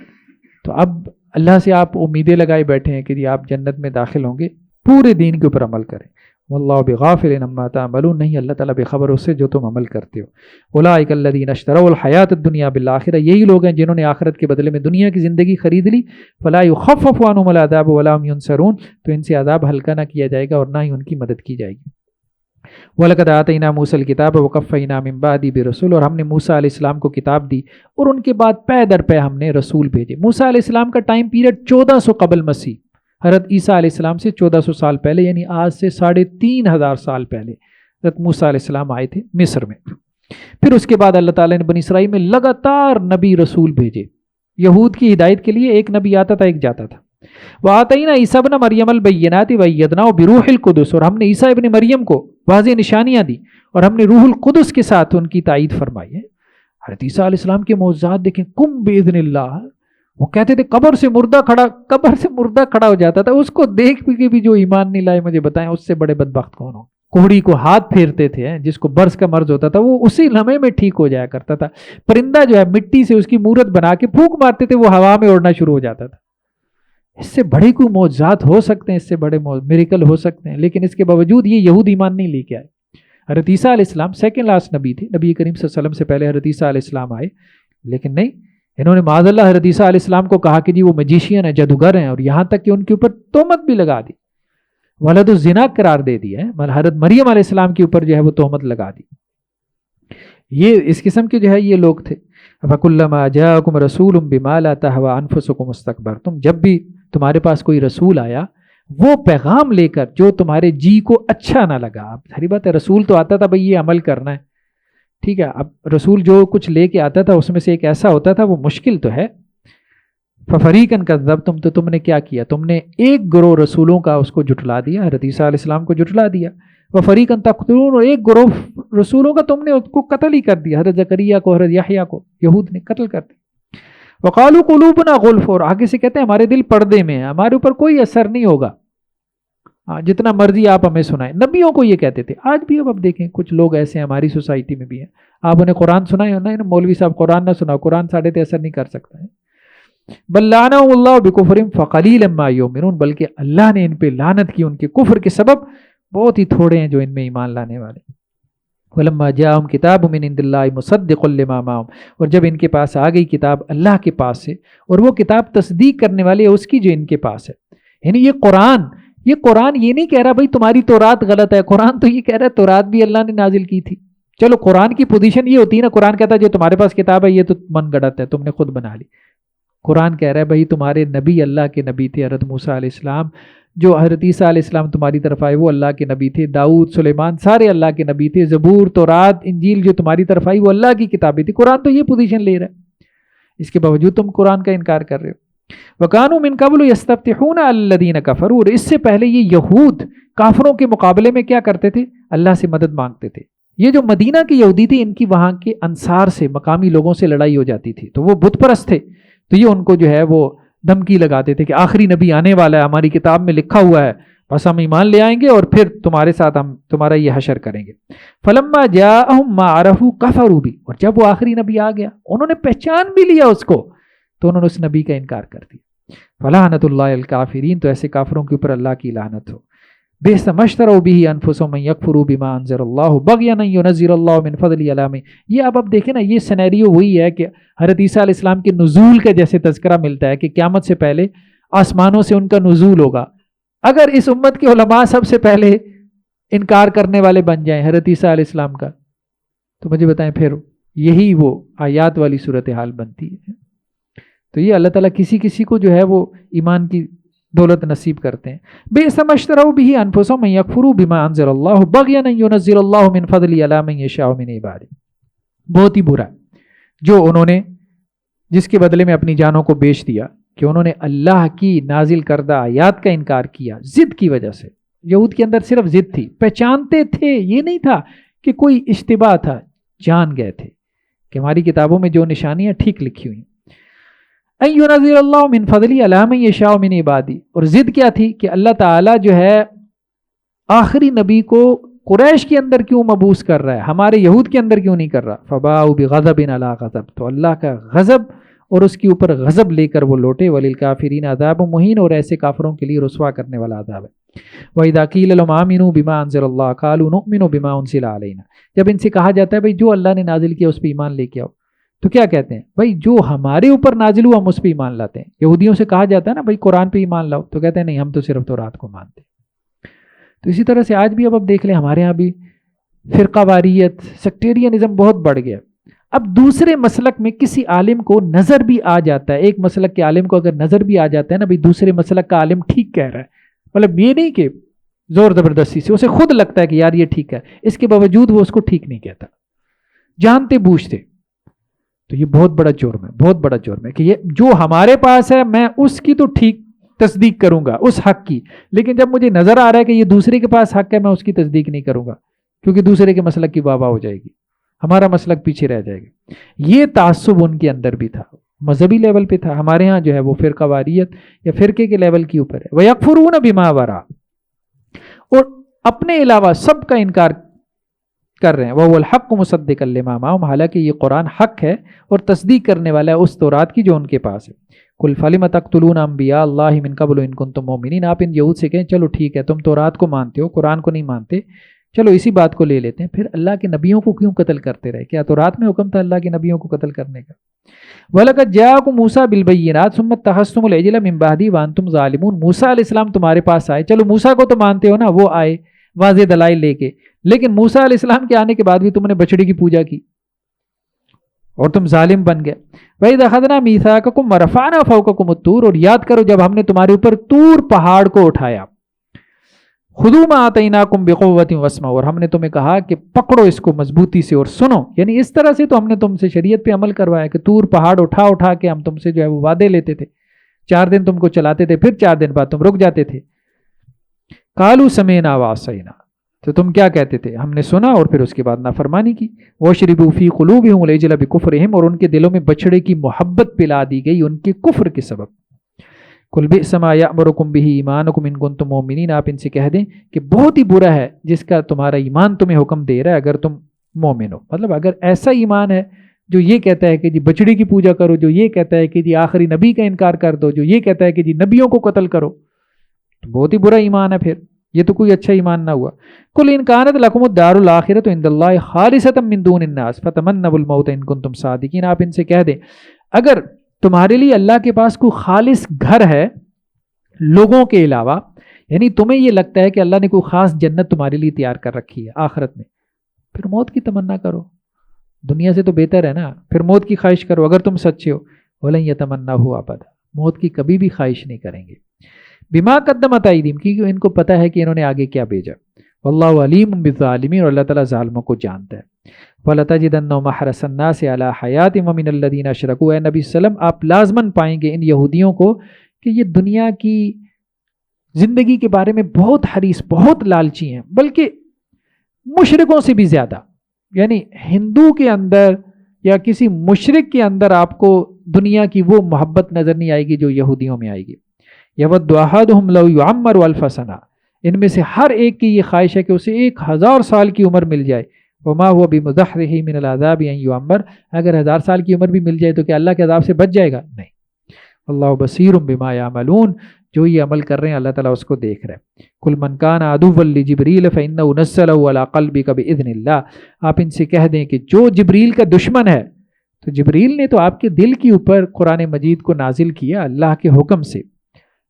تو اب اللہ سے آپ امیدیں لگائے بیٹھے ہیں کہ جی آپ جنت میں داخل ہوں گے, پورے دین کے اوپر عمل کریں. واللہ بغافل عما تعملون، نہیں اللہ تعالیٰ بے خبر اس سے جو تم عمل کرتے ہو. اولئک الذین اشتروا الحیاۃ الدنیا بالآخرہ، یہی لوگ ہیں جنہوں نے آخرت کے بدلے میں دنیا کی زندگی خرید لی. فلا یخفف عنہم العذاب ولا هم ینصرون، تو ان سے عذاب ہلکا نہ کیا جائے گا اور نہ ہی ان کی مدد کی جائے گی. وَلَقَدْ آتَيْنَا مُوسَى الْكِتَابَ وَقَفَّيْنَا مِن بَعْدِهِ بِرُسُلٍ، اور ہم نے موسیٰ علیہ السلام کو کتاب دی اور ان کے بعد پے در پے ہم نے رسول بھیجے. موسیٰ علیہ السلام کا ٹائم پیریڈ 1400 قبل مسیح، حضرت عیسیٰ علیہ السلام سے 1400 سال پہلے، یعنی آج سے 3500 سال پہلے حضرت موسیٰ علیہ السلام آئے تھے مصر میں. پھر اس کے بعد اللہ تعالیٰ نے بنی اسرائیل میں لگاتار نبی رسول بھیجے. یہود کی ہدایت کے لیے ایک نبی آتا تھا ایک جاتا تھا. وَآتَيْنَا عِيسَىٰ ابْنَ مَرْيَمَ الْبَيِّنَاتِ وَأَيَّدْنَاهُ بِرُوحِ الْقُدُسِ، اور ہم نے عیسیٰ ابن مریم کو واضح نشانیاں دی اور ہم نے روح القدس کے ساتھ ان کی تائید فرمائی ہے. حضرت عیسیٰ علیہ السلام کے معجزات دیکھیں، کم بِإِذْنِ اللَّهِ، وہ کہتے تھے قبر سے مردہ کھڑا ہو جاتا تھا، اس کو دیکھ کے بھی جو ایمان نہیں لائے مجھے بتائیں اس سے بڑے بدبخت کون ہو. کوڑی کو ہاتھ پھیرتے تھے، جس کو برس کا مرض ہوتا تھا وہ اسی لمحے میں ٹھیک ہو جایا کرتا تھا. پرندہ جو ہے مٹی سے اس کی مورت بنا کے پھونک مارتے تھے، وہ ہوا میں اڑنا شروع ہو جاتا تھا. اس سے بڑے کوئی معجزات ہو سکتے ہیں، اس سے بڑے میریکل ہو سکتے ہیں، لیکن اس کے باوجود یہ یہود ایمان نہیں لے کے آئے. حضرت عیسیٰ علیہ السلام سیکنڈ لاسٹ نبی تھے، نبی کریم صلی اللہ علیہ وسلم سے پہلے حضرت عیسیٰ علیہ السلام آئے، لیکن نہیں، انہوں نے معاذ اللہ حضرت عیسیٰ علیہ السلام کو کہا کہ جی وہ میجیشین ہیں، جادوگر ہیں، اور یہاں تک کہ ان کے اوپر تہمت بھی لگا دی، ولد الزنا قرار دے دیا ہے. حضرت مریم علیہ السلام کے اوپر جو ہے وہ تہمت لگا دی. یہ اس قسم کے جو ہے یہ لوگ تھے. فَكُلَّمَا جَاءَكُمْ رَسُولٌ بِمَا لَا تَهْوَىٰ أَنفُسُكُمُ اسْتَكْبَرْتُمْ، جب بھی تمہارے پاس کوئی رسول آیا وہ پیغام لے کر جو تمہارے جی کو اچھا نہ لگا. اب ساری بات ہے، رسول تو آتا تھا بھئی یہ عمل کرنا ہے، ٹھیک ہے. اب رسول جو کچھ لے کے آتا تھا اس میں سے ایک ایسا ہوتا تھا، وہ مشکل تو ہے. فَفَرِيقًا كَذَّبْتُمْ، تو تم نے کیا کیا، تم نے ایک گروہ رسولوں کا اس کو جھٹلا دیا، حضرت عیسیٰ علیہ السلام کو جھٹلا دیا. وَفَرِيقًا تَقْتُلُونَ، اور ایک گروہ رسولوں کا تم نے اس کو قتل ہی کر دیا، حضرت زکریا کو، حضرت یحییٰ کو یہود نے قتل کر دیا. وَقَالُوا قُلُوبُنَا غُلْفٌ، اور آگے سے کہتے ہیں ہمارے دل پردے میں ہیں، ہمارے اوپر کوئی اثر نہیں ہوگا، جتنا مرضی آپ ہمیں سنائیں. نبیوں کو یہ کہتے تھے. آج بھی اب دیکھیں کچھ لوگ ایسے ہیں ہماری سوسائٹی میں بھی ہیں، آپ انہیں قرآن سنائیں ہونا ہے، مولوی صاحب قرآن نہ سناؤ، قرآن ساڑھے تے اثر نہیں کر سکتا ہے. بل لعنہم اللہ بکفرہم فقلیلا ما یؤمنون، بلکہ اللہ نے ان پہ لعنت کی ان کے کفر کے سبب، بہت ہی تھوڑے ہیں جو ان میں ایمان لانے والے. ولما جاءہم کتاب من عند اللہ مصدق لما معہم، اور جب ان کے پاس آ گئی کتاب اللہ کے پاس سے، اور وہ کتاب تصدیق کرنے والی ہے اس کی جو ان کے پاس ہے. یعنی یہ قرآن یہ نہیں کہہ رہا بھائی تمہاری تورات غلط ہے، قرآن تو یہ کہہ رہا ہے تورات بھی اللہ نے نازل کی تھی. چلو قرآن کی پوزیشن یہ ہوتی ہے نا، قرآن کہتا ہے جو تمہارے پاس کتاب ہے یہ تو من گڑت ہے، تم نے خود بنا لی. قرآن کہہ رہا ہے بھائی تمہارے نبی اللہ کے نبی تھے، حضرت موسیٰ علیہ السلام، جو حضرت عیسیٰ علیہ السلام تمہاری طرف آئے وہ اللہ کے نبی تھے، داؤد، سلیمان سارے اللہ کے نبی تھے، زبور، تورات، انجیل جو تمہاری طرف آئی وہ اللہ کی کتابیں تھی. قرآن تو یہ پوزیشن لے رہا ہے، اس کے باوجود تم قرآن کا انکار کر رہے ہو. وَكَانُوا مِن قَبْلُ يَسْتَفْتِحُونَ عَلَى الَّذِينَ كَفَرُوا، اور اس سے پہلے یہ یہود کافروں کے مقابلے میں کیا کرتے تھے، اللہ سے مدد مانگتے تھے. یہ جو مدینہ کے یہودی تھے ان کی وہاں کے انصار سے، مقامی لوگوں سے لڑائی ہو جاتی تھی، تو وہ بت پرست تھے، تو یہ ان کو جو ہے وہ دھمکی لگاتے تھے کہ آخری نبی آنے والا ہے، ہماری کتاب میں لکھا ہوا ہے، بس ہم ایمان لے آئیں گے اور پھر تمہارے ساتھ ہم تمہارا یہ حشر کریں گے. فلما جاءہم ما عرفوا کفروا بہ، اور جب وہ آخری نبی آ گیا انہوں نے پہچان بھی لیا اس کو، تو انہوں نے اس نبی کا انکار کر دیا. فلعنۃ اللہ علی الکافرین، تو ایسے کافروں کے اوپر اللہ کی لعنت ہو. بئس ما اشتروا بہ انفسہم ان یکفروا بما انزل اللہ بغیا ان ینزل اللہ من فضلہ علی من. یہ اب دیکھیں نا، یہ سینیریو وہی ہے کہ حضرت عیسیٰ علیہ السلام کے نزول کا جیسے تذکرہ ملتا ہے کہ قیامت سے پہلے آسمانوں سے ان کا نزول ہوگا. اگر اس امت کے علماء سب سے پہلے انکار کرنے والے بن جائیں حضرت عیسیٰ علیہ السلام کا، تو مجھے بتائیں پھر یہی وہ آیات والی صورتحال بنتی ہے. تو یہ اللہ تعالیٰ کسی کسی کو جو ہے وہ ایمان کی دولت نصیب کرتے ہیں. بئس ما اشتروا بہ انفسہم ان یکفروا بما انزل اللہ بغیا ان ینزل اللہ من فضلہ علی من یشاء من عبادہ. بہت ہی برا جو انہوں نے جس کے بدلے میں اپنی جانوں کو بیچ دیا، کہ انہوں نے اللہ کی نازل کردہ آیات کا انکار کیا ضد کی وجہ سے. یہود کے اندر صرف ضد تھی، پہچانتے تھے، یہ نہیں تھا کہ کوئی اشتباہ تھا، جان گئے تھے کہ ہماری کتابوں میں جو نشانیاں ٹھیک لکھی ہوئی. ان ینزل اللہ من فضلہ علی من یشاء من عبادہ، اور ضد کیا تھی کہ اللہ تعالیٰ جو ہے آخری نبی کو قریش کے اندر کیوں مبعوث کر رہا ہے، ہمارے یہود کے اندر کیوں نہیں کر رہا. فباؤوا بغضب علی غضب، تو اللہ کا غضب اور اس کے اوپر غضب لے کر وہ لوٹے. وللکافرین عذاب مہین، اور ایسے کافروں کے لیے رسوا کرنے والا عذاب ہے. وَإِذَا قِيلَ لَهُمْ آمِنُوا بِمَا أَنزَلَ اللَّهُ قَالُوا نُؤْمِنُ بِمَا أُنزِلَ عَلَيْنَا، جب ان سے کہا جاتا ہے بھائی جو اللہ نے نازل کیا اس پہ ایمان لے کے آؤ، تو کیا کہتے ہیں؟ بھائی جو ہمارے اوپر نازل ہوا ہم اس پہ ایمان لاتے ہیں. یہودیوں سے کہا جاتا ہے نا بھائی قرآن پہ ایمان لاؤ، تو کہتے ہیں نہیں ہم تو صرف تورات کو مانتے ہیں. تو اسی طرح سے آج بھی اب دیکھ لیں ہمارے ہاں بھی فرقہ واریت، سیکٹیرینزم بہت بڑھ گیا. اب دوسرے مسلک میں کسی عالم کو نظر بھی آ جاتا ہے، ایک مسلک کے عالم کو اگر نظر بھی آ جاتا ہے نا بھائی دوسرے مسلک کا عالم ٹھیک کہہ رہا ہے، مطلب یہ نہیں کہ زور زبردستی سے، اسے خود لگتا ہے کہ یار یہ ٹھیک ہے، اس کے باوجود وہ اس کو ٹھیک نہیں کہتا جانتے بوجھتے، تو یہ بہت بڑا جرم ہے، بہت بڑا جرم ہے کہ یہ جو ہمارے پاس ہے میں اس کی تو ٹھیک تصدیق کروں گا اس حق کی، لیکن جب مجھے نظر آ رہا ہے کہ یہ دوسرے کے پاس حق ہے میں اس کی تصدیق نہیں کروں گا کیونکہ دوسرے کے مسلک کی واہ واہ ہو جائے گی، ہمارا مسلک پیچھے رہ جائے گا. یہ تعصب ان کے اندر بھی تھا، مذہبی لیول پہ تھا. ہمارے ہاں جو ہے وہ فرقہ واریت یا فرقے کے لیول کے اوپر ہے. وَيَكْفُرُونَ بِمَا وَرَاءَ، اور اپنے علاوہ سب کا انکار کر رہے ہیں. وَهُوَ الْحَقُّ مُصَدِّقًا لِمَا مَعَهُمْ، حالانکہ یہ قرآن حق ہے اور تصدیق کرنے والا ہے اس تورات کی جو ان کے پاس ہے. قُلْ فَلِمَ تَقْتُلُونَ أَنْبِيَاءَ اللَّهِ مِنْ قَبْلُ إِن كُنتُم مُؤْمِنِينَ، آپ ان یہود سے کہیں چلو ٹھیک ہے تم تورات کو مانتے ہو قرآن کو نہیں مانتے، چلو اسی بات کو لے لیتے ہیں، پھر اللہ کے نبیوں کو کیوں قتل کرتے رہے؟ کیا تورات میں حکم تھا اللہ کے نبیوں کو قتل کرنے کا؟ وَلَقَدْ جَاءَكُم مُوسَىٰ بِالْبَيِّنَاتِ ثُمَّ اتَّخَذْتُمُ الْعِجْلَ مِن بَعْدِهِ وَأَنْتُمْ ظَالِمُونَ. موسیٰ علیہ السلام تمہارے پاس آئے، چلو موسیٰ کو تو مانتے ہو نا، وہ آئے واضح دلائل لے کے، لیکن موسیٰ علیہ السلام کے آنے کے بعد بھی تم نے بچڑے کی پوجا کی اور تم ظالم بن گئے. وَإِذْ أَخَذْنَا مِيثَاقَكُمْ وَرَفَعْنَا فَوْقَكُمُ الطُّورَ، اور یاد کرو جب ہم نے تمہارے اوپر طور پہاڑ کو اٹھایا. خُذُوا مَا آتَيْنَاكُمْ بِقُوَّةٍ وَاسْمَعُوا، اور ہم نے تمہیں کہا کہ پکڑو اس کو مضبوطی سے اور سنو، یعنی اس طرح سے تو ہم نے تم سے شریعت پہ عمل کروایا کہ طور پہاڑ اٹھا اٹھا کے ہم تم سے جو ہے وہ وعدے لیتے تھے، 4 دن تم کو چلاتے تھے، پھر 4 دن بعد تم رک جاتے تھے. قَالُوا سَمِعْنَا وَعَصَيْنَا، تو تم کیا کہتے تھے؟ ہم نے سنا اور پھر اس کے بعد نافرمانی کی. وَشْرِبُوا فِي قُلُوبِهِمُ الْعِجْلَ بِكُفْرِهِمْ، اور ان کے دلوں میں بچڑے کی محبت پلا دی گئی ان کے کفر کے سبب. قُلْ بِئْسَ مَا يَأْمُرُكُمْ بِهِ إِيمَانُكُمْ إِن كُنتُم مُؤْمِنِينَ، آپ ان سے کہہ دیں کہ بہت ہی برا ہے جس کا تمہارا ایمان تمہیں حکم دے رہا ہے اگر تم مومن ہو. مطلب اگر ایسا ایمان ہے جو یہ کہتا ہے کہ جی بچڑے کی پوجا کرو، جو یہ کہتا ہے کہ جی آخری نبی کا انکار کر دو، جو یہ کہتا ہے کہ جی نبیوں کو قتل کرو، تو بہت ہی برا ایمان ہے، پھر یہ تو کوئی اچھا ایمان نہ ہوا. قُلْ إِن كَانَتْ لَكُمُ الدَّارُ الْآخِرَةُ عِندَ اللَّهِ خَالِصَةً مِّن دُونِ النَّاسِ فَتَمَنَّوُا الْمَوْتَ إِن كُنتُمْ صَادِقِينَ، آپ ان سے کہہ دیں اگر تمہارے لیے اللہ کے پاس کوئی خالص گھر ہے لوگوں کے علاوہ، یعنی تمہیں یہ لگتا ہے کہ اللہ نے کوئی خاص جنت تمہارے لیے تیار کر رکھی ہے آخرت میں، پھر موت کی تمنا کرو، دنیا سے تو بہتر ہے نا، پھر موت کی خواہش کرو اگر تم سچے ہو. وَلَن يَتَمَنَّوْهُ أَبَدًا، موت کی کبھی بھی خواہش نہیں کریں گے. بما قدمت ایدیہم، کیونکہ ان کو پتہ ہے کہ انہوں نے آگے کیا بھیجا. واللہ علیم بالظالمین، اور اللہ تعالیٰ ظالموں کو جانتا ہے. وَلَتَجِدَنَّهُمْ أَحْرَصَ النَّاسِ عَلَىٰ حَيَاةٍ وَمِنَ الَّذِينَ أَشْرَكُوا، اے نبی صلی اللہ علیہ وسلم آپ لازماً پائیں گے ان یہودیوں کو کہ یہ دنیا کی زندگی کے بارے میں بہت حریص، بہت لالچی ہیں، بلکہ مشرکوں سے بھی زیادہ. یعنی ہندو کے اندر یا کسی مشرک کے اندر آپ کو دنیا کی وہ محبت نظر نہیں آئے گی جو یہودیوں میں آئے گی. یود احدہم لو یعمر الف سنہ، ان میں سے ہر ایک کی یہ خواہش ہے کہ اسے 1000 سال کی عمر مل جائے. وما هو بمزحزح من العذاب ان یعمر، اگر 1000 سال کی عمر بھی مل جائے تو کیا اللہ کے عذاب سے بچ جائے گا؟ نہیں. اللہ بصیر بما یعملون، جو یہ عمل کر رہے ہیں اللہ تعالیٰ اس کو دیکھ رہا ہے. قل من کان عدوا لجبریل فانہ نزلہ علی قلبک باذن اللہ، آپ ان سے کہہ دیں کہ جو جبریل کا دشمن ہے، تو جبریل نے تو آپ کے دل کے اوپر قرآن مجید کو نازل کیا اللہ کے حکم سے.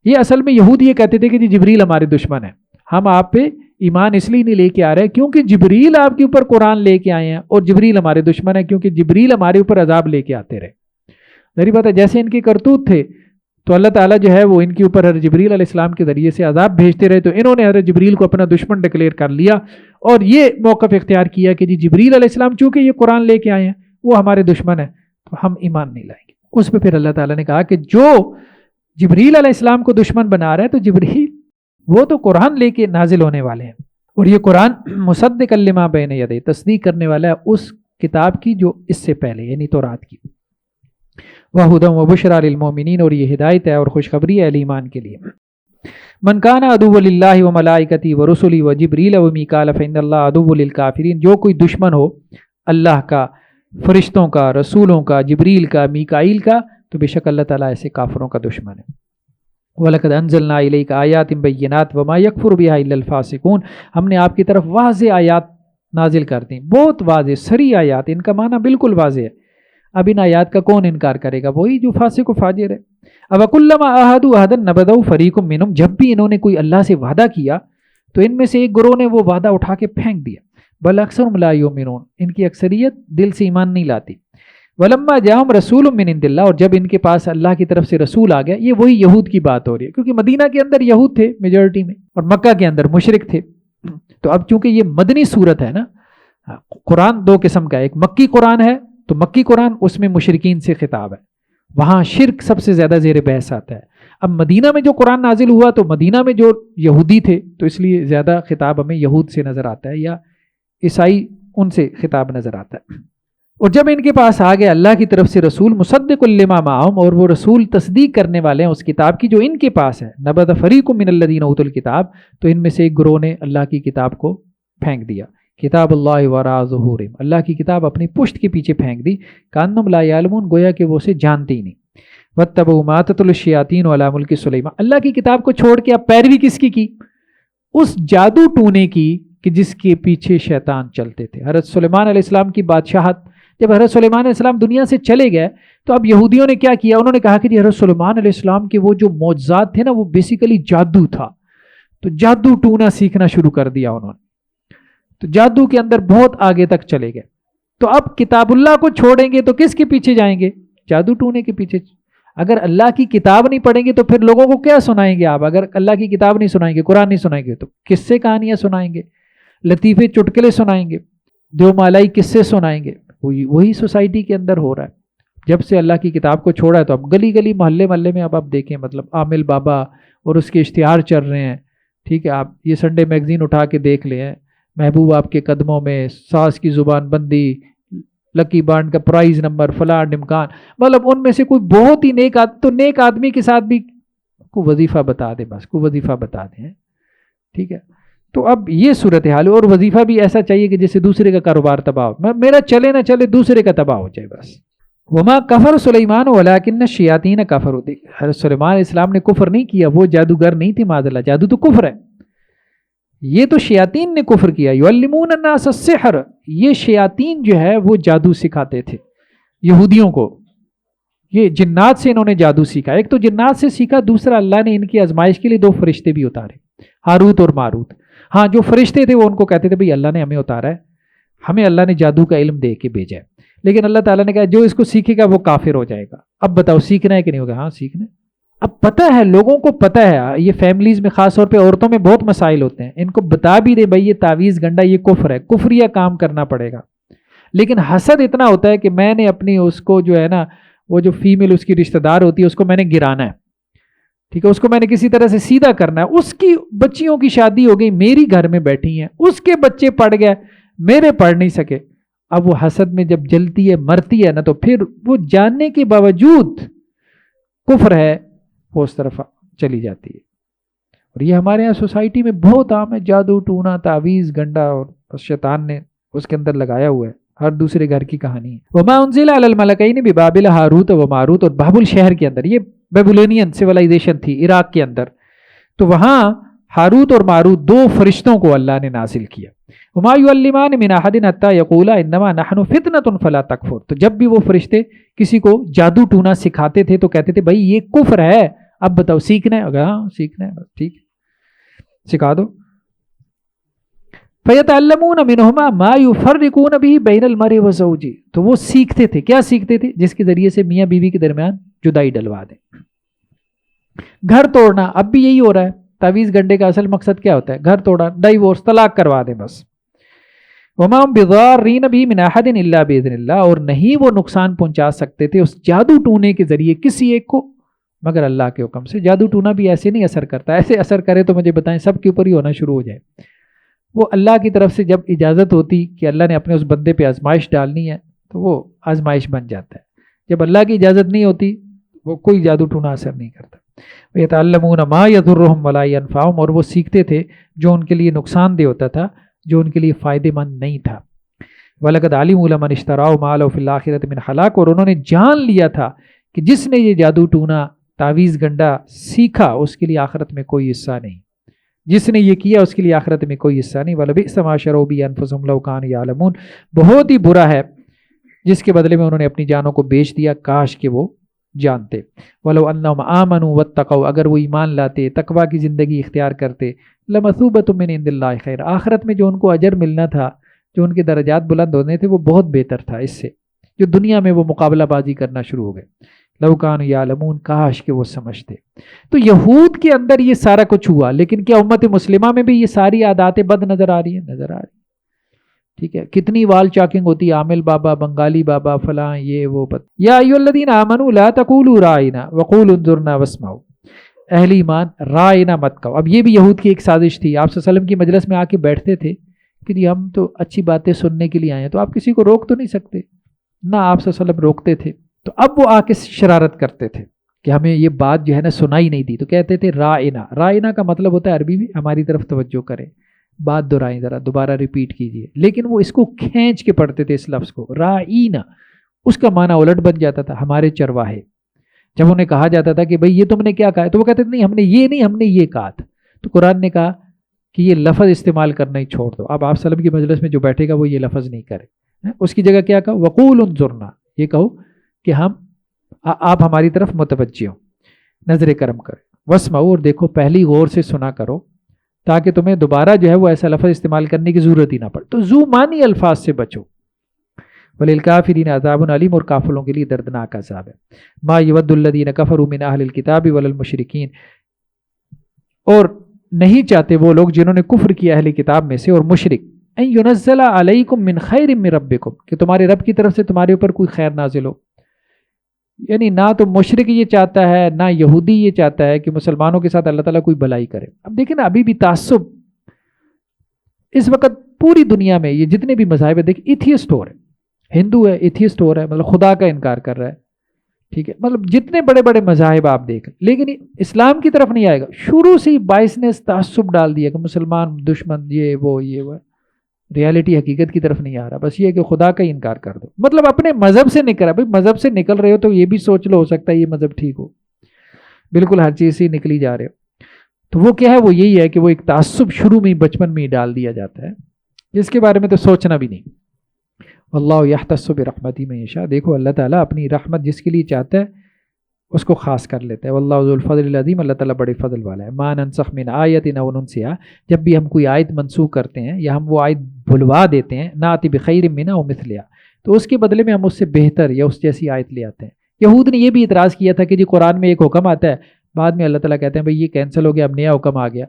یہ اصل میں یہود یہ کہتے تھے کہ جی جبریل ہمارے دشمن ہے، ہم آپ پہ ایمان اس لیے نہیں لے کے آ رہے کیونکہ جبریل آپ کے اوپر قرآن لے کے آئے ہیں، اور جبریل ہمارے دشمن ہے کیونکہ جبریل ہمارے اوپر عذاب لے کے آتے رہے. ظاہر بات ہے جیسے ان کے کرتوت تھے تو اللہ تعالیٰ جو ہے وہ ان کے اوپر حضرت جبریل علیہ السلام کے ذریعے سے عذاب بھیجتے رہے، تو انہوں نے حضرت جبریل کو اپنا دشمن ڈکلیئر کر لیا اور یہ موقف اختیار کیا کہ جی جبریل علیہ السلام چونکہ یہ قرآن لے کے آئے ہیں وہ ہمارے دشمن ہیں تو ہم ایمان نہیں لائیں گے. اس پہ پھر اللہ تعالیٰ نے کہا کہ جو جبریل علیہ السلام کو دشمن بنا رہا ہے تو جبریل وہ تو قرآن لے کے نازل ہونے والے ہیں، اور یہ قرآن مصدق لما بین یدیہ، تصدیق کرنے والا ہے اس کتاب کی جو اس سے پہلے یعنی تورات کی. وَهُدًى وَبُشْرَىٰ لِلْمُؤْمِنِينَ، اور یہ ہدایت ہے اور خوشخبری ہے اہل ایمان کے لیے. من کان عدوا للہ وملائکتہ ورسلہ وجبریل ومیکال فإن اللہ عدو للکافرین، جو کوئی دشمن ہو اللہ کا، فرشتوں کا، رسولوں کا، جبریل کا، میکائیل کا، تو بے شک اللہ تعالیٰ ایسے کافروں کا دشمن ہے. وَلَقَدْ أَنزَلْنَا إِلَيْكَ آيَاتٍ بَيِّنَاتٍ وَمَا يَكْفُرُ بِهَا إِلَّا الْفَاسِقُونَ، ہم نے آپ کی طرف واضح آیات نازل کر دیں، بہت واضح سری آیات، ان کا معنی بالکل واضح ہے. اب ان آیات کا کون انکار کرے گا؟ وہی جو فاسق و فاجر ہے. اب وَكُلَّمَا عَاهَدُوا عَهْدًا نَبَذَهُ فَرِيقٌ مِّنْهُمْ، جب بھی انہوں نے کوئی اللہ سے وعدہ کیا تو ان میں سے ایک گروہ نے وہ وعدہ اٹھا کے پھینک دیا. بل اکثرهم لا یؤمنون، ان کی اکثریت دل سے ایمان نہیں لاتی. ولما جاءہم رسول من عند اللہ، اور جب ان کے پاس اللہ کی طرف سے رسول آ گیا، یہ وہی یہود کی بات ہو رہی ہے کیونکہ مدینہ کے اندر یہود تھے میجورٹی میں اور مکہ کے اندر مشرک تھے. تو اب چونکہ یہ مدنی صورت ہے نا، قرآن دو قسم کا ہے، ایک مکی قرآن ہے تو مکی قرآن اس میں مشرکین سے خطاب ہے، وہاں شرک سب سے زیادہ زیر بحث آتا ہے. اب مدینہ میں جو قرآن نازل ہوا تو مدینہ میں جو یہودی تھے تو اس لیے زیادہ خطاب ہمیں یہود سے نظر آتا ہے یا عیسائی ان سے خطاب نظر آتا ہے. اور جب ان کے پاس آ گیا اللہ کی طرف سے رسول مصدق لما معہم، اور وہ رسول تصدیق کرنے والے ہیں اس کتاب کی جو ان کے پاس ہے، نبذ فریق من الذین اوتوا الکتاب، تو ان میں سے ایک گروہ نے اللہ کی کتاب کو پھینک دیا. کتاب اللہ وراء ظہورہم، اللہ کی کتاب اپنی پشت کے پیچھے پھینک دی. کانہم لا یعلمون، گویا کہ وہ اسے جانتے ہی نہیں. واتبعوا ما تتلو الشیاطین علی ملک سلیمان، اللہ کی کتاب کو چھوڑ کے اب پیروی کس کی؟ اس جادو ٹونے کی کہ جس کے پیچھے شیطان چلتے تھے. حضرت سلیمان علیہ السلام کی بادشاہت، جب حضرت سلیمان علیہ السلام دنیا سے چلے گئے تو اب یہودیوں نے کیا کیا، انہوں نے کہا کہ حضرت سلیمان علیہ السلام کے وہ جو معجزات تھے نا وہ بیسیکلی جادو تھا، تو جادو ٹونا سیکھنا شروع کر دیا انہوں نے، تو جادو کے اندر بہت آگے تک چلے گئے. تو اب کتاب اللہ کو چھوڑیں گے تو کس کے پیچھے جائیں گے؟ جادو ٹونے کے پیچھے. اگر اللہ کی کتاب نہیں پڑھیں گے تو پھر لوگوں کو کیا سنائیں گے آپ؟ اگر اللہ کی کتاب نہیں سنائیں گے، قرآن نہیں سنائیں گے، تو قصے کہانیاں سنائیں گے، لطیفے چٹکلے سنائیں گے، دیو مالائی قصے سنائیں گے. وہی سوسائٹی کے اندر ہو رہا ہے. جب سے اللہ کی کتاب کو چھوڑا ہے تو اب گلی گلی محلے محلے میں اب آپ دیکھیں، مطلب عامل بابا اور اس کے اشتہار چل رہے ہیں. ٹھیک ہے، آپ یہ سنڈے میگزین اٹھا کے دیکھ لیں، محبوب آپ کے قدموں میں، ساس کی زبان بندی، لکی بانڈ کا پرائز نمبر، فلاں ڈمکان، مطلب ان میں سے کوئی بہت ہی نیک آدمی کے ساتھ بھی کو وظیفہ بتا دیں، بس کو وظیفہ بتا دیں. ٹھیک ہے، تو اب یہ صورتحال ہے. اور وظیفہ بھی ایسا چاہیے کہ جس سے دوسرے کا کاروبار تباہ ہو، میرا چلے نہ چلے دوسرے کا تباہ ہو جائے بس. وما کفر سلیمان ولکن الشیاطین کفروا، حضرت سلیمان علیہ السلام نے کفر نہیں کیا، وہ جادوگر نہیں تھے معاذ اللہ، جادو تو کفر ہے. یہ تو شیاطین نے کفر کیا. یعلمون الناس السحر، یہ شیاطین جو ہے وہ جادو سکھاتے تھے یہودیوں کو. یہ جنات سے انہوں نے جادو سیکھا. ایک تو جنات سے سیکھا، دوسرا اللہ نے ان کی آزمائش کے لیے دو فرشتے بھی اتارے، ہاروت اور ماروت. ہاں، جو فرشتے تھے وہ ان کو کہتے تھے بھئی اللہ نے ہمیں اتارا ہے، ہمیں اللہ نے جادو کا علم دے کے بھیجا ہے، لیکن اللہ تعالیٰ نے کہا جو اس کو سیکھے گا وہ کافر ہو جائے گا. اب بتاؤ سیکھنا ہے کہ نہیں ہوگا؟ ہاں سیکھنا ہے. اب پتہ ہے، لوگوں کو پتہ ہے، یہ فیملیز میں خاص طور پہ عورتوں میں بہت مسائل ہوتے ہیں، ان کو بتا بھی دے بھائی یہ تعویذ گنڈا یہ کفر ہے، کفریہ کام کرنا پڑے گا. لیکن حسد اتنا ہوتا ہے کہ میں نے اپنی اس کو جو ہے نا، وہ جو فیمیل اس کی رشتہ دار ہوتی ہے اس کو میں نے گرانا ہے. ٹھیک ہے، اس کو میں نے کسی طرح سے سیدھا کرنا ہے. اس کی بچیوں کی شادی ہو گئی، میری گھر میں بیٹھی ہیں، اس کے بچے پڑھ گئے، میرے پڑھ نہیں سکے. اب وہ حسد میں جب جلتی ہے مرتی ہے نا، تو پھر وہ جاننے کے باوجود کفر ہے وہ اس طرف چلی جاتی ہے. اور یہ ہمارے یہاں سوسائٹی میں بہت عام ہے، جادو ٹونا، تعویذ گنڈا، اور شیطان نے اس کے اندر لگایا ہوا ہے. ہر دوسرے گھر کی کہانی ہے. وما انزل علی الملکین ببابل ہاروت و ماروت، اور بابل شہر کے اندر، یہ بیبولونین سویلائزیشن تھی عراق کے اندر، تو وہاں ہاروت اور ماروت دو فرشتوں کو اللہ نے نازل کیا. وما یعلمان من احد حتی یقولا انما نحن فتنۃ فلا تکفر، تو جب بھی وہ فرشتے کسی کو جادو ٹونا سکھاتے تھے تو کہتے تھے بھائی یہ کفر ہے، اب بتاؤ سیکھنا ہے؟ اگر ہاں سیکھنا ہے، ٹھیک ہے سکھا دو. فَيَتَعَلَّمُونَ مِنْهُمَا مَا يُفَرِّقُونَ بِهِ بَيْنَ الْمَرْءِ وَزَوْجِهِ، تو وہ سیکھتے تھے. کیا سیکھتے تھے؟ جس کے ذریعے سے میاں بیوی کے درمیان جدائی ڈلوا دیں. گھر توڑنا اب بھی یہی ہو رہا ہے. تعویذ گنڈے کا اصل مقصد کیا ہوتا ہے؟ گھر توڑا، ڈائیورس، طلاق کروا دیں بس. وَمَا هُمْ بِضَارِّينَ بِهِ مِنْ أَحَدٍ إِلَّا بِإِذْنِ اللَّهِ، اور نہیں وہ نقصان پہنچا سکتے تھے اس جادو ٹونے کے ذریعے کسی ایک کو مگر اللہ کے حکم سے. جادو ٹونا بھی ایسے نہیں اثر کرتا، ایسے اثر کرے تو مجھے بتائیں سب کے اوپر ہی ہونا شروع ہو جائے. وہ اللہ کی طرف سے جب اجازت ہوتی کہ اللہ نے اپنے اس بندے پہ آزمائش ڈالنی ہے تو وہ آزمائش بن جاتا ہے. جب اللہ کی اجازت نہیں ہوتی وہ کوئی جادو ٹونا اثر نہیں کرتا. وَيَتَعَلَّمُونَ مَا يَضُرُّهُمْ وَلَا يَنفَعُهُمْ، اور وہ سیکھتے تھے جو ان کے لیے نقصان دہ ہوتا تھا، جو ان کے لیے فائدے مند نہیں تھا. وَلَقَدْ عَلِمُوا لَمَنِ اشْتَرَاهُ مَا لَهُ فِي الْآخِرَةِ مِنْ خَلَاقٍ، اور انہوں نے جان لیا تھا کہ جس نے یہ جادو ٹونا تعویذ گنڈا سیکھا اس کے لیے آخرت میں کوئی حصہ نہیں، جس نے یہ کیا اس کے لیے آخرت میں کوئی حصہ نہیں۔ وَلَبِئْسَ مَا شَرَوْا بِهِ أَنفُسَهُمْ لَوْ كَانُوا يَعْلَمُونَ، بہت ہی برا ہے جس کے بدلے میں انہوں نے اپنی جانوں کو بیچ دیا، کاش کہ وہ جانتے۔ وَلَوْ أَنَّهُمْ آمَنُوا وَاتَّقَوْا، اگر وہ ایمان لاتے، تقویٰ کی زندگی اختیار کرتے، لَمَثُوبَةٌ مِّنْ عِندِ اللَّهِ خَيْرٌ، آخرت میں جو ان کو اجر ملنا تھا، جو ان کے درجات بلند ہونے تھے، وہ بہت بہتر تھا اس سے، جو دنیا میں وہ مقابلہ بازی کرنا شروع ہو گئے۔ لَوْ كَانُوا يَعْلَمُونَ، کاش کہ وہ سمجھتے۔ تو یہود کے اندر یہ سارا کچھ ہوا، لیکن کیا امت مسلمہ میں بھی یہ ساری عادات بد نظر آ رہی ہیں؟ نظر آ رہی ہے۔ ٹھیک ہے، کتنی وال چاکنگ ہوتی ہے، عامل بابا، بنگالی بابا، فلاں، یہ وہ یا ایھا الذین آمنوا لا تقولوا رائنا وقولوا انظرنا واسمعوا، اہل ایمان رائنا مت کہو۔ اب یہ بھی یہود کی ایک سازش تھی، آپ صلی اللہ علیہ وسلم کی مجلس میں آ کے بیٹھتے تھے کہ جی ہم تو اچھی باتیں سننے کے لیے آئے ہیں، تو آپ کسی کو روک تو نہیں سکتے، نہ آپ صلی اللہ علیہ وسلم روکتے تھے۔ تو اب وہ آ کے شرارت کرتے تھے کہ ہمیں یہ بات جو ہے نا سنائی نہیں دی، تو کہتے تھے رائنا۔ رائنا کا مطلب ہوتا ہے عربی میں ہماری طرف توجہ کریں، بات دہرائیں، ذرا دوبارہ ریپیٹ کیجئے، لیکن وہ اس کو کھینچ کے پڑھتے تھے، اس لفظ کو رائنا، اس کا معنی الٹ بن جاتا تھا ہمارے چرواہے۔ جب انہیں کہا جاتا تھا کہ بھئی یہ تم نے کیا کہا ہے، تو وہ کہتے تھے نہیں ہم نے یہ نہیں، ہم نے یہ کہا تھا۔ تو قرآن نے کہا کہ یہ لفظ استعمال کرنا ہی چھوڑ دو، اب آپ صلی اللہ علیہ وسلم کی مجلس میں جو بیٹھے گا وہ یہ لفظ نہیں کرے، اس کی جگہ کیا کہا، وقول انظرنا، یہ کہو کہ آپ ہماری طرف متوجہ ہو، نظر کرم کریں، واسمعوا، اور دیکھو پہلی غور سے سنا کرو، تاکہ تمہیں دوبارہ جو ہے وہ ایسا لفظ استعمال کرنے کی ضرورت ہی نہ پڑے۔ تو ذو معنی الفاظ سے بچو۔ وَلِلْكَافِرِينَ عَذَابٌ عَلِيمٌ، اور کافروں کے لیے دردناک عذاب ہے۔ مَا يَوَدُّ الَّذِينَ كَفَرُوا مِنْ أَهْلِ الْكِتَابِ وَلَا الْمُشْرِكِينَ، اور نہیں چاہتے وہ لوگ جنہوں نے کفر کیا اہل کتاب میں سے اور مشرک، أَن يُنَزَّلَ عَلَيْكُم مِّنْ خَيْرٍ مِّن رَبِّكُم، کہ تمہارے رب کی طرف سے تمہارے اوپر کوئی خیر نازل ہو۔ یعنی نہ تو مشرک یہ چاہتا ہے، نہ یہودی یہ چاہتا ہے کہ مسلمانوں کے ساتھ اللہ تعالیٰ کوئی بھلائی کرے۔ اب دیکھیں نا، ابھی بھی تعصب اس وقت پوری دنیا میں، یہ جتنے بھی مذاہب ہیں، دیکھ ایتھیسٹ ہو رہے ہیں، ہندو ہے ایتھیسٹ ہو رہا ہے، مطلب خدا کا انکار کر رہا ہے، ٹھیک ہے، مطلب جتنے بڑے بڑے مذاہب آپ دیکھ، لیکن اسلام کی طرف نہیں آئے گا۔ شروع سے ہی باعث نے تعصب ڈال دیا کہ مسلمان دشمن، یہ وہ ریالٹی حقیقت کی طرف نہیں آ رہا، بس یہ ہے کہ خدا کا ہی انکار کر دو، مطلب اپنے مذہب سے نکل رہا۔ بھائی مذہب سے نکل رہے ہو تو یہ بھی سوچ لو، ہو سکتا ہے یہ مذہب ٹھیک ہو، بالکل ہر چیز سے نکلی جا رہے ہو۔ تو وہ کیا ہے، وہ یہی ہے کہ وہ ایک تعصب شروع میں ہی، بچپن میں ہی ڈال دیا جاتا ہے، جس کے بارے میں تو سوچنا بھی نہیں۔ واللہ یختص برحمتہ من یشاء، دیکھو اللہ تعالیٰ اپنی رحمت جس کے لیے چاہتا ہے اس کو خاص کر لیتا ہے۔ واللہ ذو الفضل العظیم، اللہ تعالیٰ بڑے فضل والا ہے۔ ما ننسخ من آیت او ننسیہا، جب بھی ہم کوئی آیت منسوخ کرتے ہیں یا ہم وہ آیت بھلوا دیتے ہیں، ناتی بخیر منہا او مثلہا، تو اس کے بدلے میں ہم اس سے بہتر یا اس جیسی آیت لے آتے ہیں۔ یہود نے یہ بھی اعتراض کیا تھا کہ جی قرآن میں ایک حکم آتا ہے، بعد میں اللہ تعالیٰ کہتے ہیں بھئی یہ کینسل ہو گیا، اب نیا حکم آ گیا۔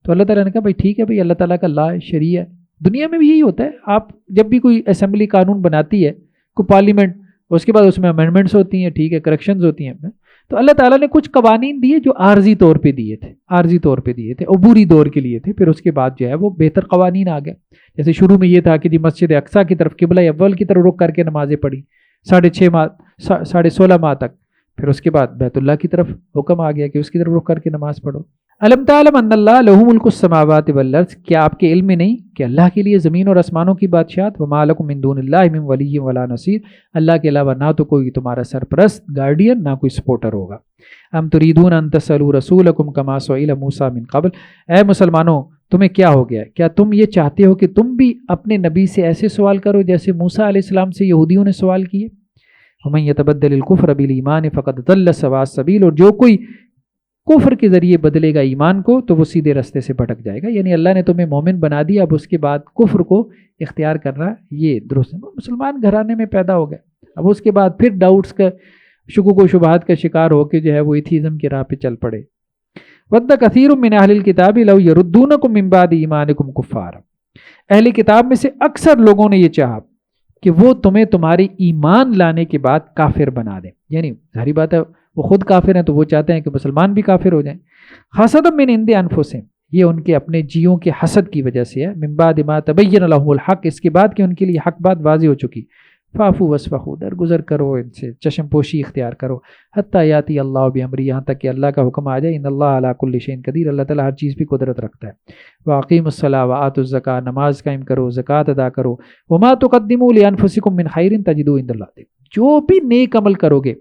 تو اللہ تعالیٰ نے کہا بھئی ٹھیک ہے بھئی، اللہ تعالیٰ کا لا شریع ہے، دنیا میں بھی یہی ہوتا ہے۔ آپ جب بھی کوئی اسمبلی قانون بناتی ہے، کوئی پارلیمنٹ، اس کے بعد اس میں امینڈمنٹس ہوتی ہیں، ٹھیک ہے، کریکشنز ہوتی ہیں، تو اللہ تعالیٰ نے کچھ قوانین دیے جو عارضی طور پہ دیے تھے، عبوری دور کے لیے تھے، پھر اس کے بعد جو ہے وہ بہتر قوانین آ گئے۔ جیسے شروع میں یہ تھا کہ جی مسجد اقصیٰ کی طرف، قبلہ اول کی طرف رخ کر کے نمازیں پڑھی 16.5 ماہ تک، پھر اس کے بعد بیت اللہ کی طرف حکم آ گیا کہ اس کی طرف رخ کر کے نماز پڑھو۔ الم تعلم ان اللہ لہ ملک السماوات والارض، کیا آپ کے علم میں نہیں کہ اللہ کے لیے زمین اور آسمانوں کی بادشاہت؟ وما لکم من دون اللہ من ولی ولا نصیر، اللہ کے علاوہ نہ تو کوئی تمہارا سرپرست، گارڈین، نہ کوئی سپورٹر ہوگا۔ ام تريدون ان تسألوا رسولکم کما سئل موسیٰ من قبل، اے مسلمانوں تمہیں کیا ہو گیا؟ کیا تم یہ چاہتے ہو کہ تم بھی اپنے نبی سے ایسے سوال کرو جیسے موسیٰ علیہ السلام سے یہودیوں نے سوال کیے؟ ومن یتبدل الکفر بالایمان فقد ضل سواء السبیل، اور جو کوئی کفر کے ذریعے بدلے گا ایمان کو تو وہ سیدھے رستے سے بھٹک جائے گا۔ یعنی اللہ نے تمہیں مومن بنا دیا، اب اس کے بعد کفر کو اختیار کرنا یہ درست ہے۔ مسلمان گھرانے میں پیدا ہو گئے، اب اس کے بعد پھر ڈاؤٹس کا، شکوک و شبہات کا شکار ہو کے جو ہے وہ ایتھیزم کی راہ پہ چل پڑے۔ وَدَّ كَثِيرٌ مِّنْ أَهْلِ الْكِتَابِ لَوْ يَرُدُّونَكُم مِّن بَعْدِ إِيمَانِكُمْ كُفَّارًا، اہل کتاب میں سے اکثر لوگوں نے یہ چاہا کہ وہ تمہیں تمہاری ایمان لانے کے بعد کافر بنا دیں۔ یعنی ظاہری بات ہے وہ خود کافر ہیں تو وہ چاہتے ہیں کہ مسلمان بھی کافر ہو جائیں۔ حسدا من عند انفسہم، یہ ان کے اپنے جیوں کے حسد کی وجہ سے ہے۔ من بعد ما تبین لهم الحق، اس کے بعد کہ ان کے لیے حق بات واضح ہو چکی۔ فاعفوا واصفحوا، درگزر کرو ان سے، چشم پوشی اختیار کرو۔ حتی یاتی اللہ بامری، یہاں تک کہ اللہ کا حکم آ جائے۔ ان اللہ علی کل شیء قدیر، اللہ تعالیٰ ہر چیز پہ قدرت رکھتا ہے۔ واقیموا الصلاۃ وآتوا الزکاۃ، نماز قائم کرو، زکوٰۃ ادا کرو۔ وما تقدموا لانفسکم من خیر تجدوہ عند اللہ، جو بھی نیک عمل کرو گے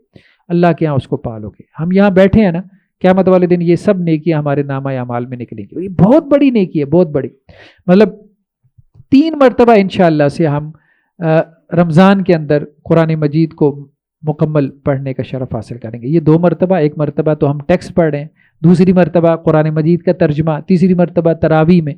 اللہ کے ہاں اس کو پالو گے. ہم یہاں بیٹھے ہیں نا, قیامت والے دن یہ سب نیکیاں ہمارے نامہ اعمال میں نکلیں گی. یہ بہت بڑی نیکی ہے, بہت بڑی. مطلب 3 مرتبہ انشاءاللہ سے ہم رمضان کے اندر قرآن مجید کو مکمل پڑھنے کا شرف حاصل کریں گے. یہ 2 مرتبہ, 1 مرتبہ تو ہم ٹیکسٹ پڑھ رہے ہیں, دوسری مرتبہ قرآن مجید کا ترجمہ, تیسری مرتبہ تراویح میں.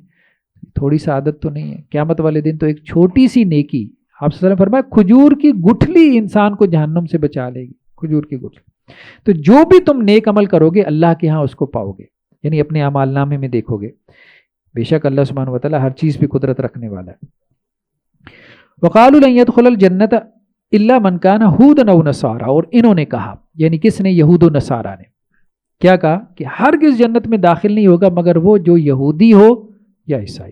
تھوڑی سا عادت تو نہیں ہے. قیامت والے دن تو ایک چھوٹی سی نیکی, آپ صلی اللہ علیہ وسلم فرمایا کھجور کی گٹھلی انسان کو جہنم سے بچا لے گی, کھجور کی گٹھلی. تو جو بھی تم نیک عمل کرو گے اللہ کے ہاں اس کو پاؤ گے, یعنی اپنے اعمال نامے میں دیکھو گے. بے شک اللہ سبحانہ و تعالیٰ ہر چیز پہ قدرت رکھنے والا ہے. وقالوا لن يدخل الجنت الا من كان هودا او نصارى, اور انہوں نے کہا, یعنی کس نے, یہود و نصارہ نے کیا کہا کہ ہرگز جنت میں داخل نہیں ہوگا مگر وہ جو یہودی ہو یا عیسائی.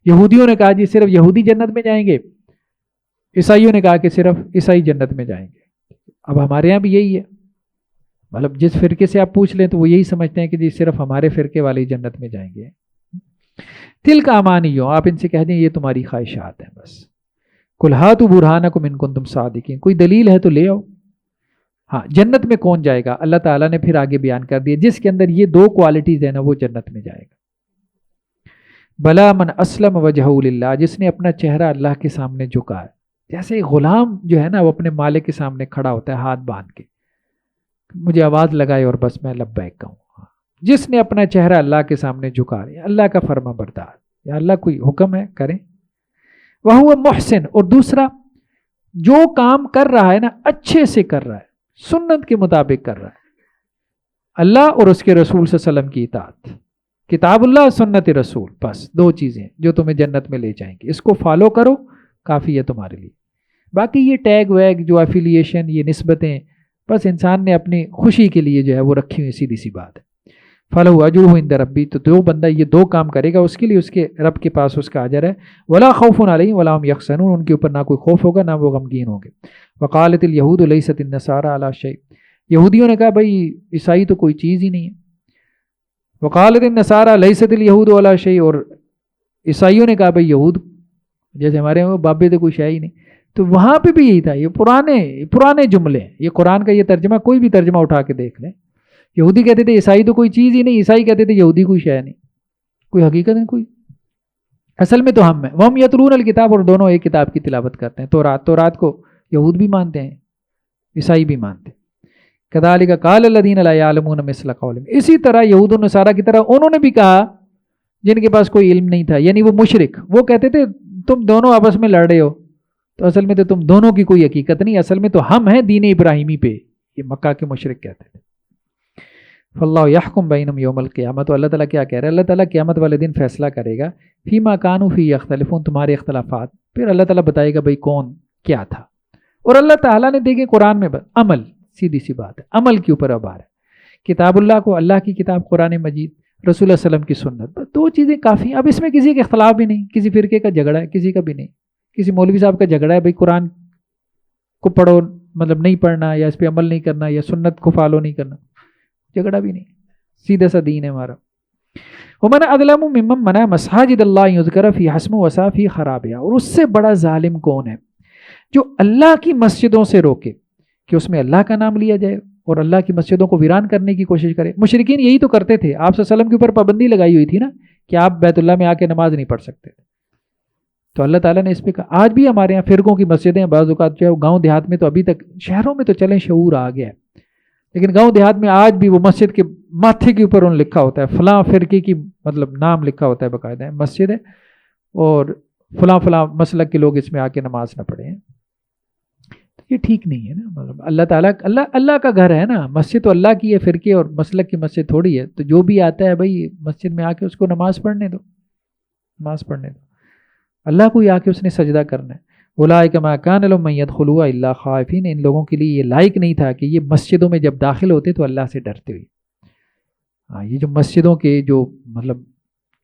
یہودیوں نے کہا جی صرف یہودی جنت میں جائیں گے, عیسائیوں نے کہا کہ صرف عیسائی جنت میں جائیں گے. اب ہمارے یہاں بھی یہی ہے, مطلب جس فرقے سے آپ پوچھ لیں تو وہ یہی سمجھتے ہیں کہ جی صرف ہمارے فرقے والے جنت میں جائیں گے. تلک امانیوں, آپ ان سے کہہ دیں یہ تمہاری خواہشات ہیں بس. قل ہاتوا برہانکم ان کنتم صادقین, کوئی دلیل ہے تو لے آؤ. ہاں, جنت میں کون جائے گا, اللہ تعالیٰ نے پھر آگے بیان کر دیا, جس کے اندر یہ 2 کوالٹیز ہیں نا وہ جنت میں جائے گا. بلا من اسلم وجہہ للہ, جس نے اپنا چہرہ اللہ کے سامنے جھکا ہے. جیسے غلام جو ہے نا وہ اپنے مالک کے سامنے کھڑا ہوتا ہے ہاتھ باندھ کے, مجھے آواز لگائے اور بس میں لبیک کہوں. جس نے اپنا چہرہ اللہ کے سامنے جھکا ہے, اللہ کا فرما بردار, یا اللہ کوئی حکم ہے کریں. وہ محسن, اور دوسرا جو کام کر رہا ہے نا اچھے سے کر رہا ہے, سنت کے مطابق کر رہا ہے, اللہ اور اس کے رسول صلی اللہ علیہ وسلم کی اطاعت, کتاب اللہ سنت رسول, بس 2 چیزیں جو تمہیں جنت میں لے جائیں گی. اس کو فالو کرو, کافی ہے تمہارے لیے. باقی یہ ٹیگ ویگ جو ایفیلیشن, یہ نسبتیں بس انسان نے اپنی خوشی کے لیے جو ہے وہ رکھی ہوئی, سیدھی سی بات ہے. فَلَهُ أَجْرُهُ عِندَ رَبِّهِ, تو جو بندہ یہ 2 کام کرے گا اس کے لیے اس کے رب کے پاس اس کا اجر ہے. وَلَا خَوْفٌ عَلَيْهِمْ وَلَا هُمْ يَحْزَنُونَ, ان کے اوپر نہ کوئی خوف ہوگا نہ وہ غمگین ہوں گے. وَقَالَتِ الْيَهُودُ لَيْسَتِ النَّصَارَىٰ عَلَىٰ شَيْءٍ, یہودیوں نے کہا بھائی عیسائی تو کوئی چیز ہی نہیں ہے. وَقَالَتِ النَّصَارَىٰ لَيْسَتِ الْيَهُودُ عَلَىٰ شَيْءٍ, اور عیسائیوں نے کہا بھائی یہود جیسے ہمارے وہ بابے تو کوئی شے ہی نہیں. تو وہاں پہ بھی یہی تھا, یہ پرانے جملے, یہ قرآن کا یہ ترجمہ, کوئی بھی ترجمہ اٹھا کے دیکھ لیں. یہودی کہتے تھے عیسائی تو کوئی چیز ہی نہیں, عیسائی کہتے تھے یہودی کوئی شے نہیں, کوئی حقیقت نہیں کوئی. اصل میں تو ہم ہیں. وَهُمْ يَتْلُونَ الْكِتَابَ, اور دونوں ایک کتاب کی تلاوت کرتے ہیں, تورات کو یہود بھی مانتے ہیں, عیسائی بھی مانتے ہیں. كَذَلِكَ قَالَ الَّذِينَ لَا يَعْلَمُونَ مِثْلَ قَوْلِهِمْ, اسی طرح یہود و نصارہ کی طرح انہوں نے بھی کہا جن کے پاس کوئی علم نہیں تھا, یعنی وہ مشرک, وہ کہتے تھے تم دونوں آپس میں لڑ رہے ہو, تو اصل میں تو تم دونوں کی کوئی حقیقت نہیں, اصل میں تو ہم ہیں دین ابراہیمی پہ, یہ مکہ کے مشرک کہتے تھے. فاللہ یحکم بینہم یوم القیامہ, تو اللہ تعالیٰ کیا کہہ رہا ہے, اللہ تعالیٰ قیامت والے دن فیصلہ کرے گا. فیما کانوا فیہ یختلفون, تمہارے اختلافات, پھر اللہ تعالیٰ بتائے گا بھائی کون کیا تھا. اور اللہ تعالیٰ نے دیکھیں قرآن میں عمل, سیدھی سی بات ہے, عمل کے اوپر ابھار ہے. کتاب اللہ کو, اللہ کی کتاب قرآن مجید, رسول اللہ علیہ وسلم کی سنت, 2 چیزیں کافی. اب اس میں کسی کے اختلاف بھی نہیں, کسی فرقے کا جھگڑا ہے, کسی کا بھی نہیں. کسی مولوی صاحب کا جھگڑا ہے بھائی قرآن کو پڑھو, مطلب نہیں پڑھنا, یا اس پہ عمل نہیں کرنا, یا سنت کو فالو نہیں کرنا, جھگڑا بھی نہیں, سیدھا سا دین ہے ہمارا. ومن اظلم ممن منع مساجد اللہ یذکر فی اسمہ وسعی فی خرابہا, اور اس سے بڑا ظالم کون ہے جو اللہ کی مسجدوں سے روکے کہ اس میں اللہ کا نام لیا جائے, اور اللہ کی مسجدوں کو ویران کرنے کی کوشش کرے. مشرکین یہی تو کرتے تھے, آپ صلی اللہ علیہ وسلم کے اوپر پابندی لگائی ہوئی تھی نا کہ آپ بیت اللہ میں آ کے نماز نہیں پڑھ سکتے. تو اللہ تعالیٰ نے اس پہ کہا. آج بھی ہمارے یہاں فرقوں کی مسجدیں, بعض اوقات جو ہے گاؤں دیہات میں تو ابھی تک, شہروں میں تو چلیں شعور آ گیا ہے, لیکن گاؤں دیہات میں آج بھی وہ مسجد کے ماتھے کے اوپر لکھا ہوتا ہے فلاں فرقے کی, مطلب نام لکھا ہوتا ہے باقاعدہ, مسجد ہے اور فلاں فلاں مسلک کے لوگ اس میں آ کے نماز نہ پڑھیں. یہ ٹھیک نہیں ہے نا, مطلب اللہ تعالیٰ, اللہ کا گھر ہے نا, مسجد تو اللہ کی ہے, فرقے اور مسلک کی مسجد تھوڑی ہے. تو جو بھی آتا ہے بھائی مسجد میں آ کے اس کو نماز پڑھنے دو, نماز پڑھنے دو. اللہ کو ہی آ کے اس نے سجدہ کرنا ہے. اولئک ما کان لهم من يدخلوها الا خائفین, ان لوگوں کے لیے یہ لائق نہیں تھا کہ یہ مسجدوں میں جب داخل ہوتے تو اللہ سے ڈرتے ہوئے. ہاں, یہ جو مسجدوں کے جو مطلب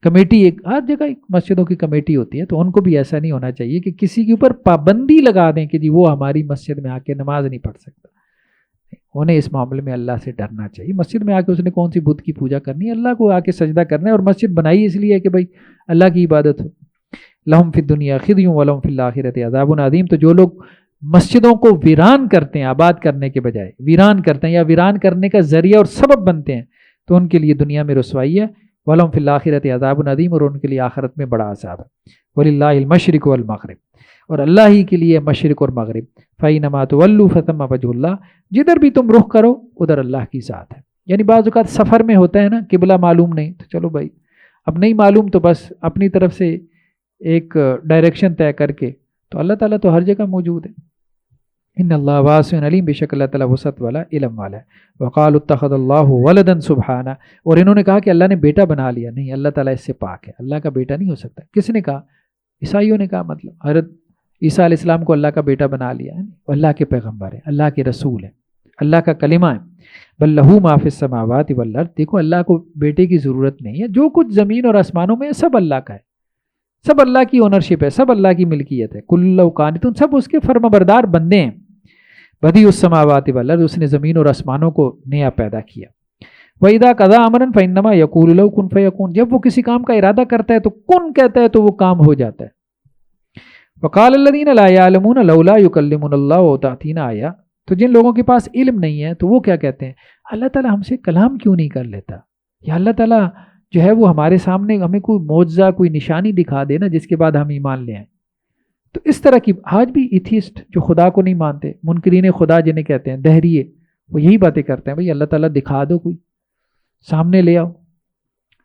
کمیٹی, ایک ہر جگہ ایک مسجدوں کی کمیٹی ہوتی ہے, تو ان کو بھی ایسا نہیں ہونا چاہیے کہ کسی کے اوپر پابندی لگا دیں کہ جی وہ ہماری مسجد میں آ کے نماز نہیں پڑھ سکتا. انہیں اس معاملے میں اللہ سے ڈرنا چاہیے. مسجد میں آ کے اس نے کون سی بت کی پوجا کرنی ہے, اللہ کو آ کے سجدہ کرنا ہے. اور مسجد بنائی اس لیے کہ بھائی اللہ کی عبادت ہو. لہم فی الدنیا خزی ولہم فی الآخرۃ عذاب عظیم, تو جو لوگ مسجدوں کو ویران کرتے ہیں آباد کرنے کے بجائے، ویران کرتے ہیں یا ویران کرنے کا ذریعہ اور سبب بنتے ہیں، تو ان کے لیے دنیا میں رسوائی ہے، وَلَهُمْ فِي الْآخِرَةِ عَذَابٌ عَظِيمٌ، اور ان کے لیے آخرت میں بڑا عذاب ہے۔ وَلِلَّهِ الْمَشْرِقُ وَالْمَغْرِبُ، اور اللہ ہی کے لیے مشرق اور مغرب، فَإِنَّمَا تُوَلُّوا فَثَمَّ وَجْهُ اللَّهِ، جدھر بھی تم رخ کرو ادھر اللہ کی ذات ہے۔ یعنی بعض اوقات سفر میں ہوتا ہے نا، قبلہ معلوم نہیں تو چلو بھائی اب نہیں معلوم تو بس اپنی طرف سے ایک ڈائریکشن طے کر کے، تو اللہ تعالیٰ تو ہر جگہ موجود ہے۔ ان اللہ واسع علیم، بے شک اللہ تعالیٰ وسعت والا علم والا ہے۔ وقالوا اتخذ اللہ ولدا سبحانہ، اور انہوں نے کہا کہ اللہ نے بیٹا بنا لیا، نہیں، اللہ تعالیٰ اس سے پاک ہے، اللہ کا بیٹا نہیں ہو سکتا۔ کس نے کہا؟ عیسائیوں نے کہا، مطلب حضرت عیسیٰ علیہ السلام کو اللہ کا بیٹا بنا لیا ہے، وہ اللہ کے پیغمبر ہے، اللہ کے رسول ہے، اللہ کا کلمہ ہے۔ بل لہ ما فی السماوات والارض، دیکھو اللہ کو بیٹے کی ضرورت نہیں ہے، جو کچھ زمین اور آسمانوں میں ہے سب اللہ کا ہے، سب اللہ کی اونرشپ ہے، سب اللہ کی ملکیت ہے۔ کل قانتون، سب اس کے فرمانبردار بندے ہیں۔ بدیع السماوات والارض، اس نے زمین اور آسمانوں کو نیا پیدا کیا۔ وَإِذَا قَضَىٰ أَمْرًا فَإِنَّمَا يَقُولُ لَهُ كُن فَيَكُونُ، جب وہ کسی کام کا ارادہ کرتا ہے تو کن کہتا ہے تو وہ کام ہو جاتا ہے۔ وَقَالَ الَّذِينَ لَا يَعْلَمُونَ لَوْلَا يُكَلِّمُنَا اللَّهُ وَتَأْتِينَا آیَةٌ، تو جن لوگوں کے پاس علم نہیں ہے تو وہ کیا کہتے ہیں، اللہ تعالیٰ ہم سے کلام کیوں نہیں کر لیتا، یا اللہ تعالیٰ جو ہے وہ ہمارے سامنے ہمیں کوئی معجزہ، کوئی نشانی دکھا دے نا جس کے بعد ہم ایمان لے آئیں۔ تو اس طرح کی آج بھی ایتھیسٹ جو خدا کو نہیں مانتے، منکرین خدا جنہیں کہتے ہیں، دہریے، وہ یہی باتیں کرتے ہیں، بھئی اللہ تعالیٰ دکھا دو، کوئی سامنے لے آؤ،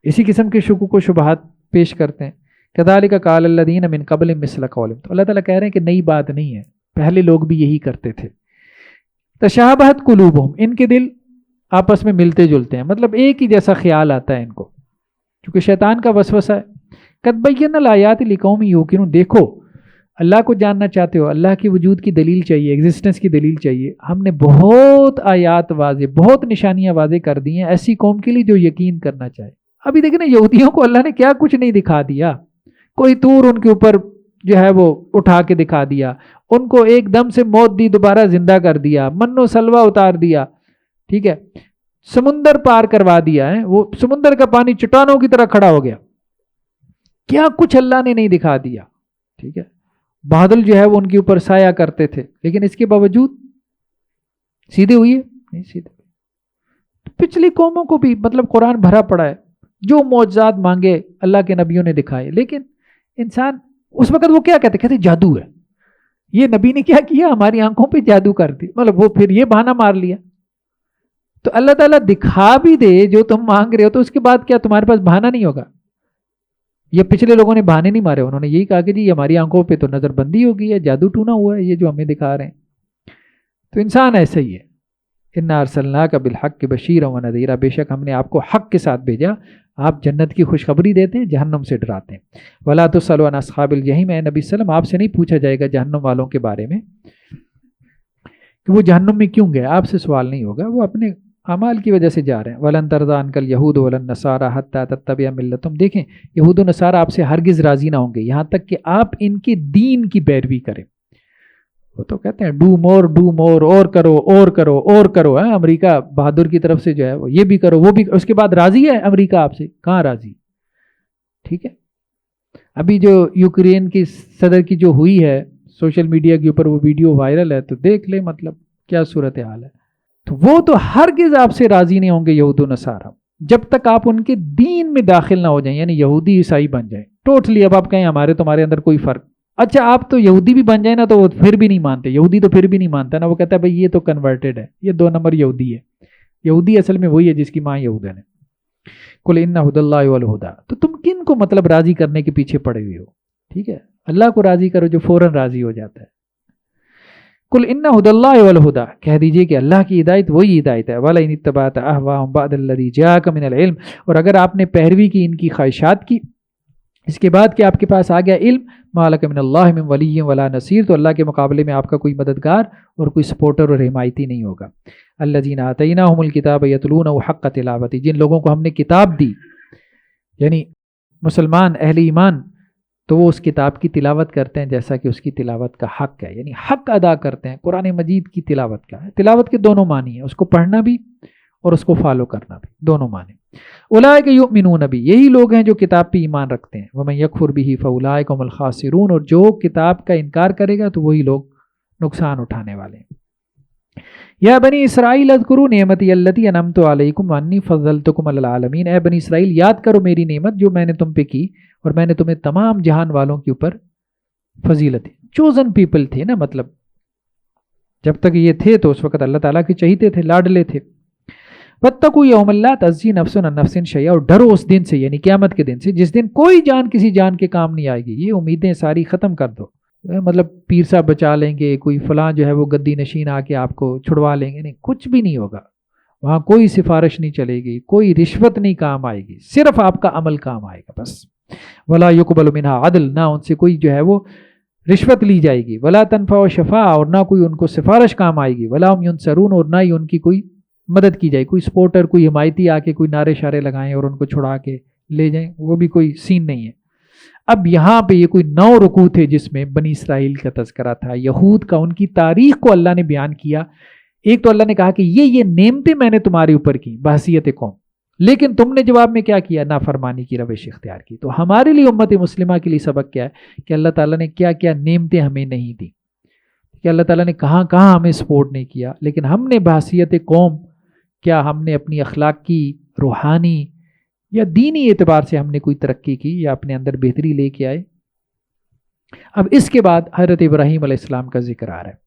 اسی قسم کے شکوک و شبہات پیش کرتے ہیں۔ کذالک قال الذین من قبل مثل قولہم، تو اللہ تعالیٰ کہہ رہے ہیں کہ نئی بات نہیں ہے، پہلے لوگ بھی یہی کرتے تھے۔ تشابہت قلوبہم، ان کے دل آپس میں ملتے جلتے ہیں، مطلب ایک ہی جیسا خیال آتا ہے ان کو، کیونکہ شیطان کا وسوسہ ہے۔ قد بینا الآیات لقوم یوقنون، دیکھو اللہ کو جاننا چاہتے ہو، اللہ کے وجود کی دلیل چاہیے، ایگزسٹنس کی دلیل چاہیے، ہم نے بہت آیات واضح، بہت نشانیاں واضح کر دی ہیں ایسی قوم کے لیے جو یقین کرنا چاہے۔ ابھی دیکھیں نا، یہودیوں کو اللہ نے کیا کچھ نہیں دکھا دیا، کوئی طور ان کے اوپر جو ہے وہ اٹھا کے دکھا دیا، ان کو ایک دم سے موت دی، دوبارہ زندہ کر دیا، من و سلوہ اتار دیا، ٹھیک ہے، سمندر پار کروا دیا ہے، وہ سمندر کا پانی چٹانوں کی طرح کھڑا ہو گیا، کیا کچھ اللہ نے نہیں دکھا دیا، ٹھیک ہے۔ بادل جو ہے وہ ان کے اوپر سایہ کرتے تھے، لیکن اس کے باوجود سیدھے ہوئی ہے نہیں سیدھے۔ پچھلی قوموں کو بھی مطلب قرآن بھرا پڑا ہے، جو معجزات مانگے اللہ کے نبیوں نے دکھائے، لیکن انسان اس وقت وہ کیا کہتے جادو ہے، یہ نبی نے کیا کیا، ہماری آنکھوں پہ جادو کر دی، مطلب وہ پھر یہ بہانہ مار لیا۔ تو اللہ تعالیٰ دکھا بھی دے جو تم مانگ رہے ہو، تو اس کے بعد کیا تمہارے پاس بہانہ نہیں ہوگا؟ یہ پچھلے لوگوں نے بہانے نہیں مارے، انہوں نے یہی کہا کہ جی ہماری آنکھوں پہ تو نظر بندی ہو گئی ہے، جادو ٹونا ہوا ہے یہ جو ہمیں دکھا رہے ہیں۔ تو انسان ایسا ہی ہے۔ انا ارسلناک بالحق بشیرا ونذیرا، بے شک ہم نے آپ کو حق کے ساتھ بھیجا، آپ جنت کی خوشخبری دیتے ہیں، جہنم سے ڈراتے ہیں۔ ولا تسألوا عن اصحاب الجحیم، اے نبی صلی اللہ علیہ وسلم آپ سے نہیں پوچھا جائے گا جہنم والوں کے بارے میں کہ وہ جہنم میں کیوں گئے، آپ سے سوال نہیں ہوگا، وہ اپنے اعمال کی وجہ سے جا رہے ہیں۔ ولن ترضى عنك اليهود ولا النصارى حتى تتبع ملتهم، دیکھیں یہود و نصارہ آپ سے ہرگز راضی نہ ہوں گے یہاں تک کہ آپ ان کے دین کی پیروی کریں۔ وہ تو کہتے ہیں ڈو مور، اور کرو اور کرو اور کرو، امریکہ بہادر کی طرف سے جو ہے وہ یہ بھی کرو وہ بھی، اس کے بعد راضی ہے امریکہ آپ سے؟ کہاں راضی، ٹھیک ہے۔ ابھی جو یوکرین کی صدر کی جو ہوئی ہے سوشل میڈیا کے اوپر وہ ویڈیو وائرل ہے، تو دیکھ لیں مطلب کیا صورتحال ہے۔ تو وہ تو ہرگز آپ سے راضی نہیں ہوں گے یہود و نصارہ جب تک آپ ان کے دین میں داخل نہ ہو جائیں، یعنی یہودی عیسائی بن جائیں ٹوٹلی۔ اب آپ کہیں ہمارے تمہارے اندر کوئی فرق، اچھا آپ تو یہودی بھی بن جائیں نا تو وہ پھر بھی نہیں مانتے، یہودی تو پھر بھی نہیں مانتا نا، وہ کہتا ہے بھائی یہ تو کنورٹڈ ہے، یہ 2 نمبر یہودی ہے۔ یہودی اصل میں وہی ہے جس کی ماں یہودن ہے۔ قل ان ھدی اللہ ھو الھدی، تو تم کن کو مطلب راضی کرنے کے پیچھے پڑے ہوئے ہو، ٹھیک ہے، اللہ کو راضی کرو جو فوراً راضی ہو جاتا ہے۔ قل ان ھدی اللہ ھو الھدی، کہہ دیجئے کہ اللہ کی ہدایت وہی ہدایت ہے۔ وَلَئِنِ اتَّبَعْتَ أَهْوَاءَهُمْ بَعْدَ الَّذِي جَاءَكَ مِنَ الْعِلْمِ، اور اگر آپ نے پیروی کی ان کی خواہشات کی اس کے بعد کہ آپ کے پاس آ گیا علم، مَا لَكَ مِنَ اللَّهِ مِنْ وَلِيٍّ وَلَا نَصِيرٍ، تو اللہ کے مقابلے میں آپ کا کوئی مددگار اور کوئی سپورٹر اور حمایتی نہیں ہوگا۔ الَّذِينَ آتَيْنَاهُمُ الْكِتَابَ يَتْلُونَهُ حَقَّ تِلَاوَتِهِ، جن لوگوں کو ہم نے کتاب دی، یعنی مسلمان اہل ایمان، تو وہ اس کتاب کی تلاوت کرتے ہیں جیسا کہ اس کی تلاوت کا حق ہے، یعنی حق ادا کرتے ہیں۔ قرآن مجید کی تلاوت کا ہے، تلاوت کے دونوں معنی ہیں، اس کو پڑھنا بھی اور اس کو فالو کرنا بھی، دونوں معنی۔ اولئک یؤمنون بہ، یہی لوگ ہیں جو کتاب پہ ایمان رکھتے ہیں۔ ومن یکفر بہ فاولئک هم الخاسرون، اور جو کتاب کا انکار کرے گا تو وہی لوگ نقصان اٹھانے والے ہیں۔ یا بنی اسرائیل اذکروا نعمتی التی انعمت علیکم وانی فضلتکم علی العالمین، اے بنی اسرائیل یاد کرو میری نعمت جو میں نے تم پہ کی اور میں نے تمہیں تمام جہان والوں کے اوپر فضیلت دی۔ چوزن پیپل تھے نا، مطلب جب تک یہ تھے تو اس وقت اللہ تعالیٰ کے چہیتے تھے، لاڈلے تھے۔ واتقوا یوم لا تجزی نفس عن نفس شیئا، اور ڈرو اس دن سے یعنی قیامت کے دن سے جس دن کوئی جان کسی جان کے کام نہیں آئے گی۔ یہ امیدیں ساری ختم کر دو، مطلب پیر صاحب بچا لیں گے، کوئی فلاں جو ہے وہ گدی نشین آ کے آپ کو چھڑوا لیں گے، نہیں، کچھ بھی نہیں ہوگا وہاں، کوئی سفارش نہیں چلے گی، کوئی رشوت نہیں کام آئے گی، صرف آپ کا عمل کام آئے گا بس۔ ولا یقبل منها عدل، نہ ان سے کوئی جو ہے وہ رشوت لی جائے گی، ولا تنفع شفاعہ، اور نہ کوئی ان کو سفارش کام آئے گی، ولا هم ینصرون، اور نہ ہی ان کی کوئی مدد کی جائے، کوئی سپورٹر کوئی حمایتی آ کے کوئی نعرے شارے لگائیں اور ان کو چھڑا کے لے جائیں، وہ بھی کوئی سین نہیں ہے۔ اب یہاں پہ یہ کوئی 9 رکوع تھے جس میں بنی اسرائیل کا تذکرہ تھا، یہود کا، ان کی تاریخ کو اللہ نے بیان کیا۔ ایک تو اللہ نے کہا کہ یہ نعمتیں میں نے تمہارے اوپر کی بحیثیت قوم، لیکن تم نے جواب میں کیا کیا؟ نافرمانی کی روش اختیار کی۔ تو ہمارے لیے امت مسلمہ کے لیے سبق کیا ہے کہ اللہ تعالیٰ نے کیا کیا نعمتیں ہمیں نہیں دی، کہ اللہ تعالیٰ نے کہاں کہاں ہمیں سپورٹ نہیں کیا، لیکن ہم نے بحیثیت قوم کیا ہم نے اپنی اخلاق کی، روحانی یا دینی اعتبار سے ہم نے کوئی ترقی کی یا اپنے اندر بہتری لے کے آئے؟ اب اس کے بعد حضرت ابراہیم علیہ السلام کا ذکر آ رہا ہے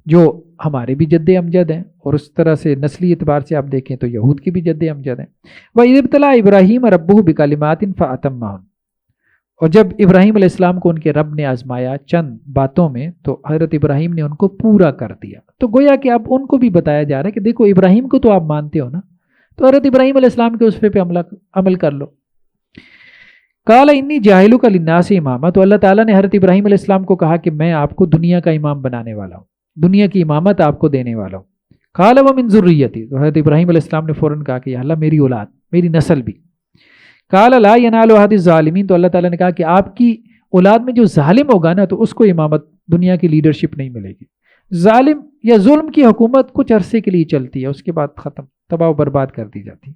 جو ہمارے بھی جد امجد ہیں، اور اس طرح سے نسلی اعتبار سے آپ دیکھیں تو یہود کی بھی جد امجد ہیں۔ وَإِذِ ابْتَلَىٰ إِبْرَاهِيمَ رَبُّهُ بِكَلِمَاتٍ فَأَتَمَّهُنَّ، اور جب ابراہیم علیہ السلام کو ان کے رب نے آزمایا چند باتوں میں تو حضرت ابراہیم نے ان کو پورا کر دیا۔ تو گویا کہ اب ان کو بھی بتایا جا رہا ہے کہ دیکھو ابراہیم کو تو آپ مانتے ہو نا، تو حضرت ابراہیم علیہ السلام کے اسوے پہ عمل کر لو۔ قال انی جاعلک للناس اماما، تو اللہ تعالیٰ نے حضرت ابراہیم علیہ السلام کو کہا کہ میں آپ کو دنیا کا امام بنانے والا ہوں، دنیا کی امامت آپ کو دینے والا ہوں۔ قال ومن ذریتی، تو حضرت ابراہیم علیہ السلام نے فوراً کہا کہ یا اللہ میری اولاد، میری نسل بھی۔ قال لا ینال احد الظالمین، تو اللہ تعالیٰ نے کہا کہ آپ کی اولاد میں جو ظالم ہوگا نا تو اس کو امامت، دنیا کی لیڈرشپ نہیں ملے گی۔ ظالم یا ظلم کی حکومت کچھ عرصے کے لیے چلتی ہے، اس کے بعد ختم، تباہ و برباد کر دی جاتی۔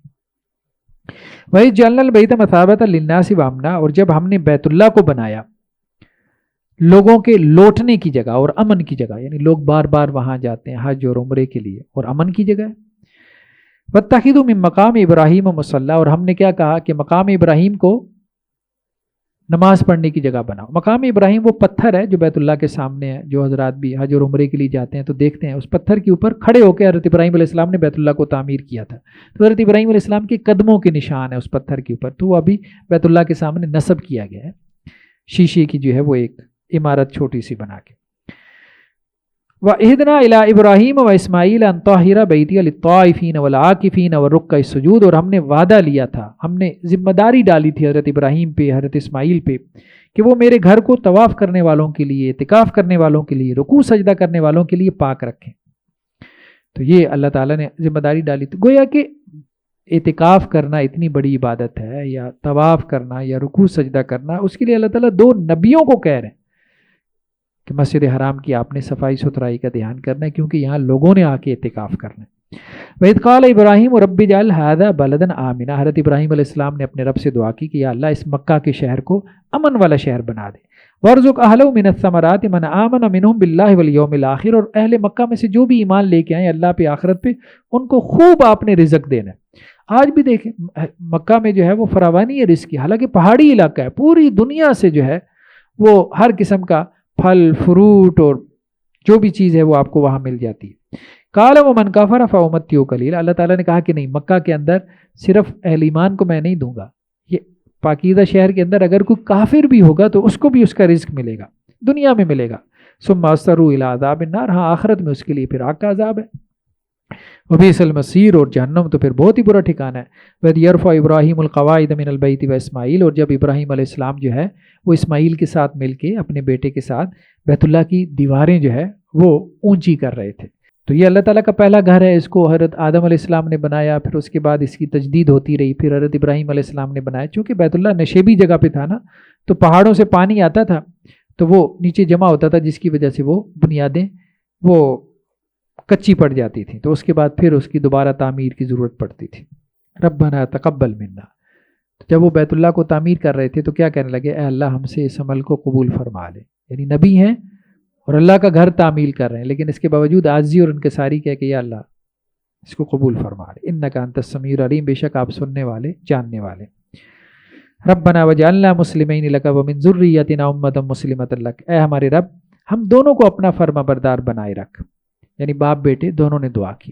وَإِذْ جَعَلْنَا الْبَيْتَ مَثَابَةً لِلنَّاسِ وَأَمْنًا، اور جب ہم نے بیت اللہ کو بنایا لوگوں کے لوٹنے کی جگہ اور امن کی جگہ، یعنی لوگ بار بار وہاں جاتے ہیں حج اور عمرے کے لیے اور امن کی جگہ ہے۔ وَاتَّخِذُوا مِن مَقَامِ إِبْرَاهِيمَ مُصَلًّى، اور ہم نے کیا کہا کہ مقام ابراہیم کو نماز پڑھنے کی جگہ بناؤ۔ مقام ابراہیم وہ پتھر ہے جو بیت اللہ کے سامنے ہے، جو حضرات بھی حج اور عمرے کے لیے جاتے ہیں تو دیکھتے ہیں اس پتھر کے اوپر کھڑے ہو کے حضرت ابراہیم علیہ السلام نے بیت اللہ کو تعمیر کیا تھا، تو حضرت ابراہیم علیہ السلام کے قدموں کے نشان ہے اس پتھر کے اوپر، تو وہ ابھی بیت اللہ کے سامنے نصب کیا گیا ہے، شیشے کی جو ہے وہ ایک عمارت چھوٹی سی بنا کے۔ وَعِهْدْنَا إِلَىٰ إِبْرَاهِيمَ وَإِسْمَاعِيلَ أَن طَهِّرَ بَيْتِيَ لِلطَّائِفِينَ وَالْعَاكِفِينَ وَالرُّكَّعِ السُّجُودِ، اور ہم نے وعدہ لیا تھا، ہم نے ذمہ داری ڈالی تھی حضرت ابراہیم پہ، حضرت اسماعیل پہ، کہ وہ میرے گھر کو طواف کرنے والوں کے لیے، اعتکاف کرنے والوں کے لیے، رکوع سجدہ کرنے والوں کے لیے پاک رکھیں۔ تو یہ اللہ تعالیٰ نے ذمہ داری ڈالی تھی۔ گویا کہ اعتکاف کرنا اتنی بڑی عبادت ہے، یا طواف کرنا یا رکوع سجدہ کرنا، اس کے لیے اللہ تعالیٰ 2 نبیوں کو کہہ رہے ہیں کہ مسجد حرام کی آپ نے صفائی ستھرائی کا دھیان کرنا ہے، کیونکہ یہاں لوگوں نے آ کے اعتکاف کرنا ہے۔ وَإِذْ قَالَ إِبْرَاهِيمُ رَبِّ اجْعَلْ هَٰذَا بَلَدًا آمِنًا، حضرت ابراہیم علیہ السلام نے اپنے رب سے دعا کی کہ یا اللہ اس مکہ کے شہر کو امن والا شہر بنا دے۔ وَارْزُقْ أَهْلَهُ مِنَ الثَّمَرَاتِ مَنْ آمَنَ مِنْهُمْ بِاللَّهِ وَالْيَوْمِ الْآخِرِ، اور اہل مکہ میں سے جو بھی ایمان لے کے آئیں اللہ پہ آخرت پہ، ان کو خوب آپ نے رزق دینا ہے۔ آج بھی دیکھیں مکہ میں جو ہے وہ فراوانی ہے رزق کی، حالانکہ پہاڑی علاقہ ہے، پوری دنیا سے جو ہے وہ ہر قسم کا پھل فروٹ اور جو بھی چیز ہے وہ آپ کو وہاں مل جاتی ہے۔ قال ومن کفر فامتعه قلیلا، اللہ تعالیٰ نے کہا کہ نہیں، مکہ کے اندر صرف اہل ایمان کو میں نہیں دوں گا، یہ پاکیزہ شہر کے اندر اگر کوئی کافر بھی ہوگا تو اس کو بھی اس کا رزق ملے گا، دنیا میں ملے گا۔ ثم اضطروا الى عذاب النار، ہاں آخرت میں اس کے لیے پھر آگ کا عذاب ہے۔ وبئس المصیر، اور جہنم تو پھر بہت ہی برا ٹھکانہ ہے۔ وَإِذْ يَرْفَعُ إِبْرَاهِيمُ الْقَوَاعِدَ مِنَ الْبَيْتِ وَإِسْمَاعِيلُ، اور جب ابراہیم علیہ السلام جو ہے وہ اسماعیل کے ساتھ مل کے اپنے بیٹے کے ساتھ بیت اللہ کی دیواریں جو ہے وہ اونچی کر رہے تھے، تو یہ اللہ تعالیٰ کا پہلا گھر ہے، اس کو حضرت آدم علیہ السلام نے بنایا، پھر اس کے بعد اس کی تجدید ہوتی رہی، پھر حضرت ابراہیم علیہ السلام نے بنایا۔ چونکہ بیت اللہ نشیبی جگہ پہ تھا نا، تو پہاڑوں سے پانی آتا تھا تو وہ نیچے جمع ہوتا تھا، جس کی وجہ سے وہ بنیادیں وہ کچی پڑ جاتی تھیں، تو اس کے بعد پھر اس کی دوبارہ تعمیر کی ضرورت پڑتی تھی۔ ربنا تقبل منا، جب وہ بیت اللہ کو تعمیر کر رہے تھے تو کیا کہنے لگے، اے اللہ ہم سے اس عمل کو قبول فرما لے، یعنی نبی ہیں اور اللہ کا گھر تعمیل کر رہے ہیں، لیکن اس کے باوجود عاجزی اور انکساری کہہ کہ یا اللہ اس کو قبول فرما رہے، انک انت السمیع العلیم، بے شک آپ سننے والے جاننے والے۔ ربنا وجعلنا مسلمین لک ومن ذریتنا امۃ مسلمۃ لک، اے ہمارے رب ہم دونوں کو اپنا فرما بردار بنائے رکھ، یعنی باپ بیٹے دونوں نے دعا کی۔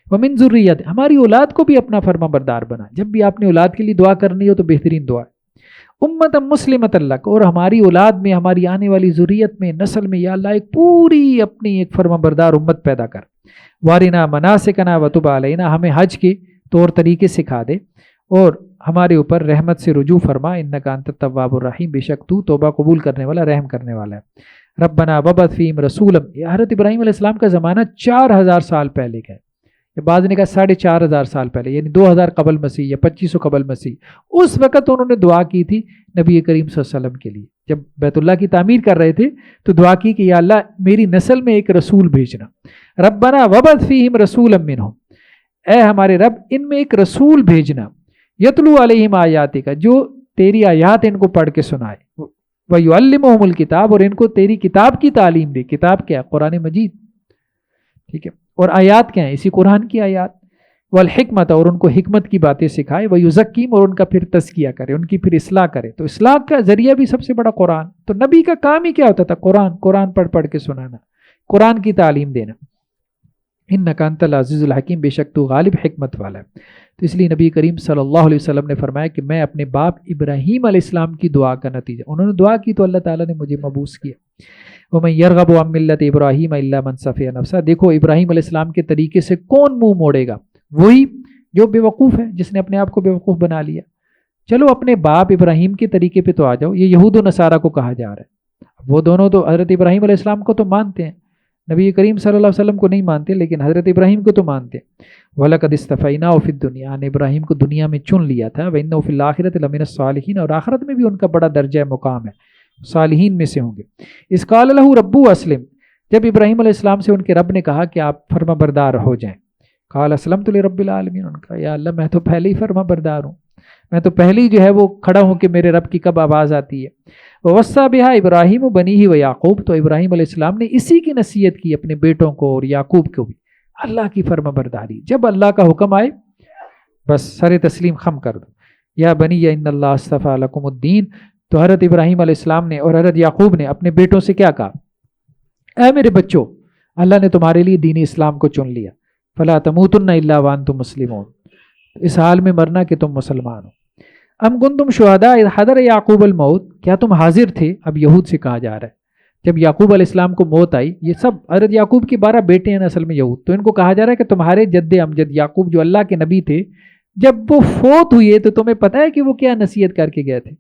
ومن ذریت، ہماری اولاد کو بھی اپنا فرما بردار بنا، جب بھی آپ نے اولاد کے لیے دعا کرنی ہو تو بہترین دعا ہے۔ امت مسلمۃ لک، اور ہماری اولاد میں، ہماری آنے والی ذریت میں، نسل میں یا اللہ ایک پوری اپنی ایک فرما بردار امت پیدا کر۔ وارنا مناسکنا وتب علینا، ہمیں حج کے طور طریقے سکھا دے اور ہمارے اوپر رحمت سے رجوع فرما، انک انت التواب الرحیم، بے شک تو توبہ قبول کرنے والا رحم کرنے والا ہے۔ ربنا وبعث فیہم رسولا، یہ حضرت ابراہیم علیہ السلام کا زمانہ 4000 سال پہلے کا ہے، بعض نے کہا 4500 سال پہلے، یعنی 2000 قبل مسیح یا 2500 قبل مسیح۔ اس وقت انہوں نے دعا کی تھی نبی کریم صلی اللہ علیہ وسلم کے لیے، جب بیت اللہ کی تعمیر کر رہے تھے تو دعا کی کہ یا اللہ میری نسل میں ایک رسول بھیجنا۔ ربنا وبعث فیہم رسولا منہم، اے ہمارے رب ان میں ایک رسول بھیجنا، یتلو علیہم آیاتک، جو تیری آیات ان کو پڑھ کے سنائے، ویعلمہم الکتاب، اور ان کو تیری کتاب کی تعلیم دے۔ کتاب کیا ہے؟ قرآن مجید، ٹھیک ہے، اور آیات کیا ہیں؟ اسی قرآن کی آیات۔ والحکمت، اور ان کو حکمت کی باتیں سکھائے، ویزکیم، اور ان کا پھر تزکیہ کرے، ان کی پھر اصلاح کرے۔ تو اصلاح کا ذریعہ بھی سب سے بڑا قرآن، تو نبی کا کام ہی کیا ہوتا تھا؟ قرآن پڑھ پڑھ کے سنانا، قرآن کی تعلیم دینا۔ انک انت العزیز الحکیم، بے شک تو غالب حکمت والا ہے۔ تو اس لیے نبی کریم صلی اللہ علیہ وسلم نے فرمایا کہ میں اپنے باپ ابراہیم علیہ السلام کی دعا کا نتیجہ، انہوں نے دعا کی تو اللہ تعالیٰ نے مجھے مبعوث کیا۔ وَمَن يَرْغَبُ عَن مِّلَّةِ إِبْرَاهِيمَ إِلَّا مَن سَفِهَ نَفْسَهُ، دیکھو ابراہیم علیہ السلام کے طریقے سے کون منہ موڑے گا؟ وہی جو بے وقوف ہے، جس نے اپنے آپ کو بے وقوف بنا لیا۔ چلو اپنے باپ ابراہیم کے طریقے پہ تو آ جاؤ، یہ یہود و نصارہ کو کہا جا رہا ہے، وہ دونوں تو حضرت ابراہیم علیہ السلام کو تو مانتے ہیں، نبی کریم صلی اللہ علیہ وسلم کو نہیں مانتے، لیکن حضرت ابراہیم کو تو مانتے ہیں۔ وَلَقَدِ اسْتَفَيْنَاهُ فِي الدُّنْيَا، نے ابراہیم کو دنیا میں چن لیا تھا، وَإِنَّهُ فِي الْآخِرَةِ لَمِنَ الصَّالِحِينَ، اور آخرت میں بھی ان کا بڑا درجہ مقام ہے، صالحین میں سے ہوں گے۔ اِذْ قَالَ لَهُ رَبُّهُ أَسْلِمْ، جب ابراہیم علیہ السلام سے ان کے رب نے کہا کہ آپ فرما بردار ہو جائیں، قال اسلمت لرب العالمین، ان کا یا اللہ میں تو پہلے ہی فرما بردار ہوں، میں تو پہلے ہی جو ہے وہ کھڑا ہوں کہ میرے رب کی کب آواز آتی ہے۔ ووصى بها ابراہیم بنیہ و یعقوب، تو ابراہیم علیہ السلام نے اسی کی نصیحت کی اپنے بیٹوں کو اور یعقوب کو بھی، اللہ کی فرما برداری، جب اللہ کا حکم آئے بس سر تسلیم خم کر دو۔ یا بنی ان اللہ اصطفیٰ لکم الدین، تو حضرت ابراہیم علیہ السلام نے اور حضرت یعقوب نے اپنے بیٹوں سے کیا کہا؟ اے میرے بچوں، اللہ نے تمہارے لیے دین اسلام کو چن لیا، فلا تموتن الا وانتم مسلمون، اس حال میں مرنا کہ تم مسلمان ہو۔ ام کنتم شہداء اذ حضر یعقوب الموت، کیا تم حاضر تھے؟ اب یہود سے کہا جا رہا ہے، جب یعقوب علیہ السلام کو موت آئی، یہ سب حضرت یعقوب کی 12 بیٹے ہیں اصل میں یہود، تو ان کو کہا جا رہا ہے کہ تمہارے جد امجد یعقوب جو اللہ کے نبی تھے، جب وہ فوت ہوئے تو تمہیں پتہ ہے کہ وہ کیا نصیحت کر کے گئے تھے؟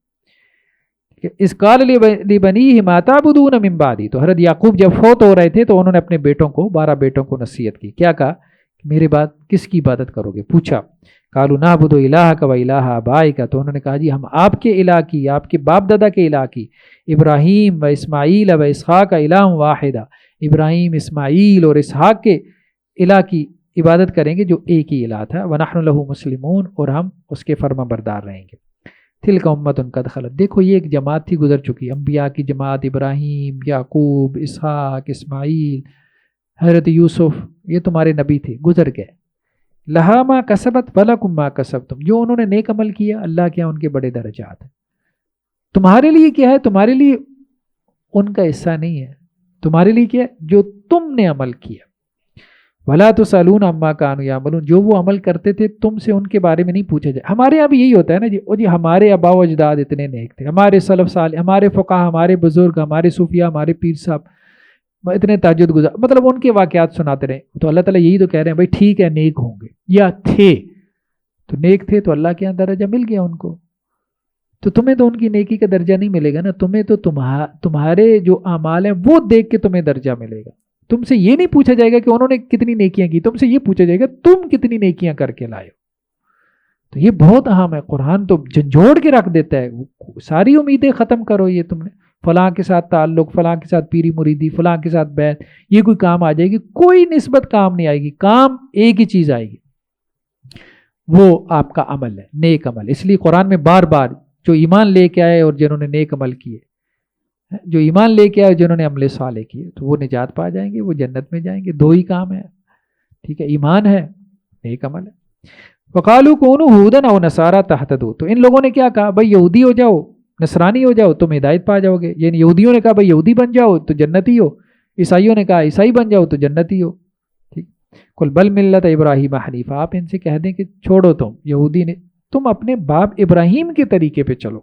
اس قال لبنیہ ما تعبدون من بعدی، تو حضرت یعقوب جب فوت ہو رہے تھے تو انہوں نے اپنے بیٹوں کو 12 بیٹوں کو نصیحت کی، کیا کہا؟ میرے بعد کس کی عبادت کرو گے؟ پوچھا، قالوا نعبد الہک و الہ آبائک، تو انہوں نے کہا جی ہم آپ کے الہ کی، آپ کے باپ دادا کے الہ کی، ابراہیم و اسماعیل و اسحاق الہ واحدہ، ابراہیم اسماعیل اور اسحاق کے الہ کی عبادت کریں گے جو ایک ہی الہ تھا، ونحن لہ مسلمون، اور ہم اس کے فرما بردار رہیں گے۔ تلک امت قد خلت، دیکھو یہ ایک جماعت تھی گزر چکی، انبیاء کی جماعت، ابراہیم، یعقوب، اسحاق، اسماعیل، حضرت یوسف، یہ تمہارے نبی تھے، گزر گئے۔ لہا ما کسبت ولکم ما کسبتم، جو انہوں نے نیک عمل کیا اللہ کے ان کے بڑے درجات ہیں، تمہارے لیے کیا ہے؟ تمہارے لیے ان کا حصہ نہیں ہے، تمہارے لیے کیا ہے؟ جو تم نے عمل کیا۔ ولا تسألون عما كانوا يعملون، جو وہ عمل کرتے تھے تم سے ان کے بارے میں نہیں پوچھا جائے۔ ہمارے یہاں بھی یہی ہوتا ہے نا جی ہمارے آباء و اجداد اتنے نیک تھے، ہمارے سلف صالح، ہمارے فقہا، ہمارے بزرگ، ہمارے صوفیاء، ہمارے پیر صاحب اتنے تہجد گزار، مطلب ان کے واقعات سناتے رہے، تو اللہ تعالیٰ یہی تو کہہ رہے ہیں بھائی ٹھیک ہے نیک ہوں گے یا تھے، تو نیک تھے تو اللہ کے یہاں درجہ مل گیا ان کو، تو تمہیں تو ان کی نیکی کا درجہ نہیں ملے گا نا، تمہیں تو تمہارے جو اعمال ہیں وہ دیکھ کے تمہیں درجہ ملے گا۔ تم سے یہ نہیں پوچھا جائے گا کہ انہوں نے کتنی نیکیاں کی، تم سے یہ پوچھا جائے گا تم کتنی نیکیاں کر کے لائے ہو۔ تو یہ بہت اہم ہے، قرآن تو جھنجھوڑ کے رکھ دیتا ہے، ساری امیدیں ختم کرو، یہ تم نے فلاں کے ساتھ تعلق، فلاں کے ساتھ پیری مریدی، فلاں کے ساتھ بیعت، یہ کوئی کام آ جائے گی؟ کوئی نسبت کام نہیں آئے گی، کام ایک ہی چیز آئے گی، وہ آپ کا عمل ہے، نیک عمل۔ اس لیے قرآن میں بار بار جو ایمان لے کے آئے اور جنہوں نے نیک عمل کیے، جو ایمان لے کے آئے جنہوں نے عمل صالح کیے تو وہ نجات پا جائیں گے، وہ جنت میں جائیں گے. دو ہی کام ہے، ٹھیک ہے، ایمان ہے، نیک عمل ہے. وقالوا كونوا هودا او نصارى تهتدوا، تو ان لوگوں نے کیا کہا بھائی یہودی ہو جاؤ، نصرانی ہو جاؤ، تم ہدایت پا جاؤ گے. یعنی یہودیوں نے کہا بھائی یہودی بن جاؤ تو جنتی ہو، عیسائیوں نے کہا عیسائی بن جاؤ تو جنتی ہو. ٹھیک، قل بل ملت ابراہیم حنیفہ، آپ ان سے کہہ دیں کہ چھوڑو تم یہودی نے، تم اپنے باپ ابراہیم کے طریقے پہ چلو.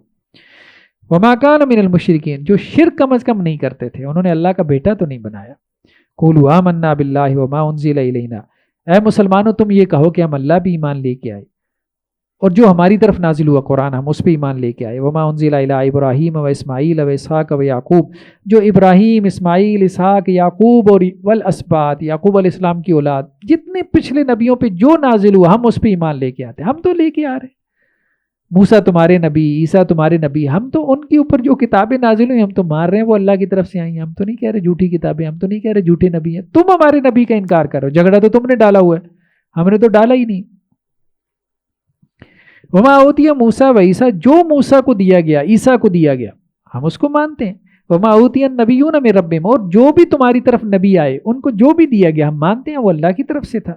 وما كان من المشرکین، جو شرک کم از کم نہیں کرتے تھے، انہوں نے اللہ کا بیٹا تو نہیں بنایا. قولوا آمنا باللہ وما انزل الینا، اے مسلمانوں تم یہ کہو کہ ہم اللہ بھی ایمان لے کے آئے اور جو ہماری طرف نازل ہوا قرآن ہم اس پہ ایمان لے کے آئے. وما انزل الی ابراہیم و اسماعیل و اسحاق و یعقوب، جو ابراہیم، اسماعیل، اسحاق، یعقوب اور والاسباط، یعقوب علیہ السلام کی اولاد، جتنے پچھلے نبیوں پہ جو نازل ہوا ہم اس پہ ایمان لے کے آتے. ہم تو لے کے آ رہے ہیں، موسیٰ تمہارے نبی، عیسیٰ تمہارے نبی، ہم تو ان کے اوپر جو کتابیں نازل ہوئی ہم تو مان رہے ہیں وہ اللہ کی طرف سے آئی ہیں. ہم تو نہیں کہہ رہے جھوٹی کتابیں، ہم تو نہیں کہہ رہے جھوٹے نبی ہیں. تم ہمارے نبی کا انکار کرو، جھگڑا تو تم نے ڈالا ہوا ہے، ہم نے تو ڈالا ہی نہیں. وما اوتیہ موسیٰ و عیسیٰ، جو موسیٰ کو دیا گیا، عیسیٰ کو دیا گیا، ہم اس کو مانتے ہیں. وما اوتیہ النبیون من ربہم، اور جو بھی تمہاری طرف نبی آئے ان کو جو بھی دیا گیا ہم مانتے ہیں وہ اللہ کی طرف سے تھا.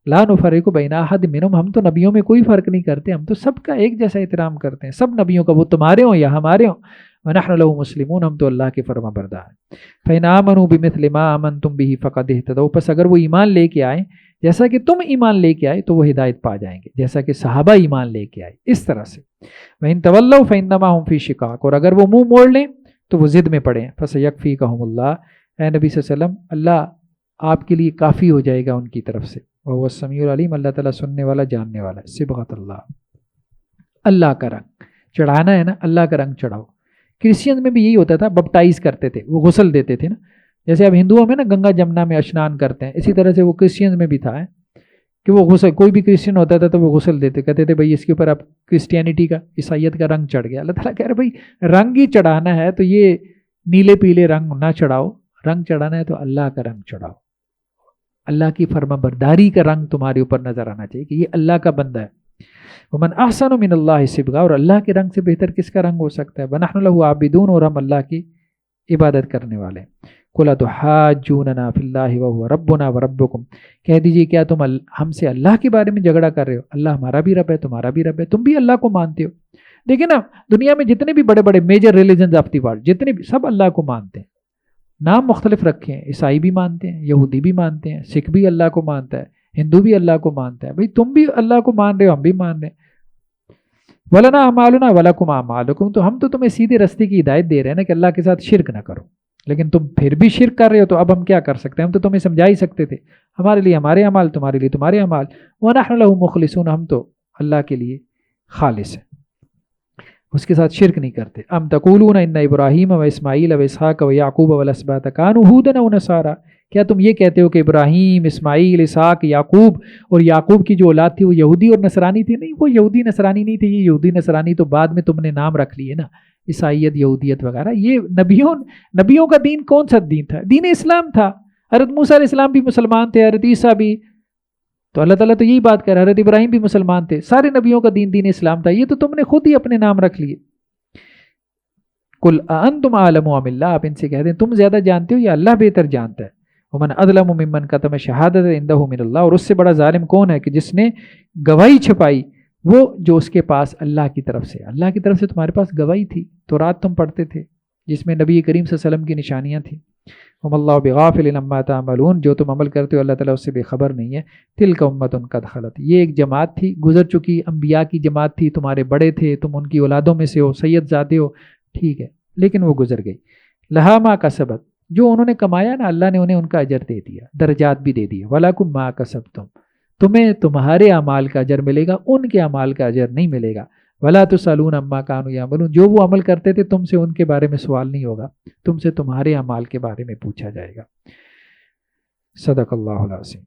لا نفرق بین احد منہم، ہم تو نبیوں میں کوئی فرق نہیں کرتے، ہم تو سب کا ایک جیسا احترام کرتے ہیں، سب نبیوں کا، وہ تمہارے ہوں یا ہمارے ہوں. ونحن له مسلمون، ہم تو اللہ کے فرما بردار ہیں. فإن آمنوا بمثل ما آمنتم به فقد اهتدوا، پس اگر وہ ایمان لے کے آئیں جیسا کہ تم ایمان لے کے آئے تو وہ ہدایت پا جائیں گے، جیسا کہ صحابہ ایمان لے کے آئے اس طرح سے. وإن تولوا فإنما هم في شقاق، اور اگر وہ منہ موڑ لیں تو وہ ضد میں پڑے ہیں. فسيكفيكهم الله، اے نبی صلی اللہ علیہ وسلم اللہ آپ کے لیے کافی ہو جائے گا ان کی طرف سے. وہ السمیع العلیم، اللہ تعالیٰ سننے والا جاننے والا ہے. صبغۃ اللہ، اللہ کا رنگ چڑھانا ہے نا، اللہ کا رنگ چڑھاؤ. کرسچن میں بھی یہی ہوتا تھا، بپٹائز کرتے تھے، وہ غسل دیتے تھے نا، جیسے اب ہندوؤں میں نا گنگا جمنا میں اشنان کرتے ہیں، اسی طرح سے وہ کرسچن میں بھی تھا کہ وہ غسل، کوئی بھی کرسچن ہوتا تھا تو وہ غسل دیتے، کہتے تھے بھائی اس کے اوپر اب کرسچینٹی کا، عیسائیت کا رنگ چڑھ گیا. اللہ تعالیٰ کہہ رہے بھائی رنگ ہی چڑھانا ہے تو یہ نیلے پیلے رنگ نہ چڑھاؤ، رنگ چڑھانا ہے تو اللہ کا رنگ چڑھاؤ. اللہ کی فرما برداری کا رنگ تمہارے اوپر نظر آنا چاہیے کہ یہ اللہ کا بندہ ہے. ومن احسن من اللہ صبغا، اور اللہ کے رنگ سے بہتر کس کا رنگ ہو سکتا ہے. ونحن له عابدون، اور ہم اللہ کی عبادت کرنے والے ہیں. قل تحاجوننا فی اللہ وهو ربنا وربکم، کہہ دیجئے کیا تم ہم سے اللہ کے بارے میں جھگڑا کر رہے ہو؟ اللہ ہمارا بھی رب ہے، تمہارا بھی رب ہے، تم بھی اللہ کو مانتے ہو. دیکھیں نا دنیا میں جتنے بھی بڑے بڑے major religions of the world, جتنے بھی سب اللہ کو مانتے ہیں. نام مختلف رکھے ہیں، عیسائی بھی مانتے ہیں، یہودی بھی مانتے ہیں، سکھ بھی اللہ کو مانتا ہے، ہندو بھی اللہ کو مانتا ہے. بھائی تم بھی اللہ کو مان رہے ہو، ہم بھی مان رہے ہیں. وَلَنَا أَعْمَالُنَا وَلَكُمْ أَعْمَالُكُمْ، تو ہم تو تمہیں سیدھے راستے کی ہدایت دے رہے ہیں نا کہ اللہ کے ساتھ شرک نہ کرو، لیکن تم پھر بھی شرک کر رہے ہو تو اب ہم کیا کر سکتے ہیں؟ ہم تو تمہیں سمجھا ہی سکتے تھے، ہمارے لیے ہمارے اعمال، تمہارے لیے تمہارے اعمال. وَنَحْنُ لَهُ مُخْلِصُونَ، ہم تو اللہ کے لیے خالص ہیں، اس کے ساتھ شرک نہیں کرتے. ام تقولون ان ابراہیم و اسماعیل و اسحاق و یعقوب والاسباط کانوا ھودا و نصارا، کیا تم یہ کہتے ہو کہ ابراہیم، اسماعیل، اسحاق، یعقوب اور یعقوب کی جو اولاد تھی وہ یہودی اور نصرانی تھی؟ نہیں، وہ یہودی نصرانی نہیں تھی. یہ یہودی نصرانی تو بعد میں تم نے نام رکھ لیے نا، عیسائیت، یہودیت وغیرہ. یہ نبیوں کا دین کون سا دین تھا؟ دین اسلام تھا. حضرت موسیٰ علیہ السلام بھی مسلمان تھے، حضرت عیسیٰ بھی، تو اللہ تعالیٰ تو یہی بات کہہ رہا ہے، حضرت ابراہیم بھی مسلمان تھے، سارے نبیوں کا دین اسلام تھا. یہ تو تم نے خود ہی اپنے نام رکھ لیے. قل انتم اعلم ام اللہ، آپ ان سے کہہ دیں تم زیادہ جانتے ہو یا اللہ بہتر جانتا ہے. ومن اظلم ممن کتم شہادت عنده من اللہ، اور اس سے بڑا ظالم کون ہے کہ جس نے گواہی چھپائی وہ جو اس کے پاس اللہ کی طرف سے. اللہ کی طرف سے تمہارے پاس گواہی تھی، تورات تم پڑھتے تھے جس میں نبی کریم صلی اللہ علیہ وسلم کی نشانیاں تھیں. وما اللہ بغافل عما تعملون، جو تم عمل کرتے ہو اللہ تعالیٰ اس سے بے خبر نہیں ہے. تلک امۃ قد خلت، یہ ایک جماعت تھی گزر چکی، انبیاء کی جماعت تھی، تمہارے بڑے تھے، تم ان کی اولادوں میں سے ہو، سید زادے ہو، ٹھیک ہے، لیکن وہ گزر گئی. لہا ما کسبت، جو انہوں نے کمایا نا اللہ نے انہیں ان کا اجر دے دیا، درجات بھی دے دیے. وَلَكُمْ مَا كَسَبْتُمْ، تمہیں تمہارے اعمال کا اجر ملے گا، ان کے اعمال کا اجر نہیں ملے گا. وَلَا تُسْأَلُونَ عَمَّا كَانُوا يَعْمَلُونَ، جو وہ عمل کرتے تھے تم سے ان کے بارے میں سوال نہیں ہوگا، تم سے تمہارے اعمال کے بارے میں پوچھا جائے گا. صدق اللہ العظیم.